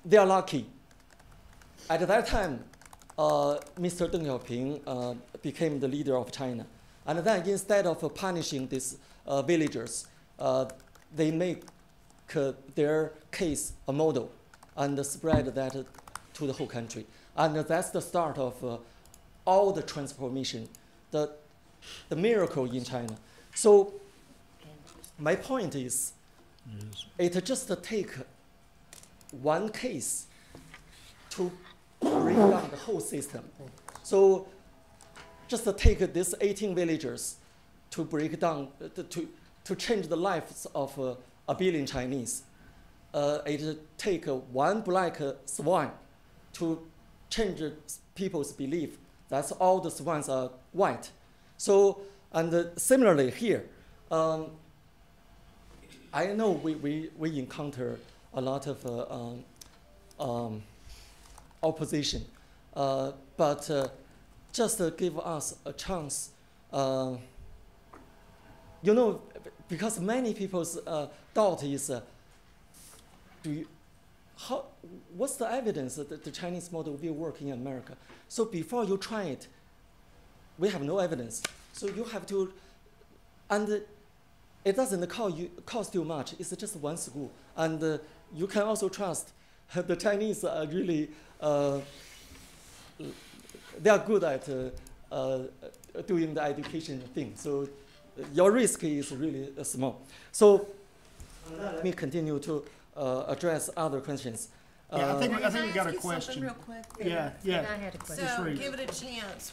they are lucky. At that time, Mr. Deng Xiaoping became the leader of China. And then instead of punishing these villagers, they make their case a model and spread that to the whole country. And that's the start of all the transformation, the miracle in China. So my point is, it just take one case to break down the whole system. So just take these 18 villagers to break down, to change the lives of 1 billion Chinese. It take one black swan to change people's belief. That's all the swans are white. So, and similarly here, I know we encounter a lot of opposition, but just give us a chance. You know, because many people's doubt is, what's the evidence that the Chinese model will work in America? So before you try it, we have no evidence. So you have to, and it doesn't cost you much. It's just one school, and you can also trust the Chinese are really they are good at doing the education thing. So your risk is really small. So let me continue to address other questions. Yeah, I think Can we got a ask you question. something real quick? Yeah, yeah. I had a question. Just So read. give it a chance.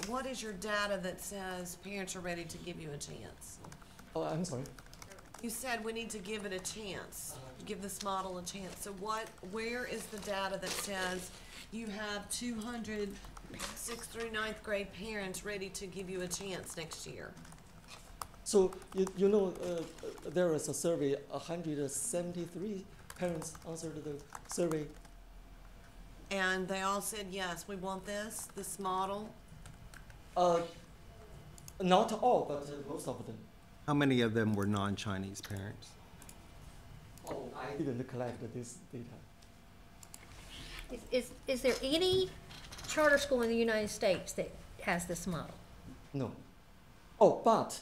What is your data that says parents are ready to give you a chance? Oh, I'm sorry. You said we need to give it a chance, give this model a chance. So where is the data that says you have 200 6th through 9th grade parents ready to give you a chance next year? So you know there is a survey, 173 parents answered the survey. And they all said, yes, we want this model? Not all, but most of them. How many of them were non-Chinese parents? Oh, I didn't collect this data. Is there any charter school in the United States that has this model? No. Oh, but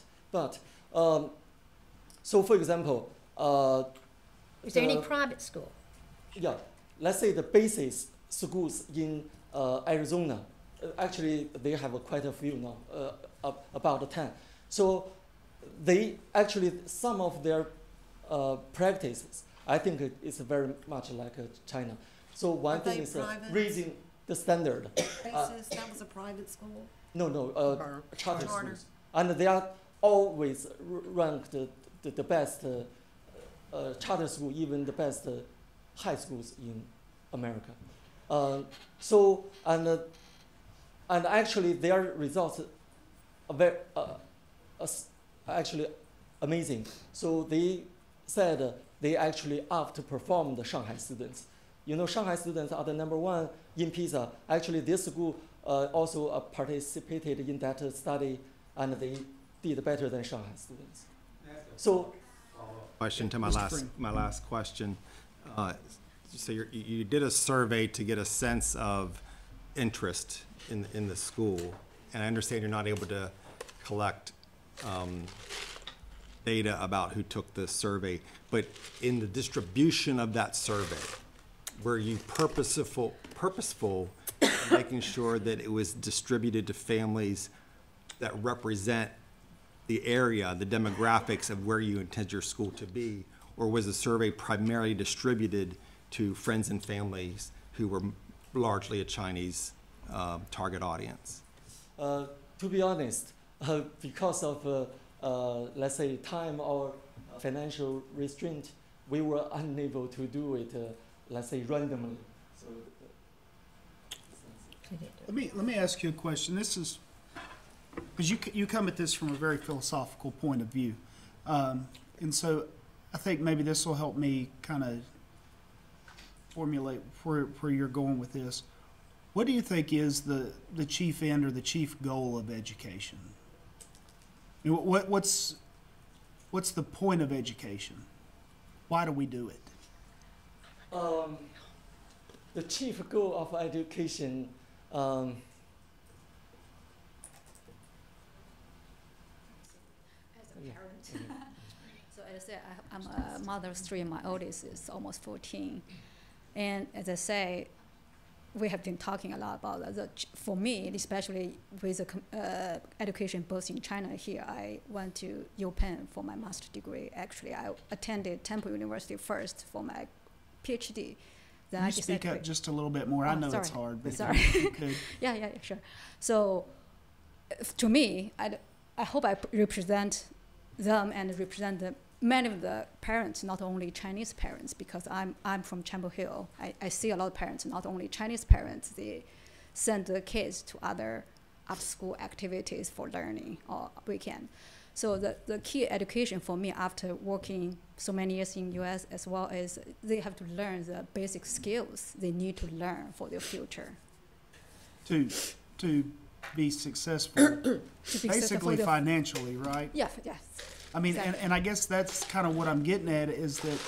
so for example, Is there any private school? Yeah, let's say the basic schools in Arizona, actually they have quite a few now, about 10. So they actually, some of their practices, I think it's very much like China. So one thing is raising the standard. Basis, that was a private school? No, charter schools. And they are always ranked the best charter school, even the best high schools in America. So, and actually their results are very, actually amazing. So they said they actually outperformed the Shanghai students. You know, Shanghai students are the #1 in PISA. Actually, this school also participated in that study, and they did better than Shanghai students. So, Question to my last question. So you did a survey to get a sense of interest in the school, and I understand you're not able to collect data about who took the survey, but in the distribution of that survey, were you purposeful in making sure that it was distributed to families that represent the area, the demographics of where you intend your school to be, or was the survey primarily distributed to friends and families who were largely a Chinese target audience? to be honest, because of let's say time or financial restraint, we were unable to do it, let's say randomly. So, let me ask you a question. This is because you come at this from a very philosophical point of view, and so I think maybe this will help me kind of formulate where you're going with this. What do you think is the chief end or the chief goal of education? What's the point of education? Why do we do it? The chief goal of education, As a parent. So as I said, I'm a mother of three, and my oldest is almost 14. And as I say, we have been talking a lot about for me, especially with the education both in China and here. I went to UPenn for my master's degree. Actually, I attended Temple University first for my PhD. Then Can you speak up just a little bit more? I know it's hard, but sorry. if you could. Yeah, sure. So, to me, I hope I represent them and represent many of the parents, not only Chinese parents, because I'm from Chapel Hill. I see a lot of parents, not only Chinese parents, they send their kids to other after-school activities for learning or weekend. So the key education for me after working so many years in US as well is they have to learn the basic skills they need to learn for their future. To be successful, basically financially, right? Yeah, yes. I mean, exactly. and I guess that's kind of what I'm getting at is that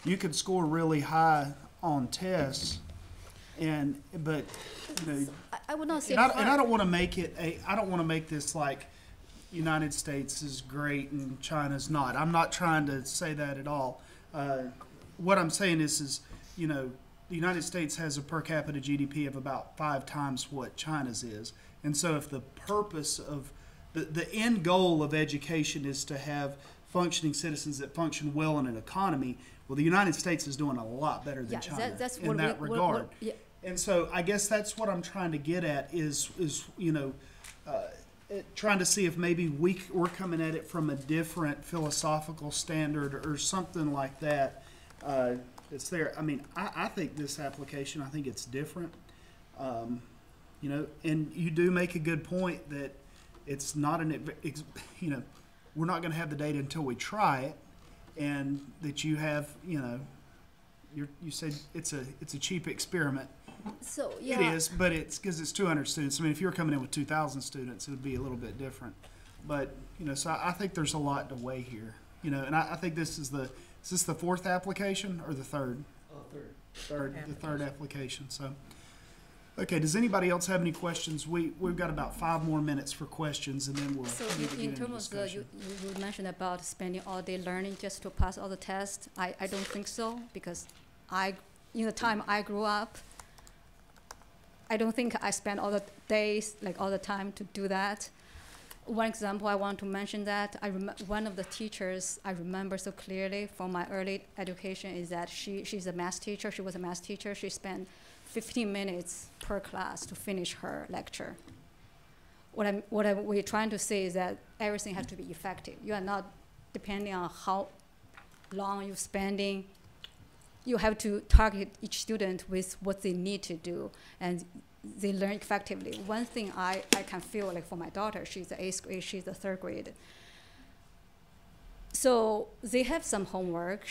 you could score really high on tests, but you know, I would not say. And I don't want to make it I don't want to make this like United States is great and China's not. I'm not trying to say that at all. What I'm saying is you know, the United States has a per capita GDP of about 5 times what China's is, and so if the purpose of the end goal of education is to have functioning citizens that function well in an economy, well, the United States is doing a lot better than China that's in that regard. And so I guess that's what I'm trying to get at is you know, trying to see if maybe we're coming at it from a different philosophical standard or something like that. It's there. I mean, I think this application, I think it's different. You know, and you do make a good point that it's not you know, we're not going to have the data until we try it, and that you have, you know, you said it's a cheap experiment. So yeah, it is, but it's because it's 200 students. I mean, if you were coming in with 2,000 students, it would be a little bit different. But you know, so I think there's a lot to weigh here. You know, and I think this is the 4th application or the 3rd? The third application. So. Okay, does anybody else have any questions? We've got about 5 more minutes for questions, and then we'll in terms of you mentioned about spending all day learning just to pass all the tests. I don't think so, because in the time I grew up, I don't think I spent all the days, like all the time to do that. One example I want to mention that one of the teachers I remember so clearly from my early education is that she's a math teacher. She was a math teacher. She spent 15 minutes per class to finish her lecture. What we're trying to say is that everything has to be effective. You are not depending on how long you're spending. You have to target each student with what they need to do, and they learn effectively. One thing I can feel like for my daughter, she's the 8th grade, she's the 3rd grade. So they have some homework,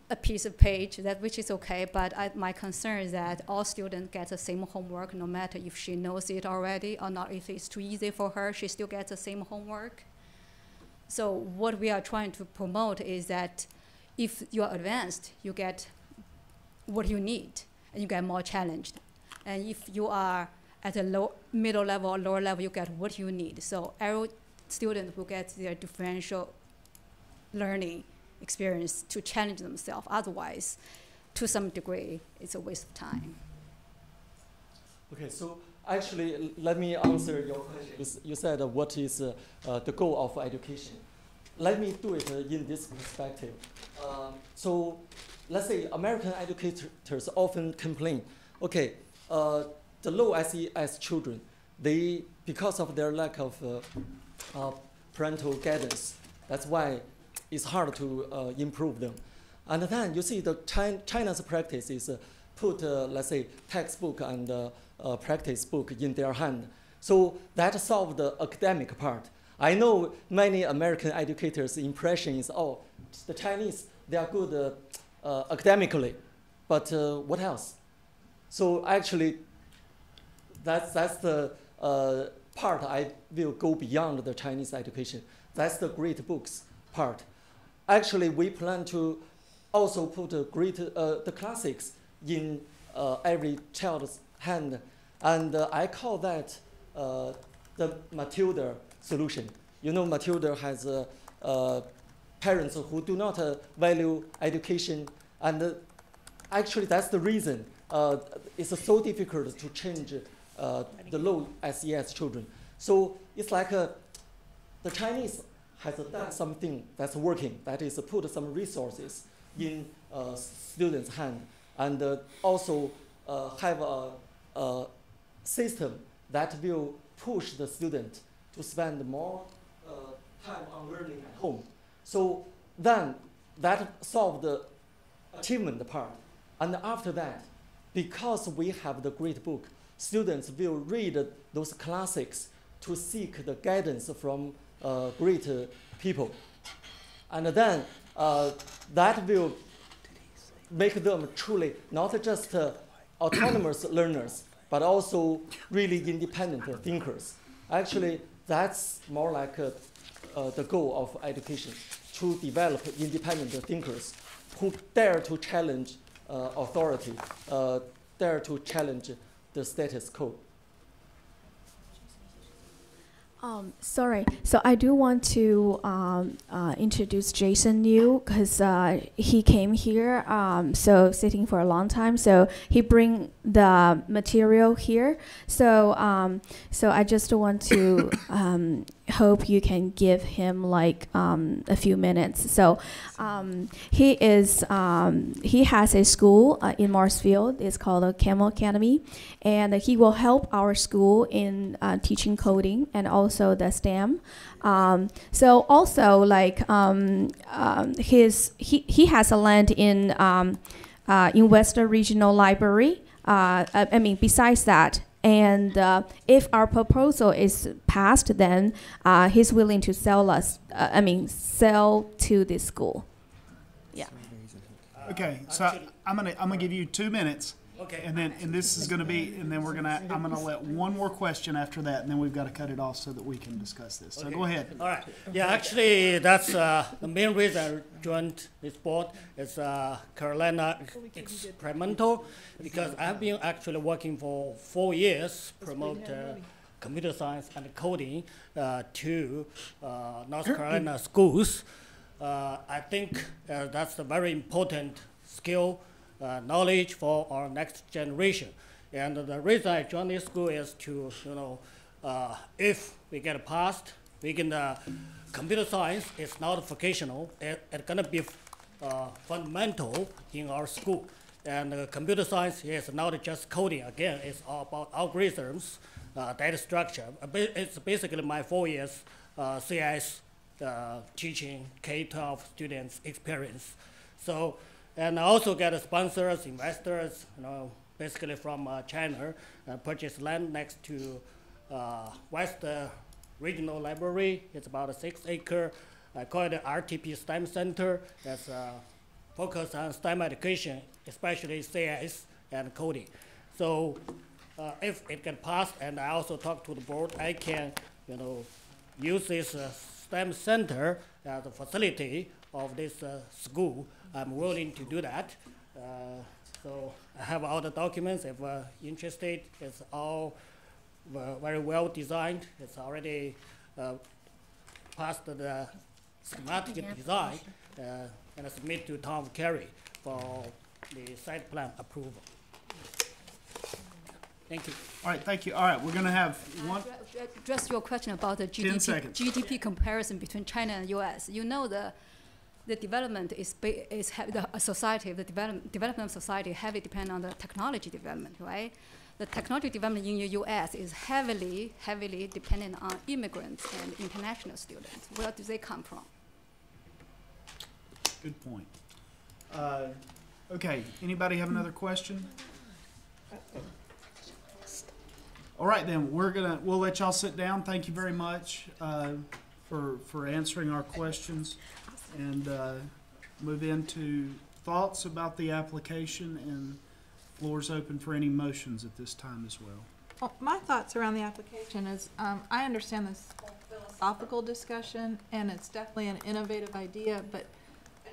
a piece of page, which is okay, but my concern is that all students get the same homework, no matter if she knows it already or not. If it's too easy for her, she still gets the same homework. So what we are trying to promote is that if you're advanced, you get what you need, and you get more challenged. And if you are at a middle level or lower level, you get what you need. So every student will get their differential learning experience to challenge themselves. Otherwise, to some degree, it's a waste of time. Okay, so actually, let me answer your question. You said what is the goal of education? Let me do it in this perspective. So let's say American educators often complain, okay, the low SES children, because of their lack of parental guidance, that's why it's hard to improve them. And then you see China's practice is put, let's say, textbook and practice book in their hand. So that solved the academic part. I know many American educators' impression is, oh, the Chinese, they are good academically, but what else? So actually, that's the part I will go beyond the Chinese education. That's the great books part. Actually, we plan to also put the classics in every child's hand. And I call that the Matilda solution. You know, Matilda has parents who do not value education, and actually that's the reason it's so difficult to change the low SES children. So it's like the Chinese has done something that's working, that is put some resources in students' hand, and also have a system that will push the student to spend more time on learning at home. So then that solved the achievement part. And after that, because we have the great book, students will read those classics to seek the guidance from great people. And then that will make them truly not just autonomous learners, but also really independent thinkers. Actually, that's more like the goal of education, to develop independent thinkers who dare to challenge authority, dare to challenge the status quo. Sorry, so I do want to introduce Jason Yu, because he came here, so sitting for a long time, so he bring the material here. So so I just want to hope you can give him like a few minutes. So he has a school in Marsfield. It's called the Camel Academy, and he will help our school in teaching coding and also the STEM. So also like he has a land in Western Regional Library. I mean, besides that, and if our proposal is passed, then he's willing to sell us. Sell to this school. Yeah. Okay, so I'm gonna give you 2 minutes. Okay. And this is gonna be, and then I'm gonna let one more question after that, and then we've got to cut it off so that we can discuss this. So go ahead. All right. Yeah, actually, that's the main reason I joined this board is Carolina Experimental, because I've been actually working for 4 years, promote computer science and coding to North Carolina schools. I think that's a very important skill, knowledge for our next generation. And the reason I joined this school is to, if we get passed, we can, computer science is not vocational, it's gonna be fundamental in our school. And computer science is not just coding, again, it's all about algorithms, data structure. It's basically my 4 years CS teaching K-12 students experience. So, and I also get sponsors, investors, basically from China, purchase land next to West Regional Library. It's about a 6-acre. I call it RTP STEM Center. That's focused on STEM education, especially CS and coding. So if it can pass, and I also talk to the board, I can, use this STEM center as a facility of this school. I'm willing to do that. So I have all the documents. If interested, it's all very well designed. It's already passed the schematic design and submit to Tom Carey for the site plan approval. Thank you. All right, thank you. All right, we're going to have one. Address your question about the 10 seconds. GDP comparison between China and U.S. The development is the society, the development of society heavily depend on the technology development, right? The technology development in the U.S. is heavily dependent on immigrants and international students. Where do they come from? Good point. Okay, anybody have another question? All right, then we'll let y'all sit down. Thank you very much for answering our questions, and move into thoughts about the application, and floor's open for any motions at this time as well. Well, my thoughts around the application is, I understand this whole philosophical discussion, and it's definitely an innovative idea, but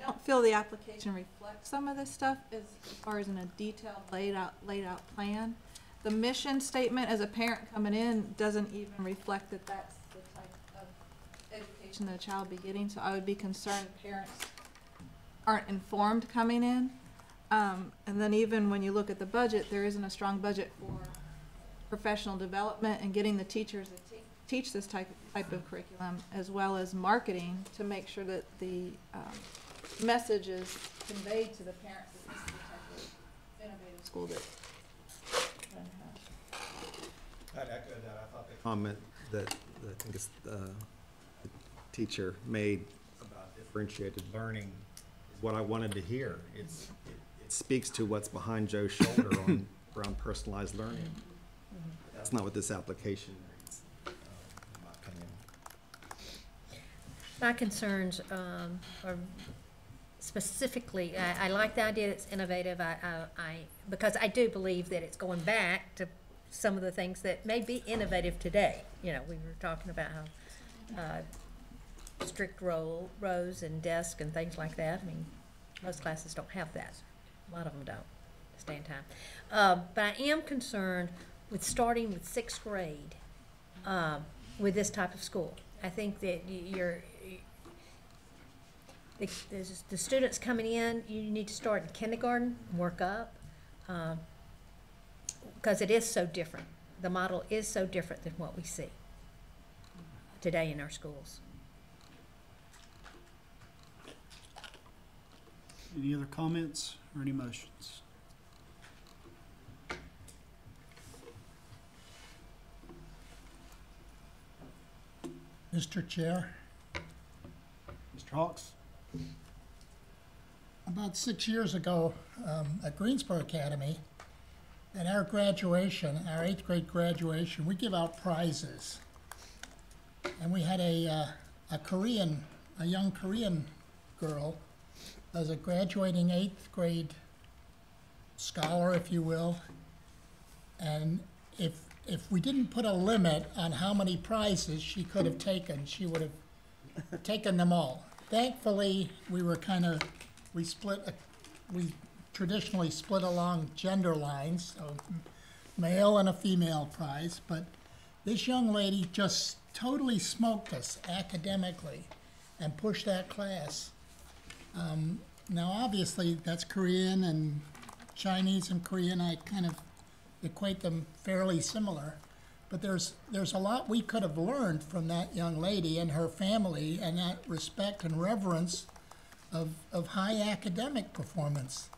I I don't feel the application reflects some of this stuff as far as in a detailed laid out plan. The mission statement as a parent coming in doesn't even reflect that that's the type of education that a child will be getting, so I would be concerned parents aren't informed coming in. And then even when you look at the budget, there isn't a strong budget for professional development and getting the teachers that teach this type of curriculum, as well as marketing to make sure that the message is conveyed to the parents that this is the type of innovative school that. I'd echo that. I thought the comment that I think it's the teacher made about differentiated learning is what I wanted to hear. It speaks to what's behind Joe's shoulder around personalized learning. That's not what this application reads, in my opinion. My concerns are specifically, I like the idea that it's innovative. Because I do believe that it's going back to some of the things that may be innovative today. You know, we were talking about how strict rows and desks and things like that. I mean, most classes don't have that. A lot of them don't, stay in time. But I am concerned with starting with 6th grade with this type of school. I think that the students coming in, you need to start in kindergarten, work up, because it is so different. The model is so different than what we see today in our schools. Any other comments or any motions? Mr. Chair, Mr. Hawks? about 6 years ago at Greensboro Academy, at our graduation, our 8th grade graduation, we give out prizes. And we had a young Korean girl as a graduating 8th grade scholar, if you will. And if we didn't put a limit on how many prizes she could have taken, she would have taken them all. Thankfully, we traditionally split along gender lines, so male and a female prize, but this young lady just totally smoked us academically and pushed that class. Now, obviously, that's Korean and Chinese and Korean. I kind of equate them fairly similar, but there's a lot we could have learned from that young lady and her family, and that respect and reverence of high academic performance.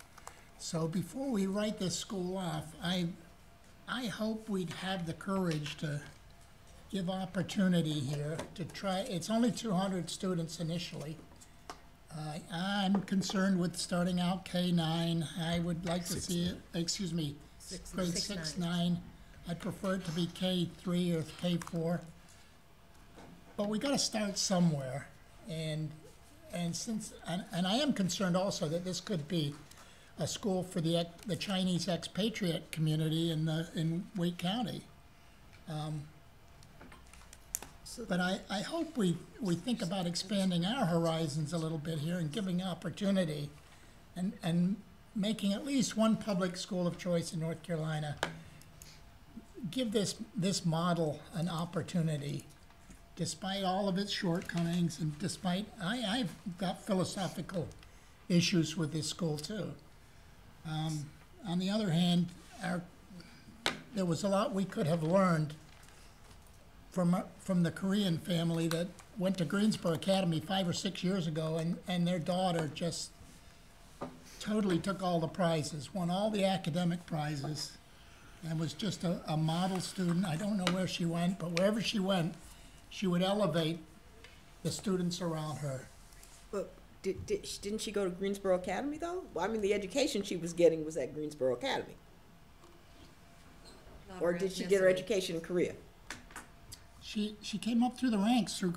So before we write this school off, I hope we'd have the courage to give opportunity here to try. It's only 200 students initially. I'm concerned with starting out K-9. I would like to see it, grade 6, 9. I'd prefer it to be K-3 or K-4. But we gotta start somewhere. And I am concerned also that this could be a school for the Chinese expatriate community in Wake County. But I hope we think about expanding our horizons a little bit here and giving opportunity and making at least one public school of choice in North Carolina. Give this model an opportunity, despite all of its shortcomings and despite, I've got philosophical issues with this school too. On the other hand, there was a lot we could have learned from the Korean family that went to Greensboro Academy 5 or 6 years ago, and their daughter just totally took all the prizes, won all the academic prizes, and was just a model student. I don't know where she went, but wherever she went, she would elevate the students around her. But didn't she go to Greensboro Academy, though? Well, I mean, the education she was getting was at Greensboro Academy. Or did she get her education in Korea? She came up through the ranks through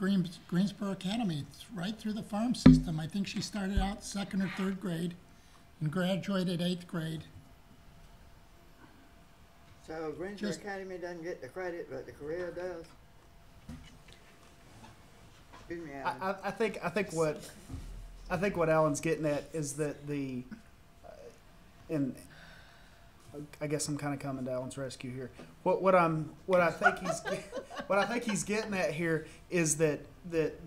Greensboro Academy, right through the farm system. I think she started out 2nd or 3rd grade and graduated 8th grade. So Greensboro Academy doesn't get the credit, but the Korea does? I think what I think what Alan's getting at is that and I guess I'm kind of coming to Alan's rescue here. What I think he's getting at here is that the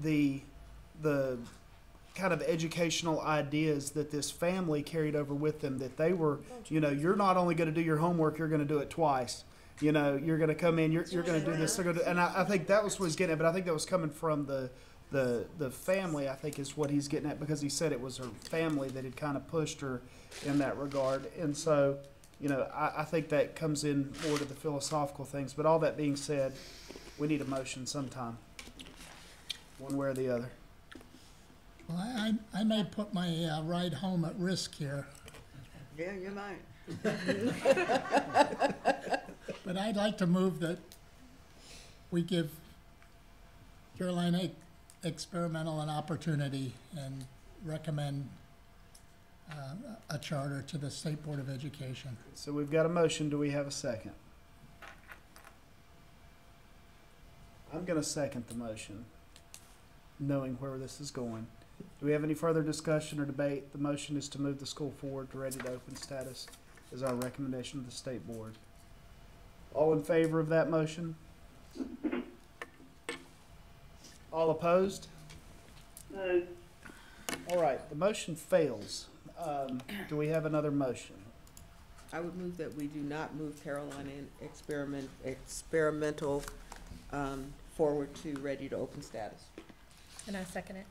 kind of educational ideas that this family carried over with them, that they were, you're not only going to do your homework, you're going to do it twice. You're going to come in, you're going to do this. And I think that was what he's getting at, but I think that was coming from the family, I think, is what he's getting at, because he said it was her family that had kind of pushed her in that regard. And so, I think that comes in more to the philosophical things. But all that being said, we need a motion sometime, one way or the other. Well, I may put my ride home at risk here, Yeah, you might. but I'd like to move that we give Carolina Experimental an opportunity and recommend a charter to the State Board of Education. So we've got a motion. Do we have a second? I'm going to second the motion, knowing where this is going. Do we have any further discussion or debate? The motion is to move the school forward to ready to open status is our recommendation to the State Board. All in favor of that motion? All opposed? No. All right, the motion fails. Do we have another motion? I would move that we do not move Carolina Experimental forward to ready to open status. And I second it.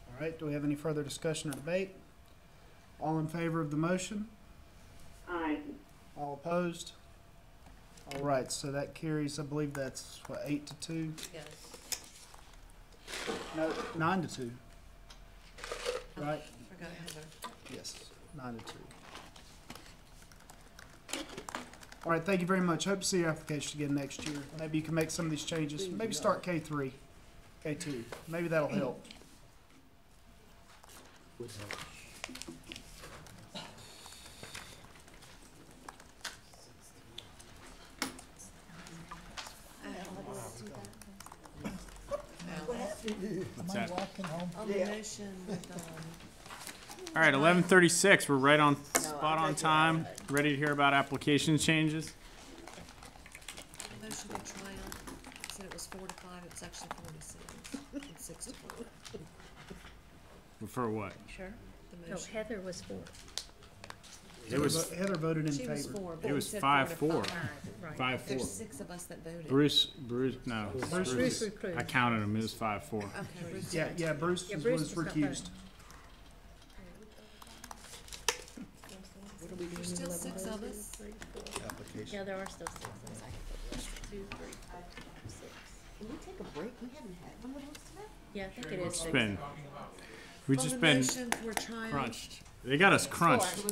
All right, do we have any further discussion or debate? All in favor of the motion? Aye. All opposed? All right, so that carries, I believe that's, what, 8-2? Yes. No, 9-2. Right? Forgot Heather. Yes, 9-2. All right, thank you very much. Hope to see your application again next year. Maybe you can make some of these changes. Maybe start K3, K2. Maybe that'll help. Am I walking home? On the motion with, All right, 11:36, we're right on, spot on time, ready to hear about application changes. motion to Triumph, said it was 4 to 5, it's actually 4 to 6, and 6 to 4. For what? Sure. The No, motion. Heather was for. It was, Heather voted in She was favor. 4, but it we was said 4 to 5-4. 5. Right. 5-4. There's 6 of us that voted. Bruce, no. Bruce recruited. I counted him, it was 5-4. Okay, Bruce Yeah, did. yeah, Bruce Yeah, was Bruce was not recused. What are we doing? There's still 6 of us. Yeah, there are still 6 of us. 2, 3, 5, 6. Can we take a break? We haven't had one of those today. Yeah, I think it is 6. Been, we've On just the been motion for Triumph. crunched. They got us crunched.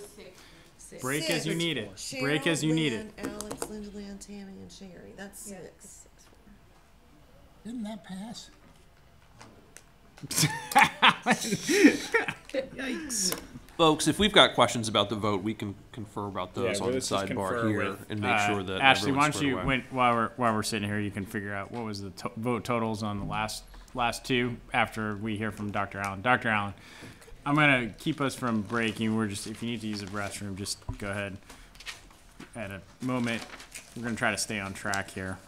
Break as you need it. Break as you need it. Cheryl, Lynn, Alex, Linda Lynn, Tammy, and Sherry. That's Yeah, 6. it's 6 4. Didn't that pass? Yikes. Folks, if we've got questions about the vote, we can confer about those on the let's just sidebar confer here with, and make sure that Ashley, why everyone's don't you, squared away. while we're sitting here, you can figure out what was the vote totals on the last two after we hear from Dr. Allen. Dr. Allen, I'm gonna keep us from breaking. We're just, if you need to use the restroom, just go ahead. At a moment, we're gonna try to stay on track here.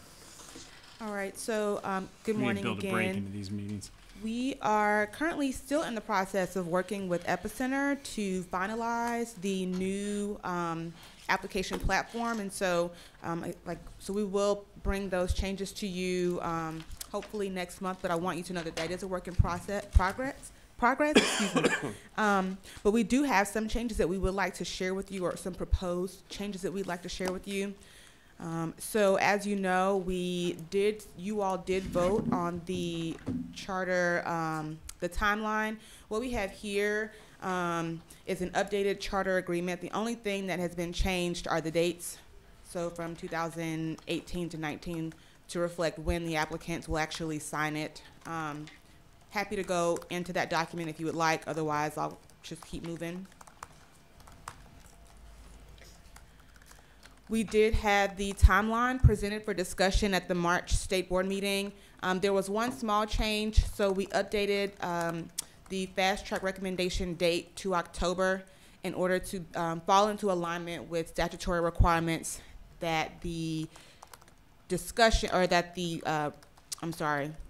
All right, so good We need to morning build a break again. into these meetings. We are currently still in the process of working with Epicenter to finalize the new application platform, and so so we will bring those changes to you hopefully next month. But I want you to know that that is a work in progress. Excuse me. But we do have some changes that we would like to share with you, or some proposed changes that we'd like to share with you. So as you know, you all did vote on the charter, the timeline. What we have here is an updated charter agreement. The only thing that has been changed are the dates. So from 2018 to 19 to reflect when the applicants will actually sign it. Happy to go into that document if you would like, otherwise I'll just keep moving. We did have the timeline presented for discussion at the March State Board meeting. There was one small change, so we updated the fast track recommendation date to October in order to fall into alignment with statutory requirements that the discussion, or that the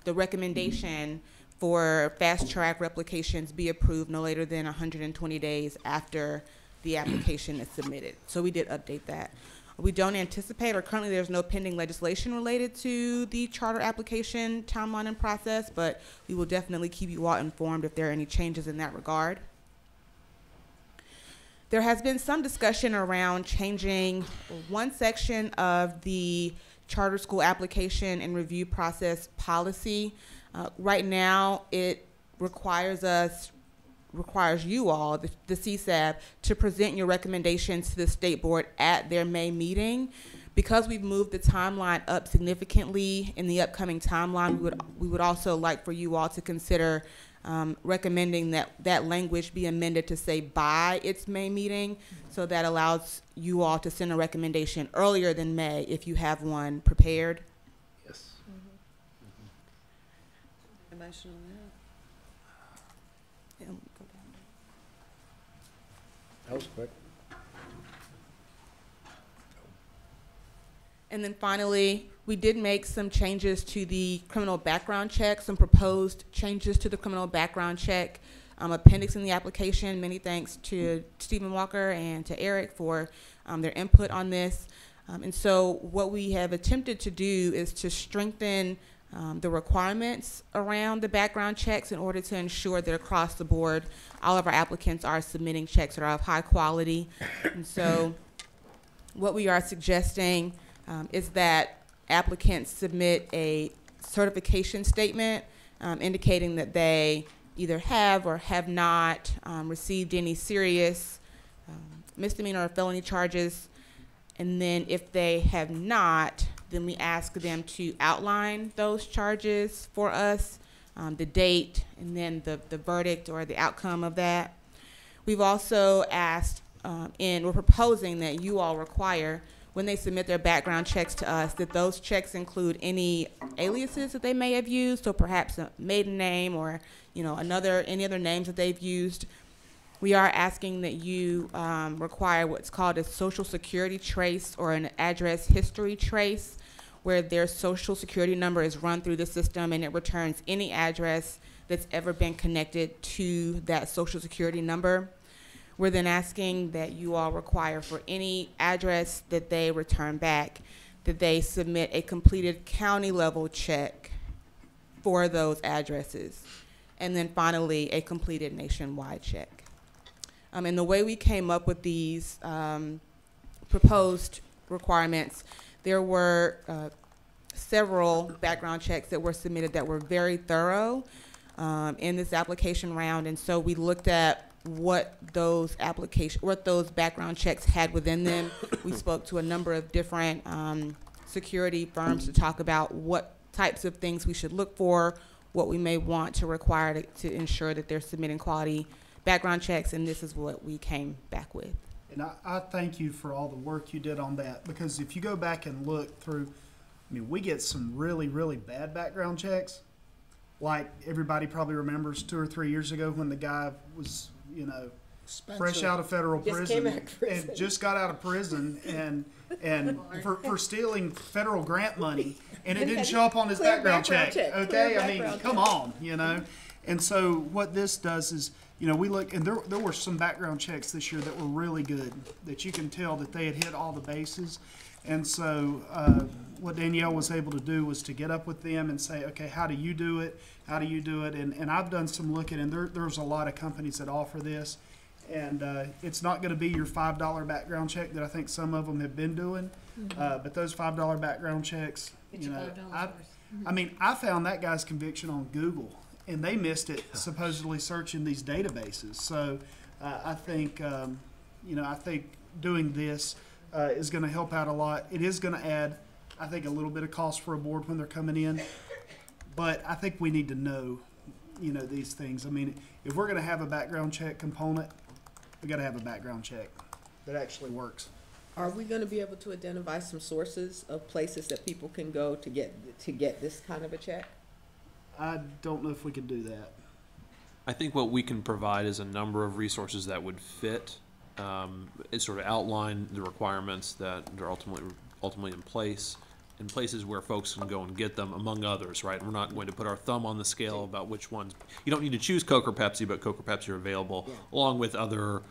recommendation for fast track replications be approved no later than 120 days after the application is submitted. So we did update that. We don't anticipate, or currently there's no pending legislation related to the charter application timeline and process, but we will definitely keep you all informed if there are any changes in that regard. There has been some discussion around changing one section of the charter school application and review process policy. Right now, it requires you all, the CSAB, to present your recommendations to the state board at their May meeting. Because we've moved the timeline up significantly in the upcoming timeline, we would also like for you all to consider recommending that language be amended to say by its May meeting, so that allows you all to send a recommendation earlier than May if you have one prepared. Yes. A motion on that? That was quick. And then finally, we did make some changes to the criminal background check, some proposed changes to the criminal background check appendix in the application. Many thanks to Stephen Walker and to Eric for their input on this. And so what we have attempted to do is to strengthen the requirements around the background checks in order to ensure that across the board, all of our applicants are submitting checks that are of high quality. And so what we are suggesting is that applicants submit a certification statement indicating that they either have or have not received any serious misdemeanor or felony charges. And then if they have not, then we ask them to outline those charges for us, the date, and then the verdict or the outcome of that. We've also asked, and we're proposing that you all require, when they submit their background checks to us, that those checks include any aliases that they may have used, so perhaps a maiden name or any other names that they've used. We are asking that you require what's called a social security trace or an address history trace, where their social security number is run through the system and it returns any address that's ever been connected to that social security number. We're then asking that you all require for any address that they return back, that they submit a completed county level check for those addresses. And then finally, a completed nationwide check. And the way we came up with these proposed requirements, there were several background checks that were submitted that were very thorough in this application round. And so we looked at what those background checks had within them. We spoke to a number of different security firms to talk about what types of things we should look for, what we may want to require to ensure that they're submitting quality background checks, and this is what we came back with. And I thank you for all the work you did on that, because if you go back and look through, we get some really, really bad background checks. Like everybody probably remembers 2 or 3 years ago when the guy was, fresh out of federal prison and just got out of prison and for stealing federal grant money, and it didn't show up on his background check. Okay, come on, And so what this does is, we look, and there were some background checks this year that were really good, that you can tell that they had hit all the bases. And so what Danielle was able to do was to get up with them and say, okay, how do you do it? How do you do it? And I've done some looking, and there's a lot of companies that offer this. And it's not going to be your $5 background check that I think some of them have been doing. But those $5 background checks, I found that guy's conviction on Google, and they missed it supposedly searching these databases. So I think, I think doing this is going to help out a lot. It is going to add, I think, a little bit of cost for a board when they're coming in. But I think we need to know, these things. If we're going to have a background check component, we got to have a background check that actually works. Are we gonna be able to identify some sources of places that people can go to get this kind of a check? I don't know if we could do that. I think what we can provide is a number of resources that would fit, and sort of outline the requirements that are ultimately in place, in places where folks can go and get them, among others, right? We're not going to put our thumb on the scale about which ones. You don't need to choose Coke or Pepsi, but Coke or Pepsi are available, along with other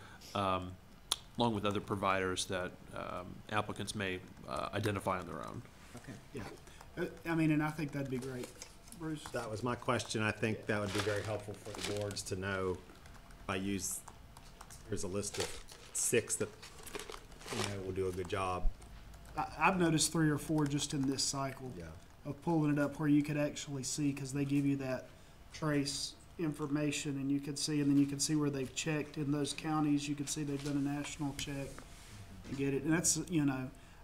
providers that applicants may identify on their own. Okay. Yeah. I mean, and I think that'd be great. Bruce? That was my question. I think that would be very helpful for the boards to know. Here's a list of 6 that, will do a good job. I've noticed 3 or 4 just in this cycle of pulling it up where you could actually see, because they give you that trace information and you could see, and then you can see where they've checked in those counties. You can see they've done a national check and get it. And that's, I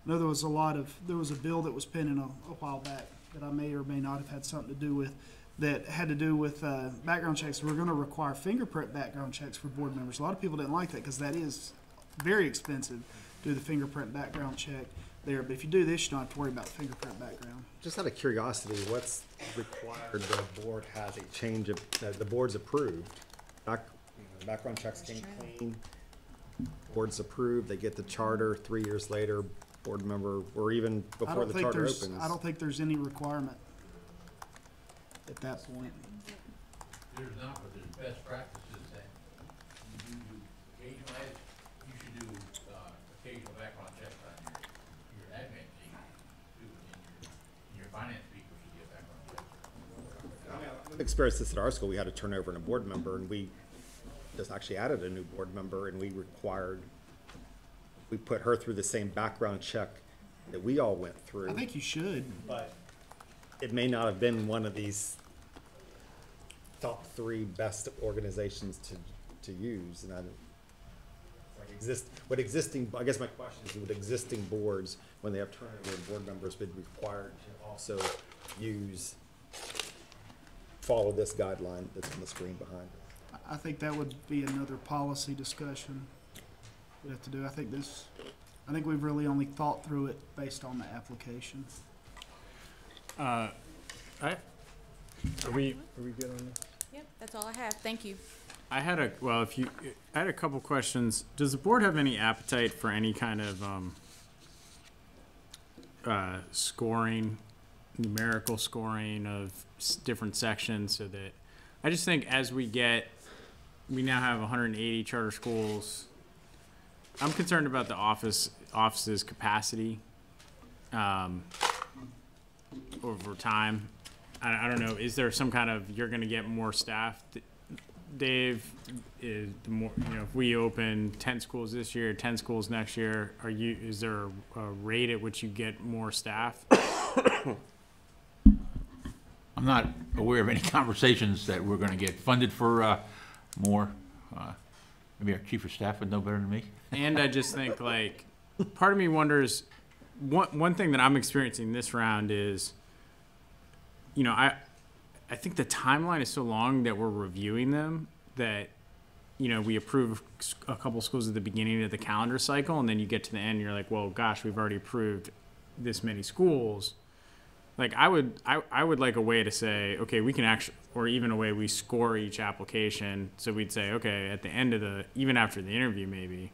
know there was a bill that was pending a while back that I may or may not have had something to do with, that had to do with background checks. We're going to require fingerprint background checks for board members. A lot of people didn't like that because that is very expensive to do the fingerprint background check there. But if you do this, you don't have to worry about the fingerprint background. Just out of curiosity, what's required? The board has a change of, the board's approved. Background checks came clean. Board's approved. They get the charter 3 years later. Board member, or even before the charter opens. I don't think there's any requirement at that point. There's not, but there's best practices that you do occasional edits. You should do occasional background checks on your admin team too, and your finance people should get background checks. I've experienced this at our school. We had a turnover in a board member, and we just actually added a new board member, and we put her through the same background check that we all went through. I think you should. But it may not have been one of these top 3 best organizations to use. And I guess my question is, would existing boards, when they have turnover of board members, be required to also follow this guideline that's on the screen behind it? I think that would be another policy discussion we'd have to do. I think we've really only thought through it based on the application. Are we good on this? Yep, that's all I have. Thank you. I had a couple questions. Does the board have any appetite for any kind of scoring, numerical scoring of different sections, so that I just think as we now have 180 charter schools. I'm concerned about the office's capacity over time. I don't know. Is there some kind of, you're going to get more staff? Dave, is the more, if we open 10 schools this year, 10 schools next year, is there a rate at which you get more staff? I'm not aware of any conversations that we're going to get funded for more. Maybe our chief of staff would know better than me. And I just think, part of me wonders, one thing that I'm experiencing this round is, I think the timeline is so long that we're reviewing them that, we approve a couple schools at the beginning of the calendar cycle, and then you get to the end and you're like, well, gosh, we've already approved this many schools. I would like a way to say, okay, we can actually, or even a way we score each application. So we'd say, okay, at the end of even after the interview, maybe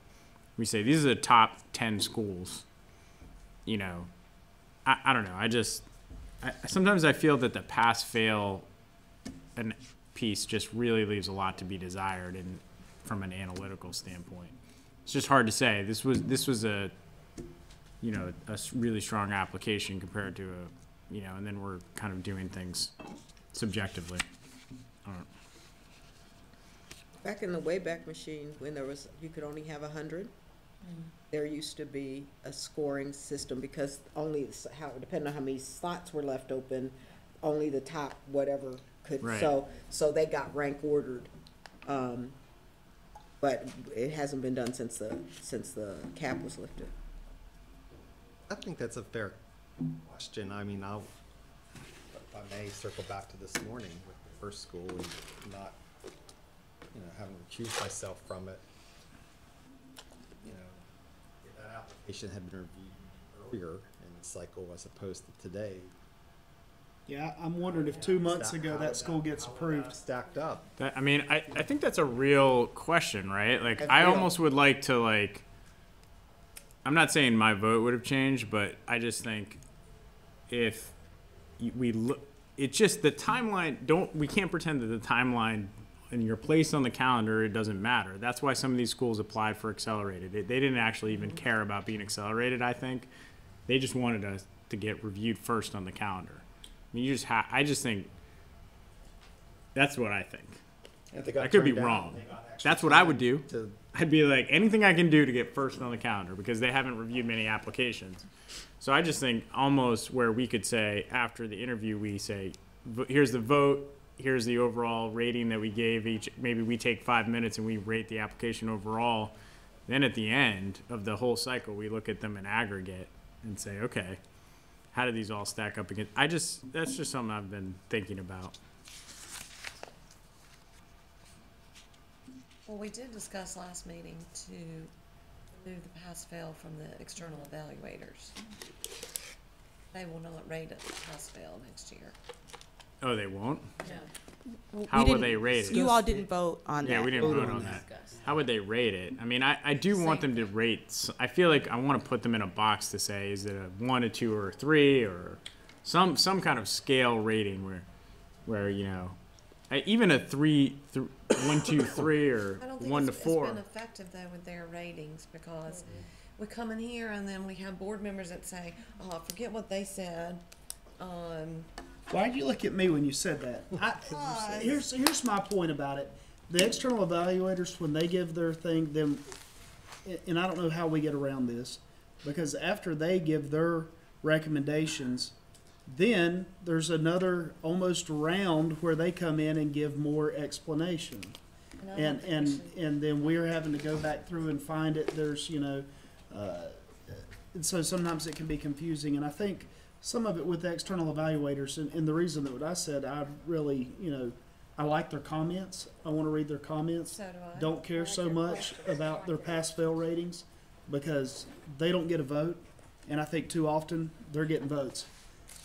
we say, these are the top 10 schools. I don't know. Sometimes I feel that the pass fail piece just really leaves a lot to be desired, and from an analytical standpoint, it's just hard to say. This was a really strong application compared to and then we're kind of doing things subjectively. Back in the Wayback Machine, when you could only have 100, there used to be a scoring system, because depending on how many slots were left open, only the top whatever could. Right. So they got rank ordered, but it hasn't been done since the cap was lifted. I think that's a fair question. I mean, if I may circle back to this morning with the first school and not, having recused myself from it. That application application had been reviewed earlier in the cycle as opposed to today. Yeah, I'm wondering if 2 months ago that school gets approved. Stacked up. I mean, I think that's a real question, right? Like, It's I real. almost would like to, like, I'm not saying my vote would have changed, but I just think if we look, it's just the timeline, we can't pretend that the timeline and your place on the calendar, it doesn't matter. That's why some of these schools applied for accelerated. They didn't actually even care about being accelerated, I think. They just wanted us to get reviewed first on the calendar. I mean, I just think that's what I think. I could be wrong. That's what I would do. I'd be like, anything I can do to get first on the calendar because they haven't reviewed many applications. So I just think almost where we could say after the interview, we say, here's the vote, here's the overall rating that we gave each. Maybe we take 5 minutes and we rate the application overall. Then at the end of the whole cycle, we look at them in aggregate and say, okay, how do these all stack up against? That's just something I've been thinking about. Well, we did discuss last meeting to remove the pass-fail from the external evaluators. They will not rate it pass-fail next year. Oh, they won't? We How will didn't- they rate it? You all didn't vote on that. Yeah, we didn't vote on that. How would they rate it? I mean, I do want them to rate. I feel like I want to put them in a box to say, is it a 1, a 2, or a 3, or some kind of scale rating where you know, even a 3, 1, 2, 3, or I don't think 1 to it's 4. been effective though with their ratings because we come in here and then we have board members that say, oh, forget what they said. Why'd you look at me when you said that? Here's my point about it. The external evaluators, when they give their thing, then, and I don't know how we get around this, because after they give their recommendations, then there's another almost round where they come in and give more explanation. And then we're having to go back through and find it. There's, you know, and so sometimes it can be confusing. And I think some of it with the external evaluators, and the reason that what I said, I really, you know, I like their comments. I want to read their comments. So do I. Don't care so much about their pass-fail ratings because they don't get a vote. And I think too often they're getting votes.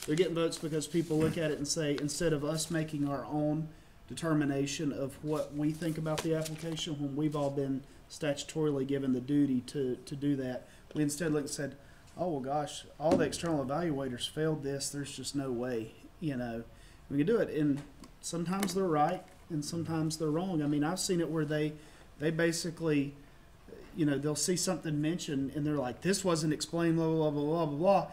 They're getting votes because people look at it and say, instead of us making our own determination of what we think about the application when we've all been statutorily given the duty to do that, we instead looked and said, oh, well, gosh, all the external evaluators failed this. There's just no way, you know, we can do it. And sometimes they're right and sometimes they're wrong. I mean, I've seen it where they basically, you know, they'll see something mentioned and they're like, this wasn't explained, blah, blah, blah, blah, blah, blah.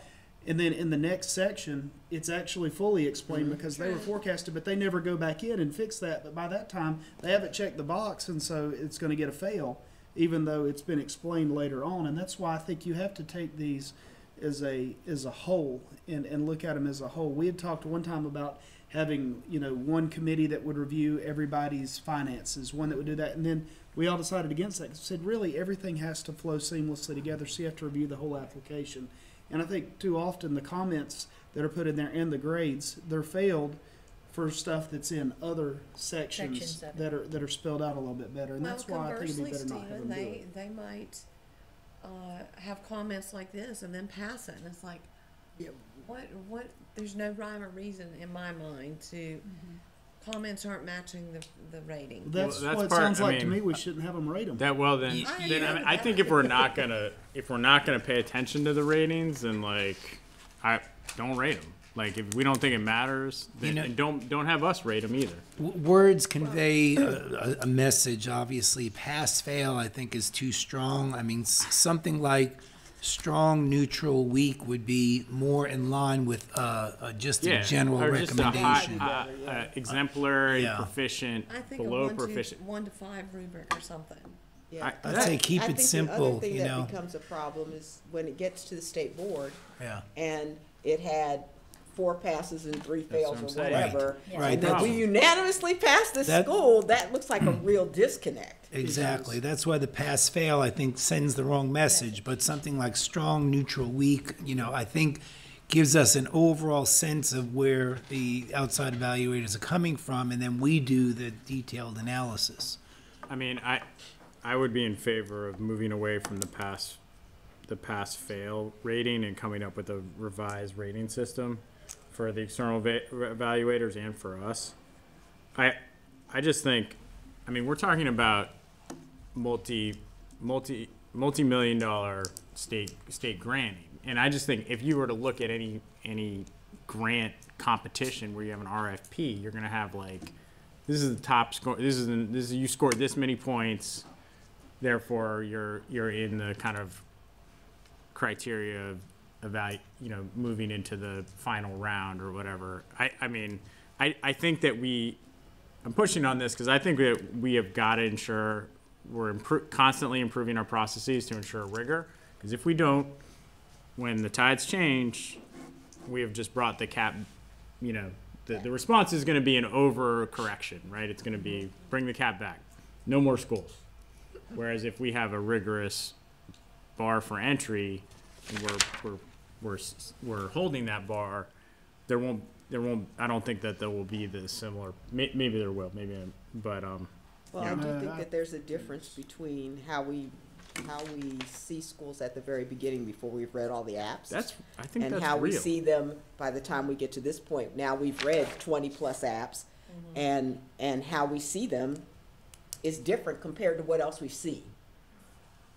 And then in the next section, it's actually fully explained because they were forecasted, but they never go back in and fix that. But by that time, they haven't checked the box, and so it's going to get a fail, even though it's been explained later on. And that's why I think you have to take these as a whole and look at them as a whole. We had talked one time about having, you know, one committee that would review everybody's finances, one that would do that, and then we all decided against that. Said really everything has to flow seamlessly together, so you have to review the whole application. And I think too often the comments that are put in there and the grades, they're failed for stuff that's in other sections that are spelled out a little bit better. And that's why I think it'd be better not have them do it. They might have comments like this and then pass it, and it's like, what? There's no rhyme or reason in my mind to comments aren't matching the rating. That's what it sounds like to me. We shouldn't have them rate them. I think if we're not gonna pay attention to the ratings, then I don't rate them. Like if we don't think it matters, then don't have us rate them either. Words convey a message. Obviously, pass fail I think is too strong. I mean, something like strong, neutral, weak would be more in line with just a general recommendation. Exemplary, proficient, I think below a proficient. 1 to 5 rubric or something. Yeah. I'd say keep it simple. The other thing you that know. becomes a problem is when it gets to the state board. Yeah. And it had 4 passes and 3 fails or what I'm saying. whatever. Right. And then we unanimously passed this school. That looks like a real disconnect. Exactly. That's why the pass-fail, I think, sends the wrong message. But something like strong, neutral, weak, you know, I think gives us an overall sense of where the outside evaluators are coming from, and then we do the detailed analysis. I mean, I would be in favor of moving away from the the pass-fail rating and coming up with a revised rating system for the external evaluators and for us. I just think, I mean, we're talking about multi-million dollar state granting. And I just think if you were to look at any grant competition where you have an RFP, you're going to have like, this is the top score. This is you scored this many points, therefore you're in the kind of criteria of moving into the final round or whatever. I mean, I think that I'm pushing on this because I think that we have got to ensure we're constantly improving our processes to ensure rigor. Because if we don't, when the tides change, we have just brought the cap, the response is going to be an overcorrection, right? It's going to be bring the cap back, no more schools. Whereas if we have a rigorous bar for entry, and we're holding that bar, there won't. I don't think that there will be the similar. Maybe there will. But Well, I do think that there's a difference between how we see schools at the very beginning before we've read all the apps. I think and that's how we real. see them by the time we get to this point. Now we've read 20 plus apps, and how we see them is different compared to what else we see.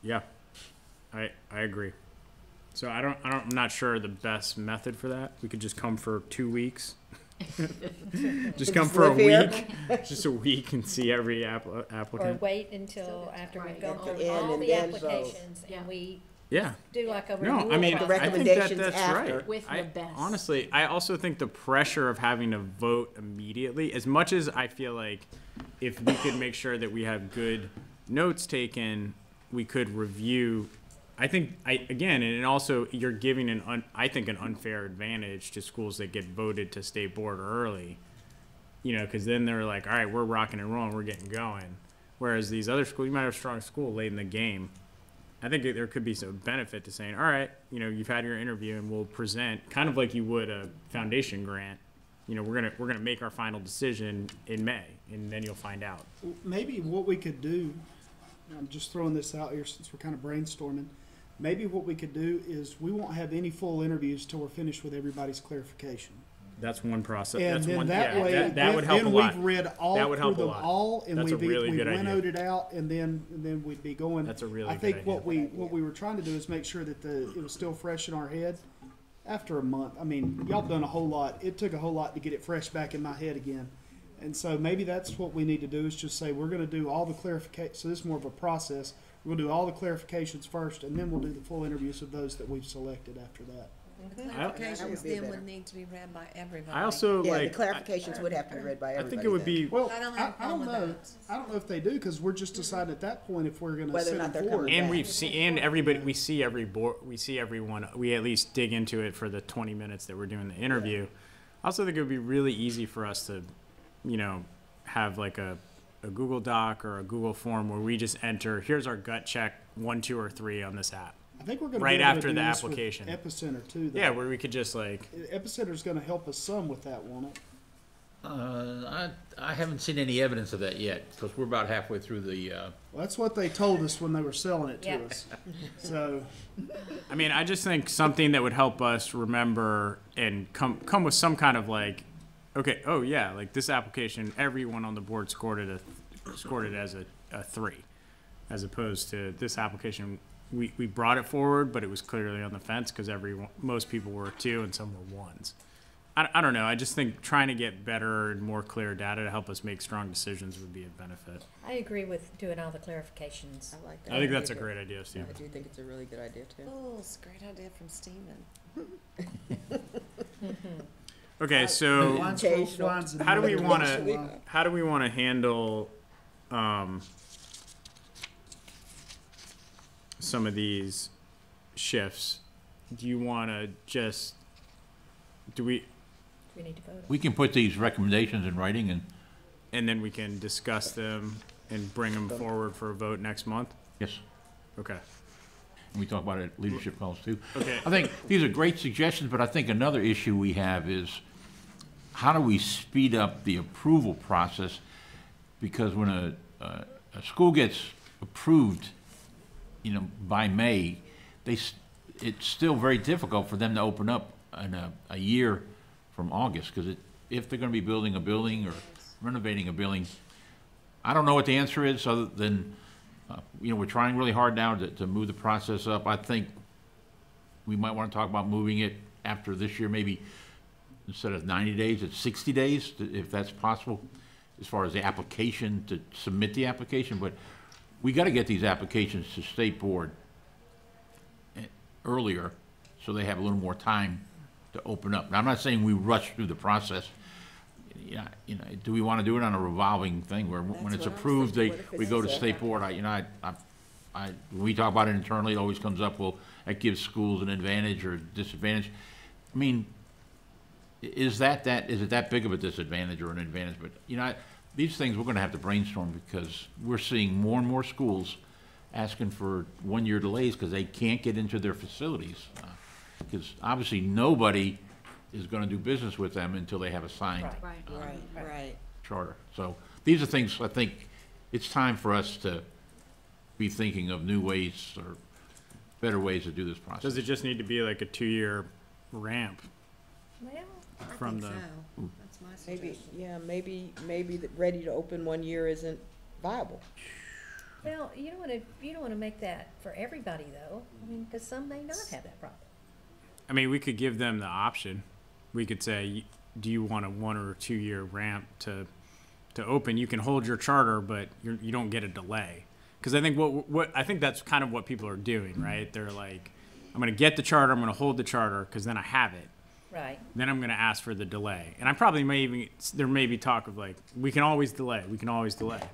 Yeah, I agree. So I'm not sure the best method for that. We could just come for 2 weeks. Just come for a week, just a week, and see every applicant. Or wait until after we've gone through And all the then applications and we Yeah. do like a No, renewal I mean, process. I think that that's after. right. With the best. Honestly, I also think the pressure of having to vote immediately, as much as I feel like if we could make sure that we have good notes taken, we could review. I think, and also you're giving an unfair advantage to schools that get voted to state board early, because then they're like, all right, we're rocking and rolling, we're getting going. Whereas these other schools, you might have a strong school late in the game. I think there could be some benefit to saying, all right, you've had your interview and we'll present kind of like you would a foundation grant. We're gonna make our final decision in May, and then you'll find out. Maybe what we could do, I'm just throwing this out here since we're kind of brainstorming. Maybe what we could do is we won't have any full interviews till we're finished with everybody's clarification. That's one process. And That's then one. that Yeah, way, that would help a lot. we've read all That would help through a them lot. all, and That's a we've really good idea. winnowed it out, and then we'd be going. That's a really I good think idea. what we were trying to do is make sure that it was still fresh in our head after a month. I mean, y'all done a whole lot. It took a whole lot to get it fresh back in my head again. And so maybe that's what we need to do is just say we're going to do all the clarification. So this is more of a process. We'll do all the clarifications first, and then we'll do the full interviews of those that we've selected after that. Clarifications then would need to be read by everybody. I also the like. clarifications would have to be read by everybody. I think it would be. Well, I don't have a I problem don't with know. I don't know if they do because we're just deciding at that point if we're going to Whether or send not them they're forward. coming And we've seen, and everybody, we see every board, we see everyone, we at least dig into it for the 20 minutes that we're doing the interview. I also think it would be really easy for us to, have like a Google Doc or a Google form where we just enter, here's our gut check, 1, 2, or 3 on this app. I think we're going to Right be able after to do the this with application. Epicenter too. Though. Yeah, where we could just like. Epicenter's going to help us some with that, won't it? I haven't seen any evidence of that yet, because we're about halfway through the, Well, that's what they told us when they were selling it to Yeah. us. So, I mean, I just think something that would help us remember and come with some kind of like, okay, oh yeah, like this application, everyone on the board scored it as a 3, as opposed to this application, we brought it forward, but it was clearly on the fence because most people were 2 and some were 1s. I don't know. I just think trying to get better and more clear data to help us make strong decisions would be a benefit. I agree with doing all the clarifications. I like that. I think that's a great idea, Steve. I do think it's a really good idea too. Oh, it's a great idea from Stephen. Okay, so Mine's how do we want to? to handle some of these shifts? Do you want to just We need to vote. we can put these recommendations in writing and then we can discuss them and bring them forward for a vote next month? yes, Okay. we talk about it at leadership calls too. Okay. I think these are great suggestions, but I think another issue we have is how do we speed up the approval process? Because when a school gets approved, by May, it's still very difficult for them to open up in a year from August, because if they're gonna be building a building or renovating a building, I don't know what the answer is, other than, we're trying really hard now to move the process up. I think we might wanna talk about moving it after this year, maybe instead of 90 days, it's 60 days, if that's possible, as far as the application, to submit the application. But we gotta get these applications to State Board earlier, so they have a little more time to open up. Now, I'm not saying we rush through the process. Do we want to do it on a revolving thing where when it's approved, we go to State Board? When we talk about it internally, it always comes up, well, that gives schools an advantage or disadvantage. I mean, is it that big of a disadvantage or an advantage? But, these things we're going to have to brainstorm, because we're seeing more and more schools asking for one-year delays because they can't get into their facilities. Because obviously nobody is going to do business with them until they have a signed Right. charter. So these are things, I think, it's time for us to be thinking of new ways or better ways to do this process. Does it just need to be like a 2-year ramp? Well, From I think the- so. That's my Maybe, suggestion. maybe that ready to open 1 year isn't viable. Well, you don't wanna make that for everybody though, I mean, cause some may not have that problem. I mean, we could give them the option. We could say, do you want a 1 or 2 year ramp to open? You can hold your charter, but you don't get a delay. Because I think I think that's kind of what people are doing, right? They're like, I'm going to get the charter, I'm going to hold the charter, because then I have it. Right. Then I'm going to ask for the delay. And I probably there may be talk of like, we can always delay.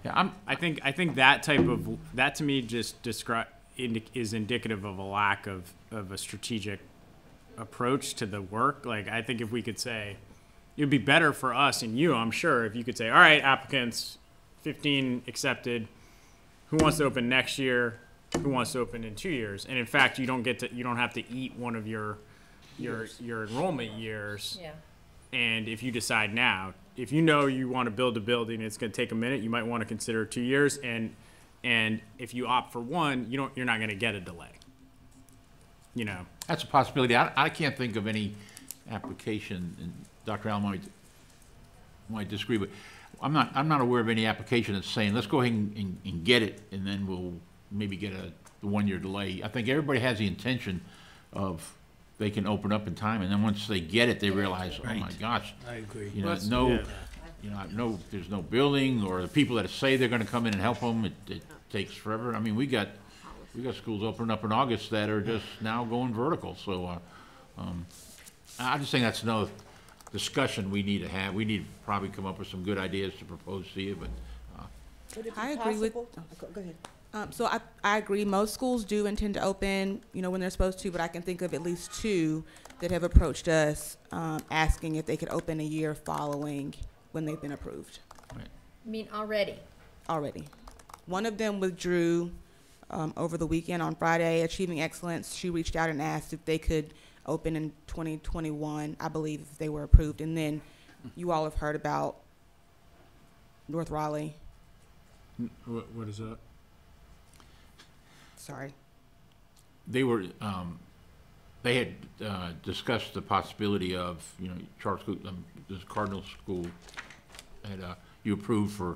Yeah, I think that that to me just is indicative of a lack of a strategic approach to the work. Like, I think if we could say, it would be better for us and you, I'm sure, if you could say, all right, applicants, 15 accepted, who wants to open next year, who wants to open in 2 years? And in fact, you don't have to eat one of your enrollment years. Yeah. And if you decide now, if you know you want to build a building, it's going to take a minute, you might want to consider 2 years. And if you opt for one, you're not going to get a delay. That's a possibility. I can't think of any application, and Dr. Allen might disagree, but I'm not aware of any application that's saying, let's go ahead and get it, and then we'll maybe get a 1 year delay. I think everybody has the intention of they can open up in time, and then once they get it, they realize, oh my gosh. I agree. That's- There's no building, or the people that say they're gonna come in and help them, it takes forever. I mean, we got schools opening up in August that are just now going vertical, so, I just think that's another discussion we need to have. We need to probably come up with some good ideas to propose to you, but, Would it be I agree with- possible? Go ahead. So I agree, most schools do intend to open, when they're supposed to, but I can think of at least 2 that have approached us, asking if they could open a year following when they've been approved I mean, already. already. One of them withdrew, over the weekend on Friday, Achieving Excellence. She reached out and asked if they could open in 2021, I believe, if they were approved. And then you all have heard about North Raleigh. What is that? Sorry. They were, they had discussed the possibility of, charter school, this Cardinal School had, you approved for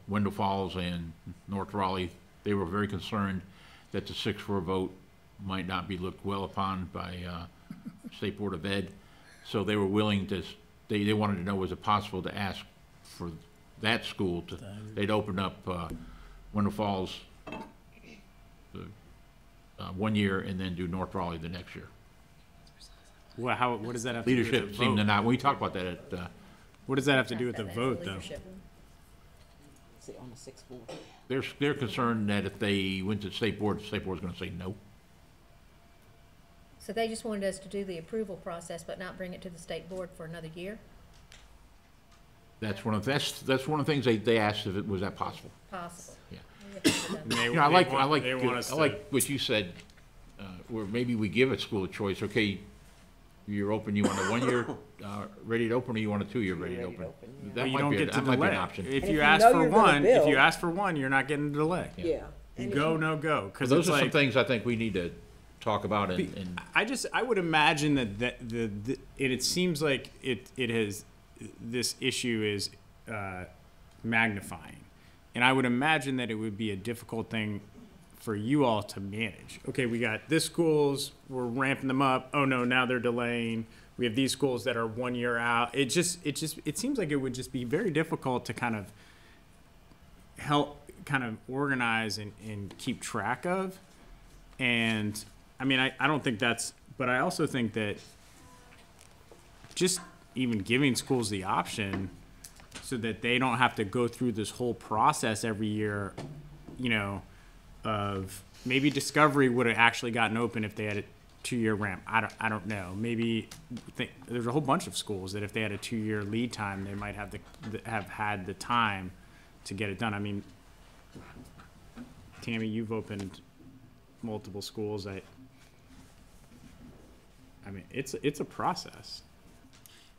Wendell Falls and North Raleigh. They were very concerned that the 6-4 vote might not be looked well upon by State Board of Ed. So they were willing to, they wanted to know, was it possible to ask for that school to, they'd open up Wendell Falls 1 year and then do North Raleigh the next year. Well, what does that have to do with the Leadership seemed to vote? not, we talked about that at, What does that have to do with the vote, though? See, on the 6-4. they're concerned that if they went to State Board was gonna say no. So they just wanted us to do the approval process, but not bring it to the state board for another year? That's one of the things they asked if it was that possible. Possible. Yeah. They I like want us to- what you said, where maybe we give a school a choice. Okay, you're open. You want a 1 year ready to open, or you want a 2 year ready to open? That You might don't be get to that might be an delay. option. If if you you ask know for you're gonna one, if you build- ask for one, you're not getting a delay. Yeah. You And if go, you- no go, because Those it's are some like, things I think we need to talk about and I would imagine that it seems like it has, this issue is magnifying. And I would imagine that it would be a difficult thing for you all to manage. Okay, we got this schools, we're ramping them up. Oh no, now they're delaying. We have these schools that are 1 year out. It seems like it would just be very difficult to kind of help kind of organize and keep track of. And I mean, I don't think that's, but I also think that just even giving schools the option so that they don't have to go through this whole process every year, you know, of maybe Discovery would have actually gotten open if they had a 2-year ramp. I don't know. Maybe there's a whole bunch of schools that if they had a 2-year lead time, they might have have had the time to get it done. I mean, Tammy, you've opened multiple schools. I mean, it's a process.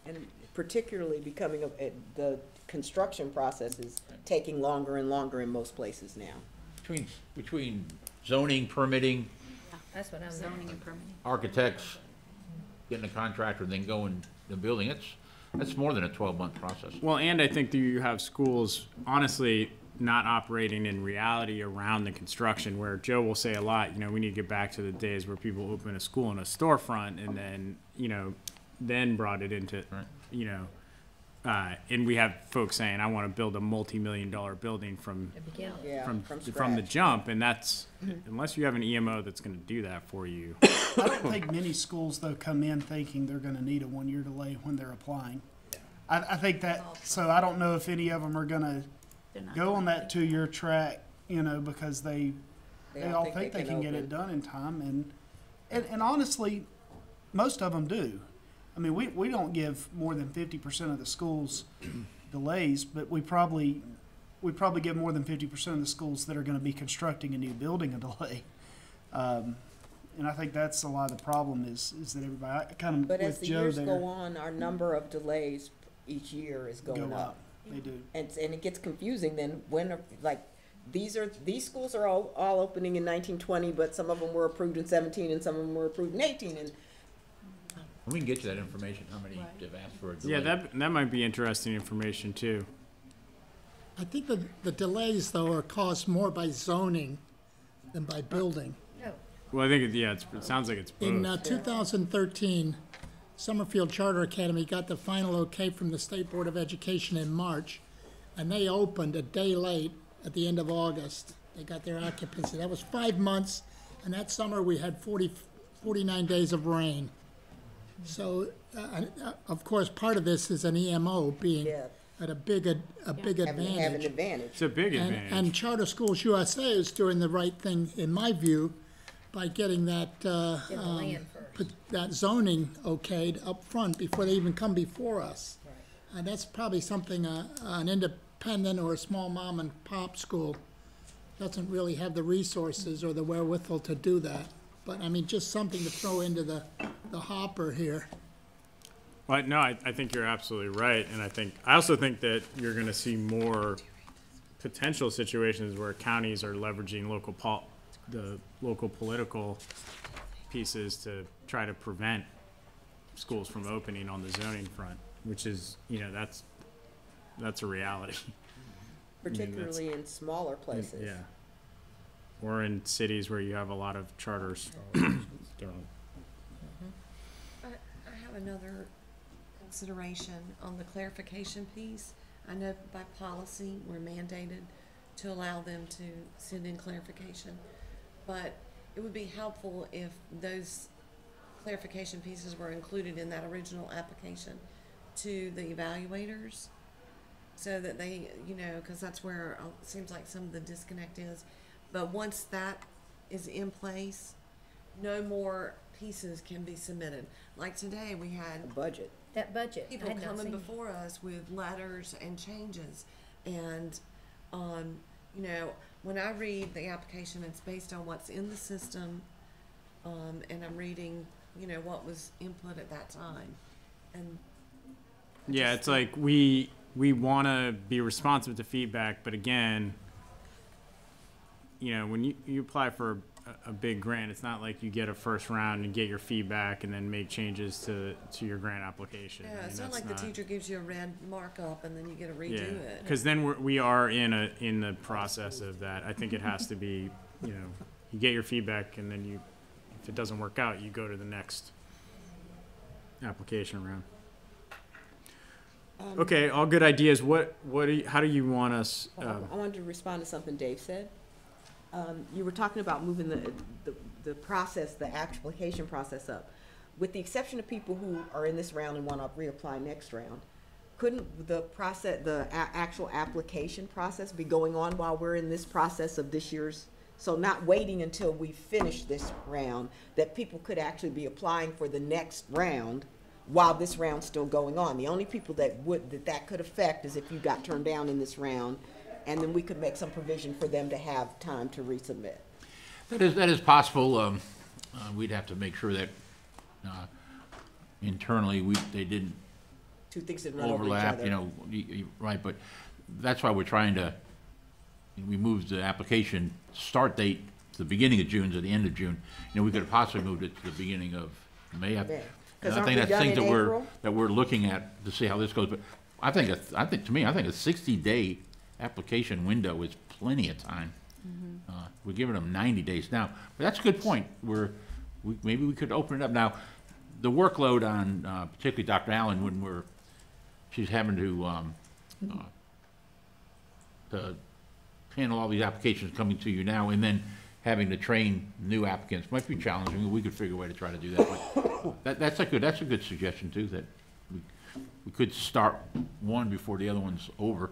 And particularly the construction process is taking longer and longer in most places now. between zoning, permitting, That's what I'm Zoning and permitting. architects, getting a contractor, then going the building, that's more than a 12-month process. Well, and I think that you have schools, honestly, not operating in reality around the construction, where Joe will say a lot, you know, we need to get back to the days where people open a school in a storefront and then, you know, then brought it into, you know, and we have folks saying, I want to build a multi-million-dollar building from the jump, and that's, unless you have an EMO that's going to do that for you. I don't think many schools, though, come in thinking they're going to need a 1-year delay when they're applying. I think that, so I don't know if any of them are going to go on that 2-year track, you know, because they all think they can get it done in time. And honestly, most of them do. I mean, we don't give more than 50% of the schools delays, but we probably give more than 50% of the schools that are going to be constructing a new building a delay. And I think that's a lot of the problem is that everybody kind of But with as the Joe years there, go on, our number of delays each year is going go up. up. They do. And it gets confusing then these schools are all opening in 1920, but some of them were approved in 17 and some of them were approved in 18. And We can get you that information, how many have asked for a delay. Yeah, that might be interesting information too. I think the delays, though, are caused more by zoning than by building. Well, I think, it sounds like it's both. In 2013, Summerfield Charter Academy got the final okay from the State Board of Education in March, and they opened a day late at the end of August. They got their occupancy. That was 5 months, and that summer we had 49 days of rain. So, of course, part of this is an EMO being at a big advantage. Have an advantage. It's a big advantage. And Charter Schools USA is doing the right thing, in my view, by getting that that zoning okayed up front before they even come before us. And that's probably something an independent or a small mom and pop school doesn't really have the resources or the wherewithal to do that. But I mean, just something to throw into the hopper here. Well, no, I think you're absolutely right, and I also think that you're going to see more potential situations where counties are leveraging the local political pieces to try to prevent schools from opening on the zoning front, which is, you know, that's a reality. Particularly in smaller places. Yeah. Or in cities where you have a lot of charters. I have another consideration on the clarification piece. I know by policy, we're mandated to allow them to send in clarification, but it would be helpful if those clarification pieces were included in that original application to the evaluators, so that they, you know, because that's where it seems like some of the disconnect is. But once that is in place, no more pieces can be submitted. Like today, we had a budget. That budget. People coming before us with letters and changes. And, you know, when I read the application, it's based on what's in the system, and I'm reading, you know, what was input at that time. And yeah, it's like we want to be responsive to feedback, but again, you know, when you apply for a big grant. It's not like you get a first round and get your feedback and then make changes to your grant application. I Yeah, mean, it's not that's like the teacher gives you a red markup and then you get to redo it. Because then we are in the process of that. I think it has to be, you know, you get your feedback and then if it doesn't work out, you go to the next application round. Okay, all good ideas. How do you want us? I wanted to respond to something Dave said. You were talking about moving the process, the application process up. With the exception of people who are in this round and want to reapply next round, couldn't the process, actual application process be going on while we're in this process of this year's? So not waiting until we finish this round, that people could actually be applying for the next round while this round's still going on. The only people that could affect is if you got turned down in this round, and then we could make some provision for them to have time to resubmit. That is possible. We'd have to make sure that internally they didn't Two things didn't run over each overlap, other. you know, right, but that's why we're trying to, we moved the application start date to the beginning of June to the end of June. You know, we could have possibly moved it to the beginning of May. And I think that's things that we're looking at to see how this goes, but I think a 60-day application window is plenty of time. We're giving them 90 days now, but that's a good point. Maybe we could open it up now. The workload on particularly Dr. Allen when she's having to handle all these applications coming to you now and then having to train new applicants might be challenging. We could figure a way to try to do that. But that's a good suggestion too. That we could start one before the other one's over.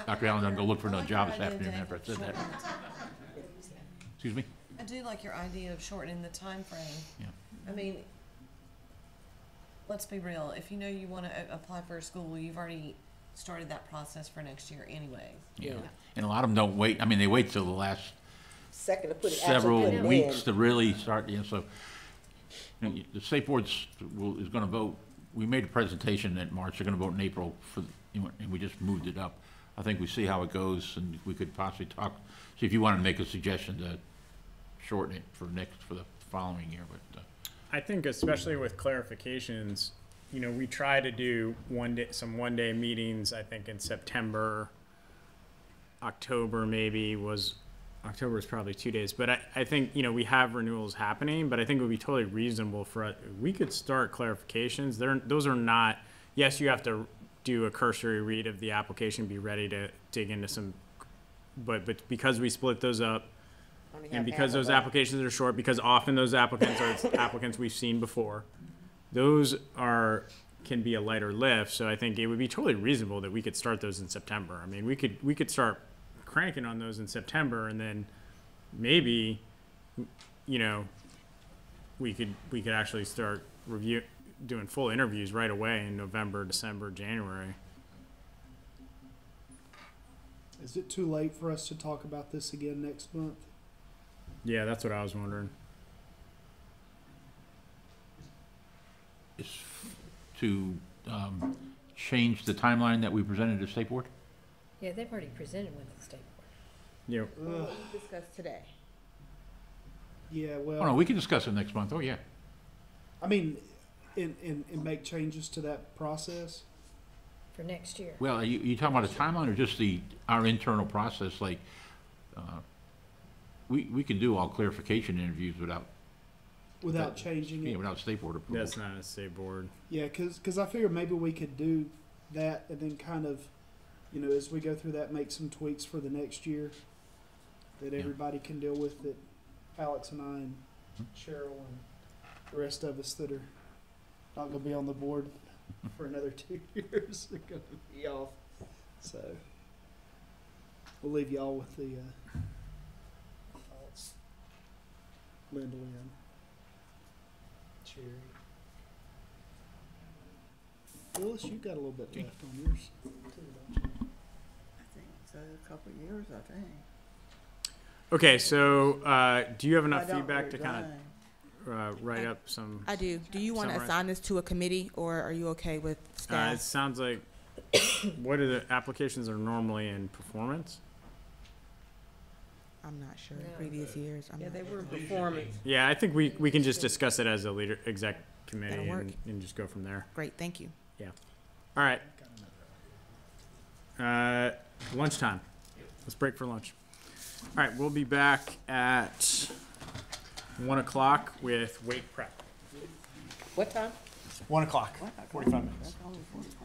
Dr. Allen doesn't go look for another job this afternoon after I said that. Excuse me? I do like your idea of shortening the time frame. Yeah. I mean, let's be real. If you know you want to apply for a school, you've already started that process for next year anyway. Yeah. And a lot of them don't wait. I mean, they wait till the last Second to put it several actually put it weeks in. to really start. You know, so you know, the state board is going to vote. We made a presentation in March. They're going to vote in April and we just moved it up. I think we see how it goes, and we could possibly see if you wanted to make a suggestion to shorten it for the following year. But I think especially with clarifications, you know, we try to do some one-day meetings. I think in September, October October is probably 2 days, but I think, you know, we have renewals happening, but I think it would be totally reasonable for us. We could start clarifications. Those are not, yes, you have to do a cursory read of the application, be ready to dig into some, but because we split those up, and because those applications are short, because often those applicants are applicants we've seen before, those can be a lighter lift. So I think it would be totally reasonable that we could start those in September. I mean, we could start cranking on those in September, and then maybe, you know, we could actually start doing full interviews right away in November, December, January. Is it too late for us to talk about this again next month? Yeah, that's what I was wondering. is to change the timeline that we presented to the state board? Yeah, they've already presented one to the state board. Yep. What we discussed today. Yeah, well. Oh, no, we can discuss it next month. Oh, yeah. I mean, and make changes to that process? For next year. Well, you talking about a timeline or just our internal process? Like, we can do all clarification interviews without changing it? Yeah, without state board approval. That's not a state board. Yeah, because I figured maybe we could do that and then kind of, you know, as we go through that, make some tweaks for the next year that everybody can deal with, that Alex and I and Cheryl and the rest of us that are not going to be on the board for another 2 years are going to be off. So we'll leave y'all with the thoughts. Linda Lynn. Cherry. Phyllis, you've got a little bit left on yours too, don't you? I think so, a couple of years, I think. Okay, so do you have enough I don't feedback to resign. kind of write up some? I do. Do you want to summarize? assign this to a committee, or are you okay with staff? It sounds like, what are the applications are normally in performance? I'm not sure. Previous years, I'm Yeah, not they were sure. performance. Yeah, I think we can just discuss it as a leader, exec committee That'll work. and just go from there. Great, thank you. Yeah. All right. Lunchtime. Let's break for lunch. All right, we'll be back at 1 o'clock with weight prep. What time? 1 o'clock, 45 minutes. That's only 45.